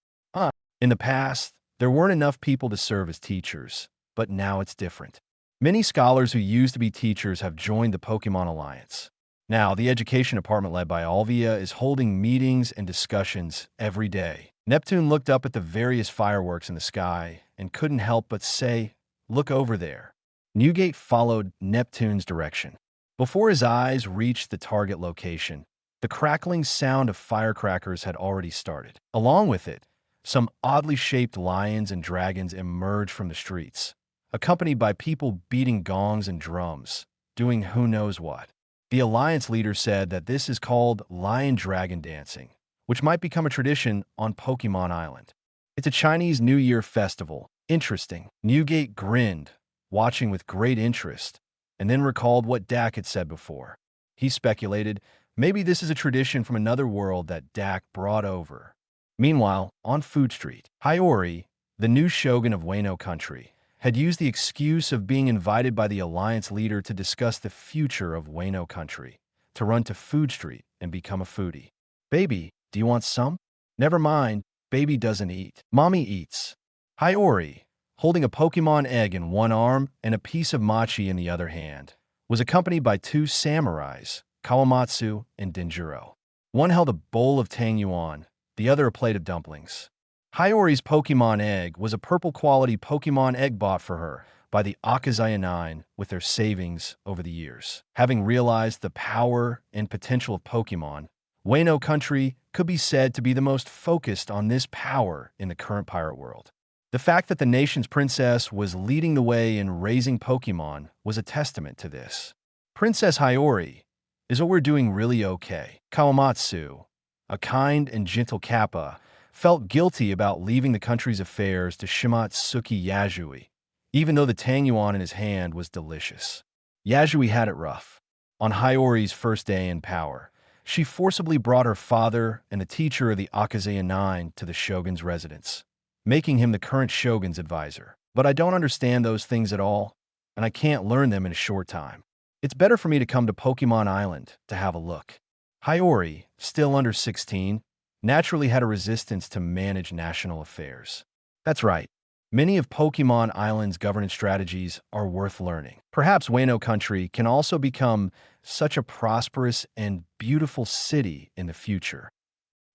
Speaker 2: In the past, there weren't enough people to serve as teachers, but now it's different. Many scholars who used to be teachers have joined the Pokémon Alliance. Now, the education department led by Alvia is holding meetings and discussions every day. Neptune looked up at the various fireworks in the sky and couldn't help but say, "Look over there." Newgate followed Neptune's direction. Before his eyes reached the target location, the crackling sound of firecrackers had already started. Along with it, some oddly shaped lions and dragons emerged from the streets, accompanied by people beating gongs and drums, doing who knows what. The Alliance leader said that this is called lion-dragon dancing, which might become a tradition on Pokémon Island. It's a Chinese New Year festival. Interesting. Newgate grinned, watching with great interest, and then recalled what Dak had said before. He speculated, maybe this is a tradition from another world that Dak brought over. Meanwhile, on Food Street, Hiyori, the new shogun of Wano Country, had used the excuse of being invited by the Alliance leader to discuss the future of Wano country, to run to Food Street and become a foodie. Baby, do you want some? Never mind, baby doesn't eat. Mommy eats. Hiyori, holding a Pokémon egg in one arm and a piece of mochi in the other hand, was accompanied by two samurais, Kawamatsu and Denjiro. One held a bowl of tang yuan, the other a plate of dumplings. Hiyori's Pokémon egg was a purple-quality Pokémon egg bought for her by the Akazaya 9 with their savings over the years. Having realized the power and potential of Pokémon, Wano country could be said to be the most focused on this power in the current pirate world. The fact that the nation's princess was leading the way in raising Pokémon was a testament to this. Princess Hiyori, is what we're doing really okay? Kawamatsu, a kind and gentle Kappa, felt guilty about leaving the country's affairs to Shimatsuki Yasui, even though the tang yuan in his hand was delicious. Yasui had it rough. On Hiyori's first day in power, she forcibly brought her father and the teacher of the Akazaya 9 to the shogun's residence, making him the current shogun's advisor. But I don't understand those things at all, and I can't learn them in a short time. It's better for me to come to Pokémon Island to have a look. Hiyori, still under 16, naturally had a resistance to manage national affairs. That's right. Many of Pokémon Island's governance strategies are worth learning. Perhaps Wano country can also become such a prosperous and beautiful city in the future.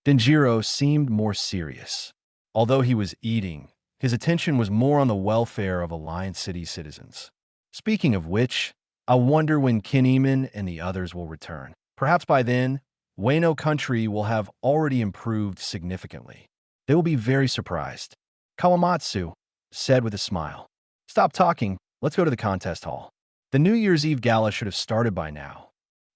Speaker 2: Denjiro seemed more serious. Although he was eating, his attention was more on the welfare of Alliance City citizens. Speaking of which, I wonder when Kinemon and the others will return. Perhaps by then, Wano country will have already improved significantly. They will be very surprised. Kawamatsu said with a smile. Stop talking, let's go to the contest hall. The New Year's Eve gala should have started by now.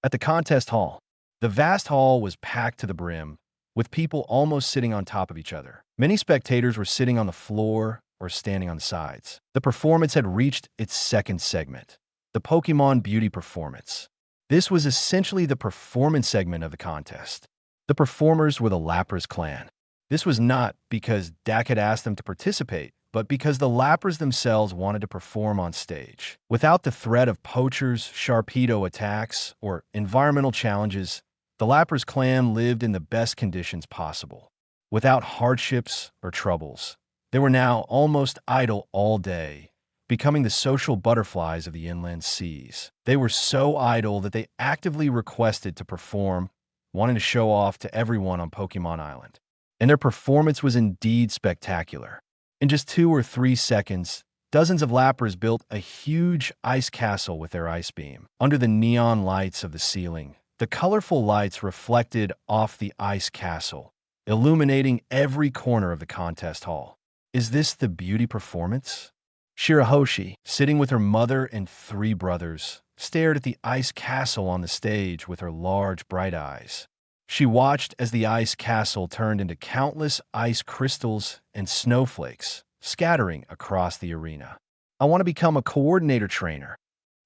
Speaker 2: At the contest hall, the vast hall was packed to the brim, with people almost sitting on top of each other. Many spectators were sitting on the floor or standing on the sides. The performance had reached its second segment, the Pokémon Beauty Performance. This was essentially the performance segment of the contest. The performers were the Lapras clan. This was not because Dak had asked them to participate, but because the Lapras themselves wanted to perform on stage. Without the threat of poachers, Sharpedo attacks, or environmental challenges, the Lapras clan lived in the best conditions possible. Without hardships or troubles, they were now almost idle all day, becoming the social butterflies of the inland seas. They were so idle that they actively requested to perform, wanting to show off to everyone on Pokémon Island. And their performance was indeed spectacular. In just 2 or 3 seconds, dozens of Lapras built a huge ice castle with their ice beam. Under the neon lights of the ceiling, the colorful lights reflected off the ice castle, illuminating every corner of the contest hall. Is this the beauty performance? Shirahoshi, sitting with her mother and 3 brothers, stared at the ice castle on the stage with her large, bright eyes. She watched as the ice castle turned into countless ice crystals and snowflakes, scattering across the arena. I want to become a coordinator trainer.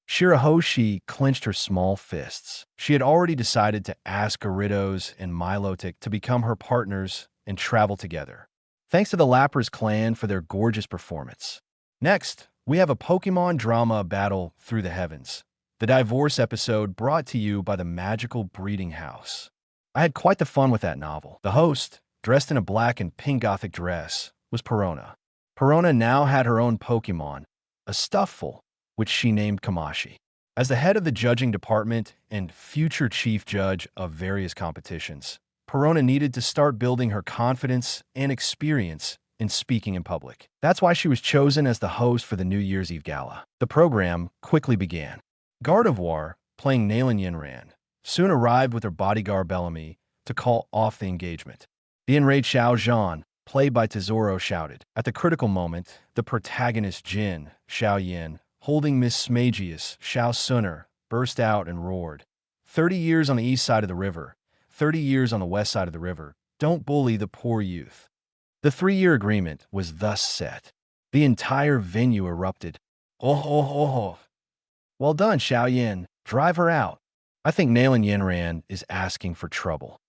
Speaker 2: Shirahoshi clenched her small fists. She had already decided to ask Gyarados and Milotic to become her partners and travel together. Thanks to the Lapras clan for their gorgeous performance. Next, we have a Pokémon drama battle through the heavens, the divorce episode brought to you by the magical breeding house. I had quite the fun with that novel. The host, dressed in a black and pink gothic dress, was Perona. Perona now had her own Pokémon, a Stufful, which she named Kamashi. As the head of the judging department and future chief judge of various competitions, Perona needed to start building her confidence and experience in speaking in public. That's why she was chosen as the host for the New Year's Eve Gala. The program quickly began. Gardevoir, playing Nalan Yinran, soon arrived with her bodyguard Bellamy to call off the engagement. The enraged Xiao Zhan, played by Tesoro, shouted. At the critical moment, the protagonist Jin, Xiao Yin, holding Miss Smagius, Xiao Sunner, burst out and roared. 30 years on the east side of the river, 30 years on the west side of the river. Don't bully the poor youth. The 3-year agreement was thus set. The entire venue erupted. Oh, oh, oh, oh. Well done, Xiao Yin. Drive her out. I think Nalan Yinran is asking for trouble.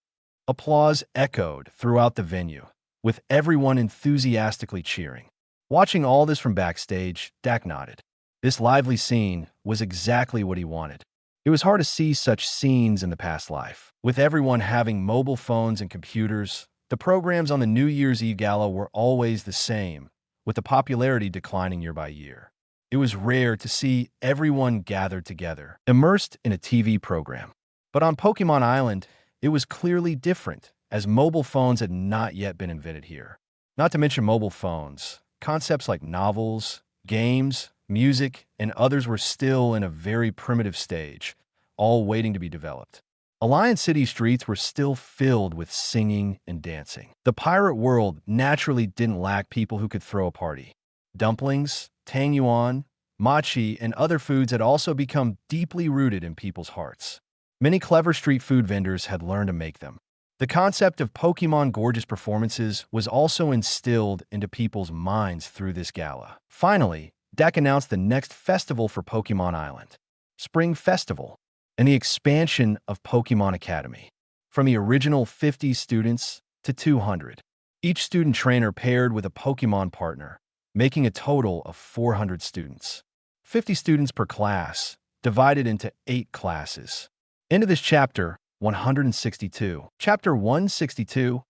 Speaker 2: Applause echoed throughout the venue, with everyone enthusiastically cheering. Watching all this from backstage, Dak nodded. This lively scene was exactly what he wanted. It was hard to see such scenes in the past life. With everyone having mobile phones and computers, the programs on the New Year's Eve gala were always the same, with the popularity declining year by year. It was rare to see everyone gathered together, immersed in a TV program. But on Pokémon Island, it was clearly different, as mobile phones had not yet been invented here. Not to mention mobile phones, concepts like novels, games, music, and others were still in a very primitive stage, all waiting to be developed. Alliance City streets were still filled with singing and dancing. The pirate world naturally didn't lack people who could throw a party. Dumplings, tang yuan, mochi, and other foods had also become deeply rooted in people's hearts. Many clever street food vendors had learned to make them. The concept of Pokémon gorgeous performances was also instilled into people's minds through this gala. Finally, Dak announced the next festival for Pokémon Island, Spring Festival, and the expansion of Pokémon Academy, from the original 50 students to 200. Each student trainer paired with a Pokémon partner, making a total of 400 students. 50 students per class, divided into 8 classes. Into this chapter 162. Chapter 162.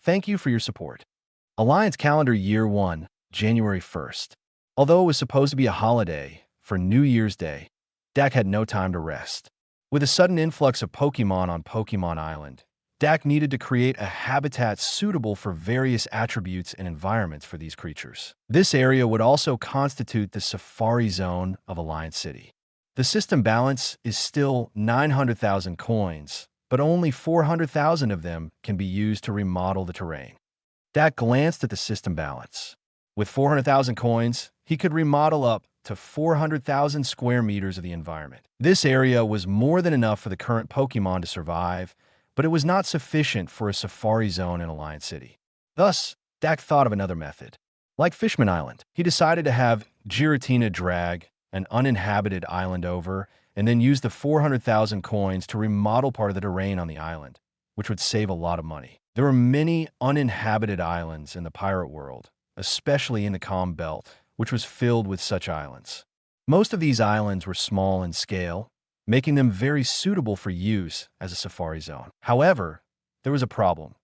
Speaker 2: Thank you for your support. Alliance Calendar Year 1, January 1st. Although it was supposed to be a holiday for New Year's Day, Dak had no time to rest. With a sudden influx of Pokémon on Pokémon Island, Dak needed to create a habitat suitable for various attributes and environments for these creatures. This area would also constitute the Safari Zone of Alliance City. The system balance is still 900,000 coins, but only 400,000 of them can be used to remodel the terrain. Dak glanced at the system balance. With 400,000 coins, he could remodel up to 400,000 square meters of the environment. This area was more than enough for the current Pokémon to survive, but it was not sufficient for a safari zone in Alliance City. Thus, Dak thought of another method. Like Fishman Island, he decided to have Giratina drag an uninhabited island over and then use the 400,000 coins to remodel part of the terrain on the island, which would save a lot of money. There were many uninhabited islands in the pirate world, especially in the Calm Belt, which was filled with such islands. Most of these islands were small in scale, making them very suitable for use as a safari zone. However, there was a problem.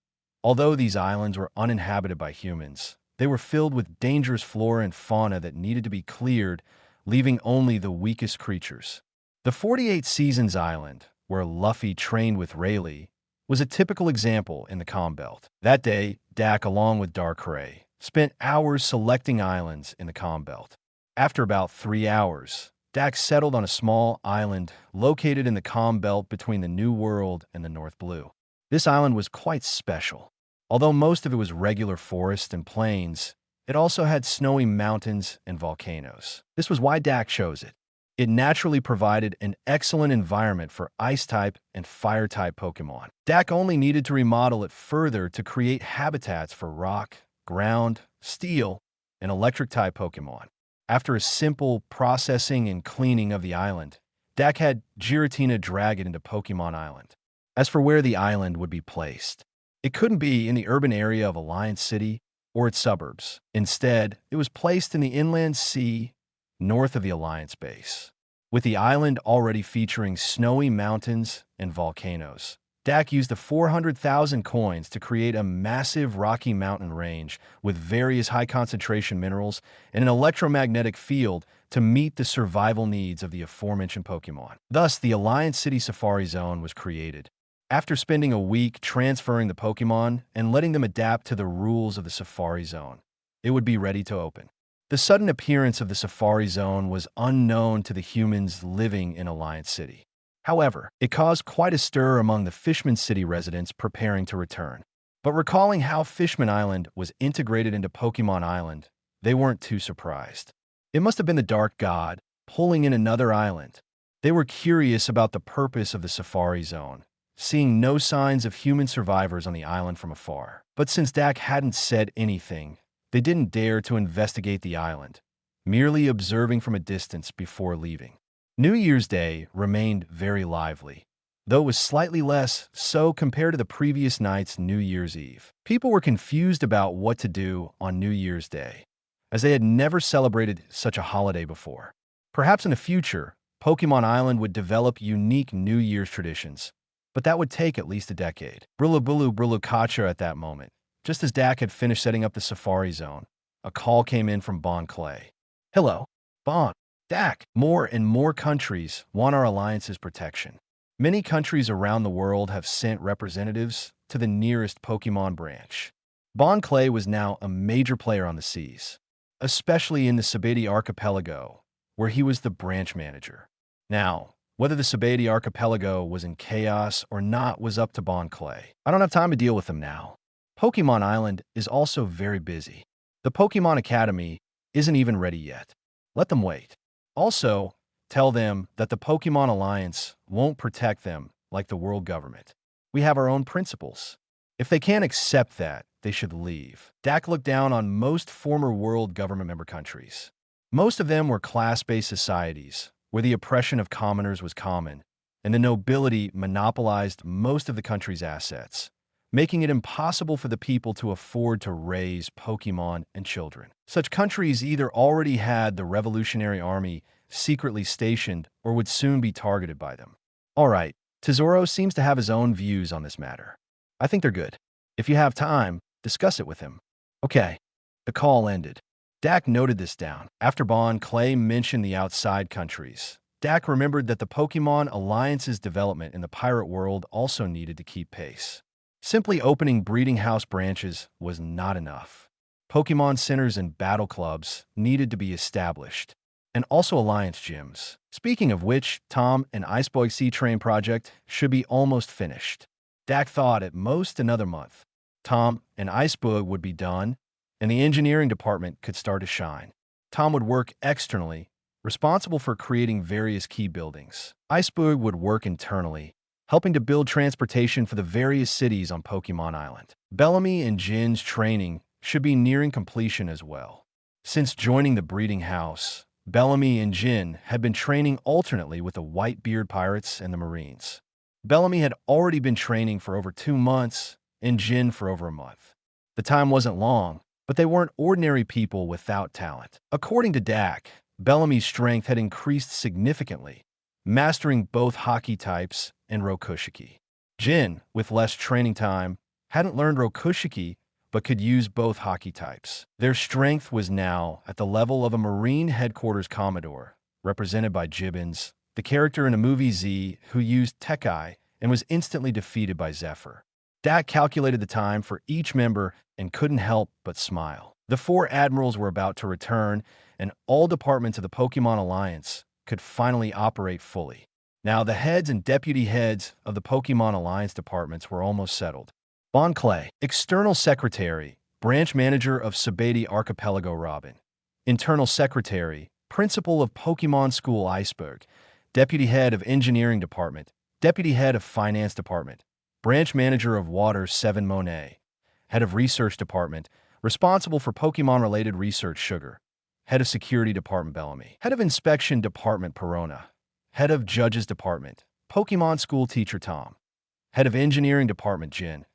Speaker 2: Although these islands were uninhabited by humans, they were filled with dangerous flora and fauna that needed to be cleared, leaving only the weakest creatures. The 48 Seasons Island, where Luffy trained with Rayleigh, was a typical example in the Calm Belt. That day, Dak, along with Darkrai, spent hours selecting islands in the Calm Belt. After about 3 hours, Dak settled on a small island located in the Calm Belt between the New World and the North Blue. This island was quite special. Although most of it was regular forest and plains, it also had snowy mountains and volcanoes. This was why Dak chose it. It naturally provided an excellent environment for Ice-type and Fire-type Pokémon. Dak only needed to remodel it further to create habitats for Rock, Ground, Steel, and Electric-type Pokémon. After a simple processing and cleaning of the island, Dak had Giratina drag it into Pokémon Island. As for where the island would be placed, it couldn't be in the urban area of Alliance City or its suburbs. Instead, it was placed in the inland sea north of the Alliance base. With the island already featuring snowy mountains and volcanoes, Dak used the 400,000 coins to create a massive rocky mountain range with various high-concentration minerals and an electromagnetic field to meet the survival needs of the aforementioned Pokémon. Thus, the Alliance City Safari Zone was created. After spending a week transferring the Pokémon and letting them adapt to the rules of the Safari Zone, it would be ready to open. The sudden appearance of the Safari Zone was unknown to the humans living in Alliance City. However, it caused quite a stir among the Fishman City residents preparing to return. But recalling how Fishman Island was integrated into Pokémon Island, they weren't too surprised. It must have been the Dark God pulling in another island. They were curious about the purpose of the Safari Zone, seeing no signs of human survivors on the island from afar. But since Dak hadn't said anything, they didn't dare to investigate the island, merely observing from a distance before leaving. New Year's Day remained very lively, though it was slightly less so compared to the previous night's New Year's Eve. People were confused about what to do on New Year's Day. as they had never celebrated such a holiday before. Perhaps in the future, Pokémon Island would develop unique New Year's traditions, but that would take at least a decade. Brillu Kacha at that moment. Just as Dak had finished setting up the Safari Zone, a call came in from Bon Clay. Hello, Bon. Dak, more and more countries want our alliance's protection. Many countries around the world have sent representatives to the nearest Pokémon branch. Bon Clay was now a major player on the seas, especially in the Sabati Archipelago, where he was the branch manager. Now, whether the Sabati Archipelago was in chaos or not was up to Bon Clay. I don't have time to deal with them now. Pokémon Island is also very busy. The Pokémon Academy isn't even ready yet. Let them wait. Also, tell them that the Pokémon Alliance won't protect them like the world government. We have our own principles. If they can't accept that, they should leave. Dak looked down on most former world government member countries. Most of them were class-based societies, where the oppression of commoners was common, and the nobility monopolized most of the country's assets, making it impossible for the people to afford to raise Pokémon and children. Such countries either already had the Revolutionary Army secretly stationed or would soon be targeted by them. All right, Tesoro seems to have his own views on this matter. I think they're good. If you have time, discuss it with him. Okay. The call ended. Dak noted this down. After Bon Clay mentioned the outside countries, Dak remembered that the Pokémon Alliance's development in the pirate world also needed to keep pace. Simply opening breeding house branches was not enough. Pokémon centers and battle clubs needed to be established, and also alliance gyms. Speaking of which, Tom and Iceboy Sea Train project should be almost finished. Dak thought at most another month. Tom and Iceboy would be done, and the engineering department could start to shine. Tom would work externally, responsible for creating various key buildings. Iceboy would work internally, helping to build transportation for the various cities on Pokémon Island. Bellamy and Jin's training should be nearing completion as well. Since joining the breeding house, Bellamy and Jin had been training alternately with the Whitebeard pirates and the Marines. Bellamy had already been training for over 2 months, and Jin for over a month. The time wasn't long, but they weren't ordinary people without talent. According to Dak, Bellamy's strength had increased significantly, mastering both hockey types and Rokushiki. Jin, with less training time, hadn't learned Rokushiki, but could use both hockey types. Their strength was now at the level of a Marine Headquarters Commodore, represented by Gibbons, the character in the movie Z who used Tekai and was instantly defeated by Zephyr. Dak calculated the time for each member and couldn't help but smile. The 4 admirals were about to return, and all departments of the Pokémon Alliance could finally operate fully. Now, the heads and deputy heads of the Pokémon Alliance departments were almost settled. Bon Clay, External Secretary, Branch Manager of Sabati Archipelago Robin. Internal Secretary, Principal of Pokémon School Iceberg. Deputy Head of Engineering Department. Deputy Head of Finance Department. Branch Manager of Water 7 Monet. Head of Research Department, responsible for Pokémon-related research Sugar. Head of Security Department Bellamy. Head of Inspection Department Perona. Head of Judges Department, Pokémon School Teacher Tom. Head of Engineering Department Jin.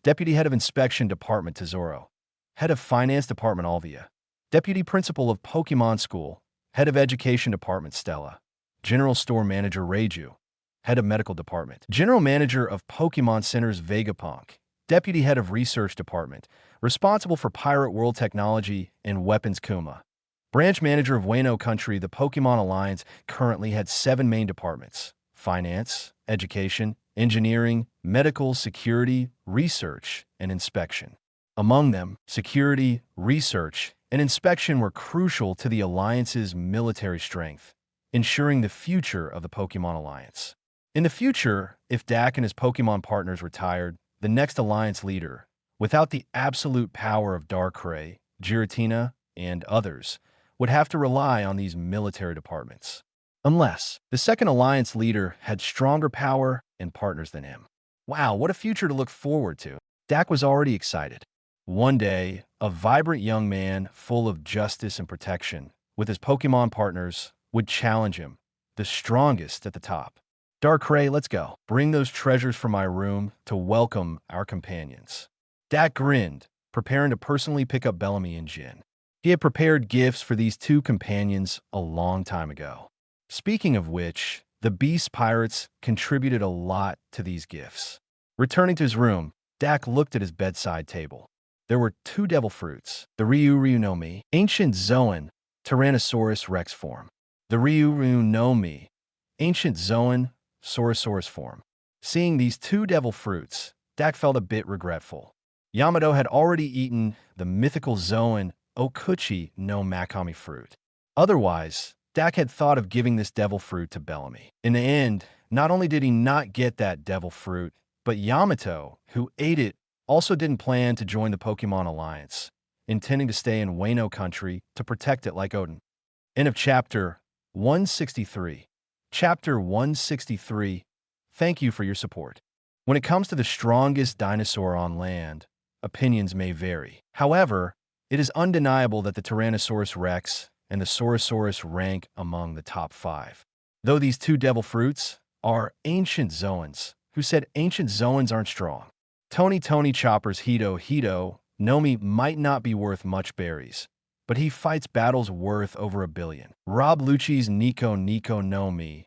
Speaker 2: Deputy Head of Inspection Department Tesoro. Head of Finance Department Alvia. Deputy Principal of Pokémon School. Head of Education Department Stella. General Store Manager Reiju. Head of Medical Department. General Manager of Pokémon Centers Vegapunk. Deputy Head of Research Department, responsible for Pirate World Technology and Weapons Kuma. Branch Manager of Wano Country, the Pokémon Alliance currently had 7 main departments: Finance, Education, Engineering, Medical, Security, Research, and Inspection. Among them, Security, Research, and Inspection were crucial to the Alliance's military strength, ensuring the future of the Pokémon Alliance. In the future, if Dak and his Pokémon partners retired, the next Alliance leader, without the absolute power of Darkrai, Giratina, and others, would have to rely on these military departments. Unless the second Alliance leader had stronger power and partners than him. Wow, what a future to look forward to. Dak was already excited. One day, a vibrant young man full of justice and protection, with his Pokémon partners, would challenge him, the strongest at the top. Darkrai, let's go. Bring those treasures from my room to welcome our companions. Dak grinned, preparing to personally pick up Bellamy and Jin. He had prepared gifts for these two companions a long time ago. Speaking of which, the Beast Pirates contributed a lot to these gifts. Returning to his room, Dak looked at his bedside table. There were two devil fruits, the Ryu no Mi, ancient Zoan, Tyrannosaurus Rex form. The Ryu no Mi, ancient Zoan, Saurosaurus form. Seeing these two devil fruits, Dak felt a bit regretful. Yamato had already eaten the mythical Zoan Okuchi no Makami fruit. Otherwise, Dak had thought of giving this devil fruit to Bellamy. In the end, not only did he not get that devil fruit, but Yamato, who ate it, also didn't plan to join the Pokémon Alliance, intending to stay in Wano country to protect it like Odin. End of Chapter 163. Chapter 163. Thank you for your support. When it comes to the strongest dinosaur on land, opinions may vary. However, it is undeniable that the Tyrannosaurus Rex and the Saurosaurus rank among the top 5. Though these two devil fruits are ancient Zoans, who said ancient Zoans aren't strong. Tony Chopper's Hito Nomi might not be worth much berries, but he fights battles worth over 1 billion. Rob Lucci's Nico Nomi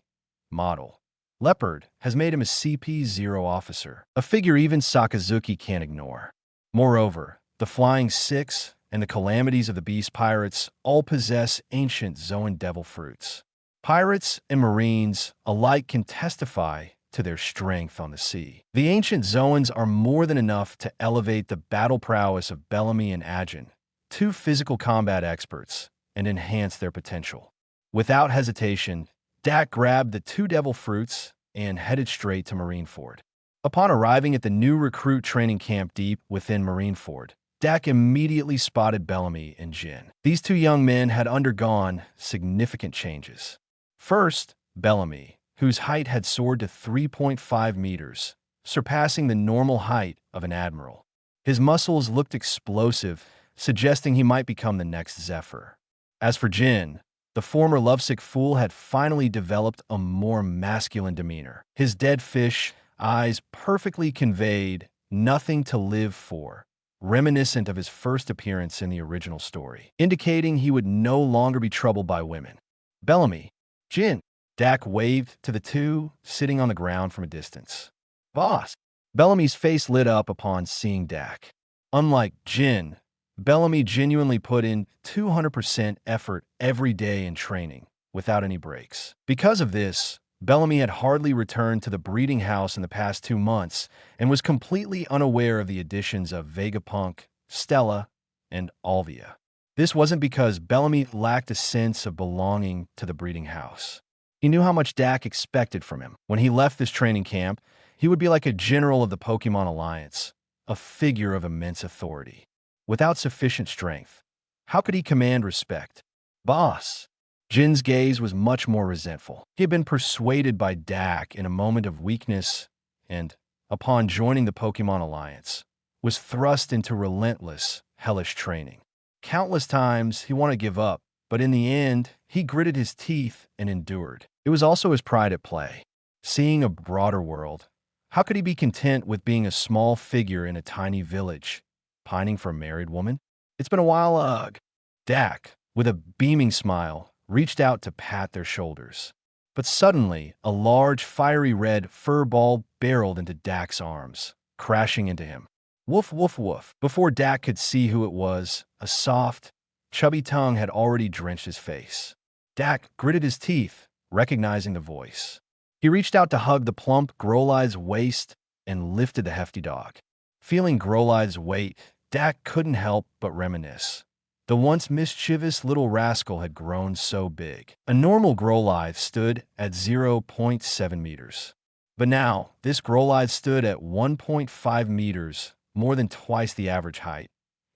Speaker 2: model Leopard has made him a CP0 officer, a figure even Sakazuki can't ignore. Moreover, the Flying Six and the Calamities of the Beast Pirates all possess ancient Zoan devil fruits. Pirates and Marines alike can testify to their strength on the sea. The ancient Zoans are more than enough to elevate the battle prowess of Bellamy and Ajin, two physical combat experts, and enhance their potential. Without hesitation, Dak grabbed the two devil fruits and headed straight to Marineford. Upon arriving at the new recruit training camp deep within Marineford, Dak immediately spotted Bellamy and Jin. These two young men had undergone significant changes. First, Bellamy, whose height had soared to 3.5 meters, surpassing the normal height of an admiral. His muscles looked explosive, suggesting he might become the next Zephyr. As for Jin, the former lovesick fool had finally developed a more masculine demeanor. His dead fish eyes perfectly conveyed nothing to live for, reminiscent of his first appearance in the original story, indicating he would no longer be troubled by women. Bellamy, Jin. Dak waved to the two, sitting on the ground from a distance. Boss. Bellamy's face lit up upon seeing Dak. Unlike Jin, Bellamy genuinely put in 200% effort every day in training, without any breaks. Because of this, Bellamy had hardly returned to the breeding house in the past 2 months and was completely unaware of the additions of Vegapunk, Stella, and Alvia. This wasn't because Bellamy lacked a sense of belonging to the breeding house. He knew how much Dak expected from him. When he left this training camp, he would be like a general of the Pokémon Alliance, a figure of immense authority. Without sufficient strength, how could he command respect? Boss. Jin's gaze was much more resentful. He had been persuaded by Dak in a moment of weakness and, upon joining the Pokémon Alliance, was thrust into relentless, hellish training. Countless times he wanted to give up, but in the end, he gritted his teeth and endured. It was also his pride at play. Seeing a broader world, how could he be content with being a small figure in a tiny village, pining for a married woman? It's been a while, ugh. Dak, with a beaming smile, reached out to pat their shoulders. But suddenly, a large, fiery red fur ball barreled into Dak's arms, crashing into him. Woof, woof, woof. Before Dak could see who it was, a soft, chubby tongue had already drenched his face. Dak gritted his teeth, recognizing the voice. He reached out to hug the plump Growlithe's waist and lifted the hefty dog. Feeling Growlithe's weight, Dak couldn't help but reminisce. The once mischievous little rascal had grown so big. A normal Growlithe stood at 0.7 meters. But now, this Growlithe stood at 1.5 meters, more than twice the average height,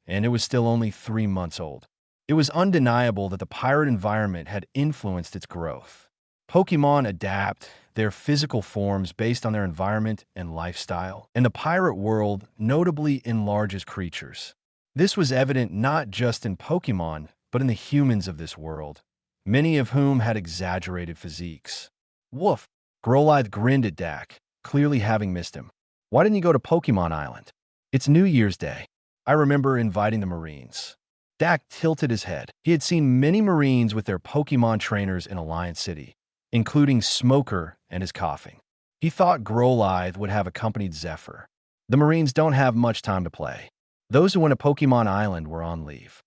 Speaker 2: and it was still only 3 months old. It was undeniable that the pirate environment had influenced its growth. Pokémon adapt their physical forms based on their environment and lifestyle, and the pirate world notably enlarges creatures. This was evident not just in Pokémon, but in the humans of this world, many of whom had exaggerated physiques. Woof! Growlithe grinned at Dak, clearly having missed him. Why didn't you go to Pokémon Island? It's New Year's Day. I remember inviting the Marines. Dak tilted his head. He had seen many Marines with their Pokemon trainers in Alliance City, including Smoker and his coughing. He thought Growlithe would have accompanied Zephyr. The Marines don't have much time to play. Those who went to Pokemon Island were on leave.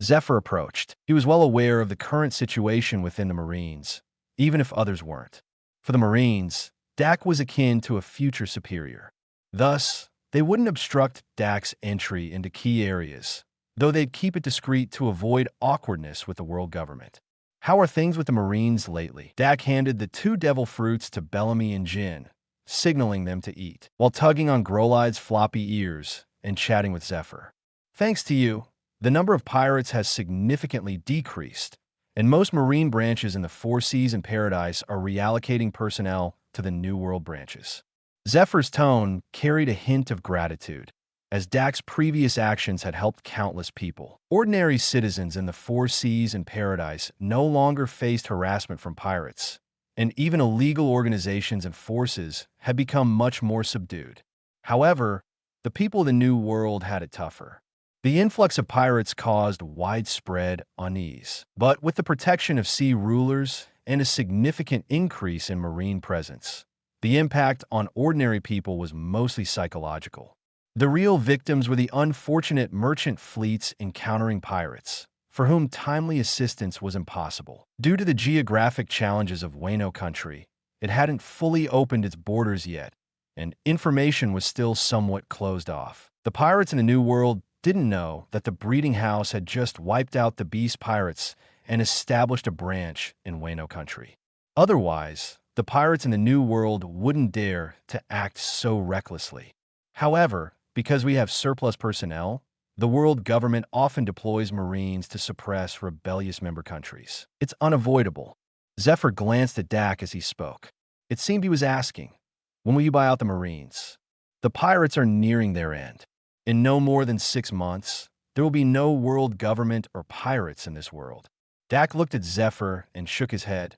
Speaker 2: Zephyr approached. He was well aware of the current situation within the Marines, even if others weren't. For the Marines, Dak was akin to a future superior. Thus, they wouldn't obstruct Dak's entry into key areas, though they'd keep it discreet to avoid awkwardness with the world government. How are things with the Marines lately? Dak handed the 2 devil fruits to Bellamy and Jin, signaling them to eat, while tugging on Growlithe's floppy ears and chatting with Zephyr. Thanks to you, the number of pirates has significantly decreased, and most Marine branches in the 4 Seas and Paradise are reallocating personnel to the New World branches. Zephyr's tone carried a hint of gratitude, as Dak's previous actions had helped countless people. Ordinary citizens in the 4 Seas and Paradise no longer faced harassment from pirates, and even illegal organizations and forces had become much more subdued. However, the people of the New World had it tougher. The influx of pirates caused widespread unease, but with the protection of sea rulers and a significant increase in Marine presence, the impact on ordinary people was mostly psychological. The real victims were the unfortunate merchant fleets encountering pirates, for whom timely assistance was impossible. Due to the geographic challenges of Wano country, it hadn't fully opened its borders yet, and information was still somewhat closed off. The pirates in the New World didn't know that the breeding house had just wiped out the beast pirates and established a branch in Wano country. Otherwise, the pirates in the New World wouldn't dare to act so recklessly. However, because we have surplus personnel, the world government often deploys Marines to suppress rebellious member countries. It's unavoidable. Zephyr glanced at Dak as he spoke. It seemed he was asking, when will you buy out the Marines? The pirates are nearing their end. In no more than 6 months, there will be no world government or pirates in this world. Dak looked at Zephyr and shook his head.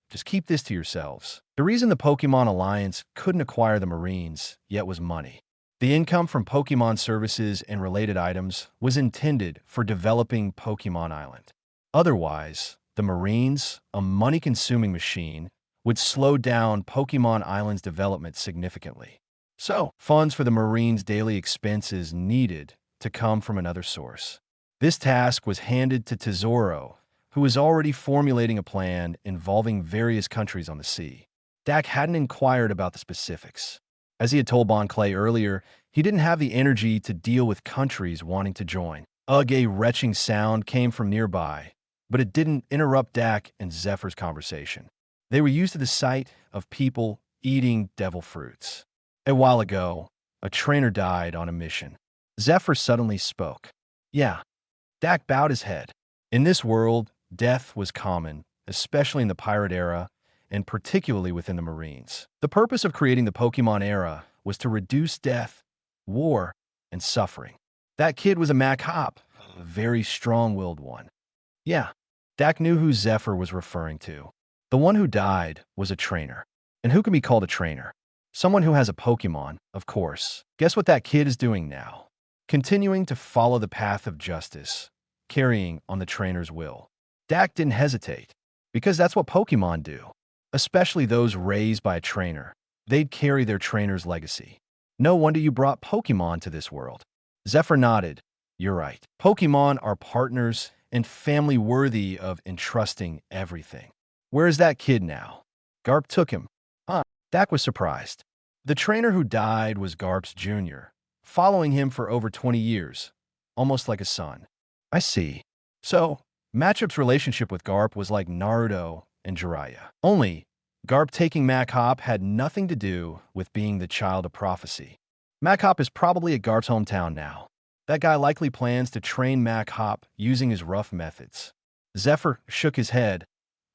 Speaker 2: Just keep this to yourselves. The reason the Pokemon Alliance couldn't acquire the Marines yet was money. The income from Pokemon services and related items was intended for developing Pokemon Island. Otherwise, the Marines, a money-consuming machine, would slow down Pokemon Island's development significantly. So, funds for the Marines' daily expenses needed to come from another source. This task was handed to Tesoro, who was already formulating a plan involving various countries on the sea. Dak hadn't inquired about the specifics. As he had told Bon Clay earlier, he didn't have the energy to deal with countries wanting to join. A retching sound came from nearby, but it didn't interrupt Dak and Zephyr's conversation. They were used to the sight of people eating devil fruits. A while ago, a trainer died on a mission. Zephyr suddenly spoke. Yeah. Dak bowed his head. In this world, death was common, especially in the pirate era, and particularly within the Marines. The purpose of creating the Pokemon era was to reduce death, war, and suffering. That kid was a Mihawk, a very strong-willed one. Yeah, Dak knew who Zephyr was referring to. The one who died was a trainer. And who can be called a trainer? Someone who has a Pokemon, of course. Guess what that kid is doing now? Continuing to follow the path of justice, carrying on the trainer's will. Dak didn't hesitate, because that's what Pokemon do, especially those raised by a trainer. They'd carry their trainer's legacy. No wonder you brought Pokemon to this world. Zephyr nodded. You're right. Pokemon are partners and family worthy of entrusting everything. Where is that kid now? Garp took him. Dak was surprised. The trainer who died was Garp's junior, following him for over 20 years, almost like a son. I see. So, Machop's relationship with Garp was like Naruto and Jiraiya. Only, Garp taking Machop had nothing to do with being the child of prophecy. Machop is probably at Garp's hometown now. That guy likely plans to train Machop using his rough methods. Zephyr shook his head,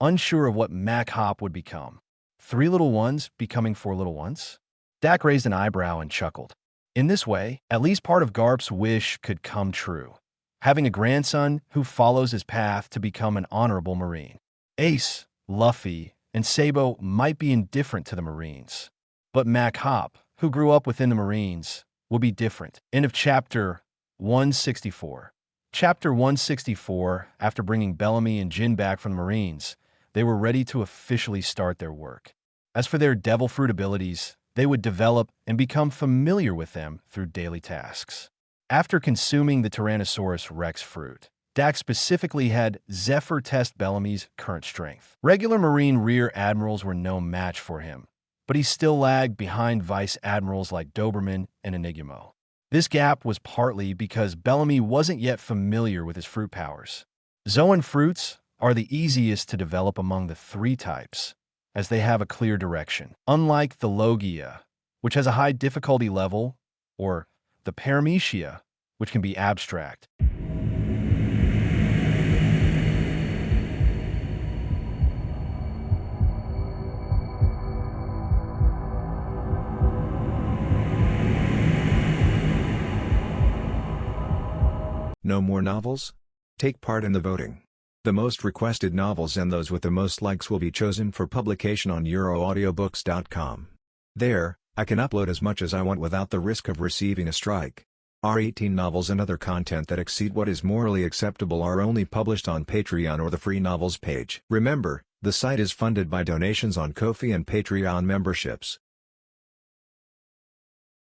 Speaker 2: unsure of what Machop would become. 3 little ones becoming 4 little ones? Dak raised an eyebrow and chuckled. In this way, at least part of Garp's wish could come true. Having a grandson who follows his path to become an honorable Marine. Ace, Luffy, and Sabo might be indifferent to the Marines. But Machop, who grew up within the Marines, will be different. End of chapter 164. Chapter 164, after bringing Bellamy and Jin back from the Marines, they were ready to officially start their work. As for their devil fruit abilities, they would develop and become familiar with them through daily tasks. After consuming the Tyrannosaurus Rex fruit, Dax specifically had Zephyr test Bellamy's current strength. Regular Marine Rear Admirals were no match for him, but he still lagged behind Vice Admirals like Doberman and Enigmo. This gap was partly because Bellamy wasn't yet familiar with his fruit powers. Zoan fruits are the easiest to develop among the three types, as they have a clear direction. Unlike the Logia, which has a high difficulty level, or the Paramecia, which can be abstract.
Speaker 1: No more novels? Take part in the voting. The most requested novels and those with the most likes will be chosen for publication on euroaudiobooks.com. There, I can upload as much as I want without the risk of receiving a strike. Our 18 novels and other content that exceed what is morally acceptable are only published on Patreon or the free novels page. Remember, the site is funded by donations on Ko-fi and Patreon memberships.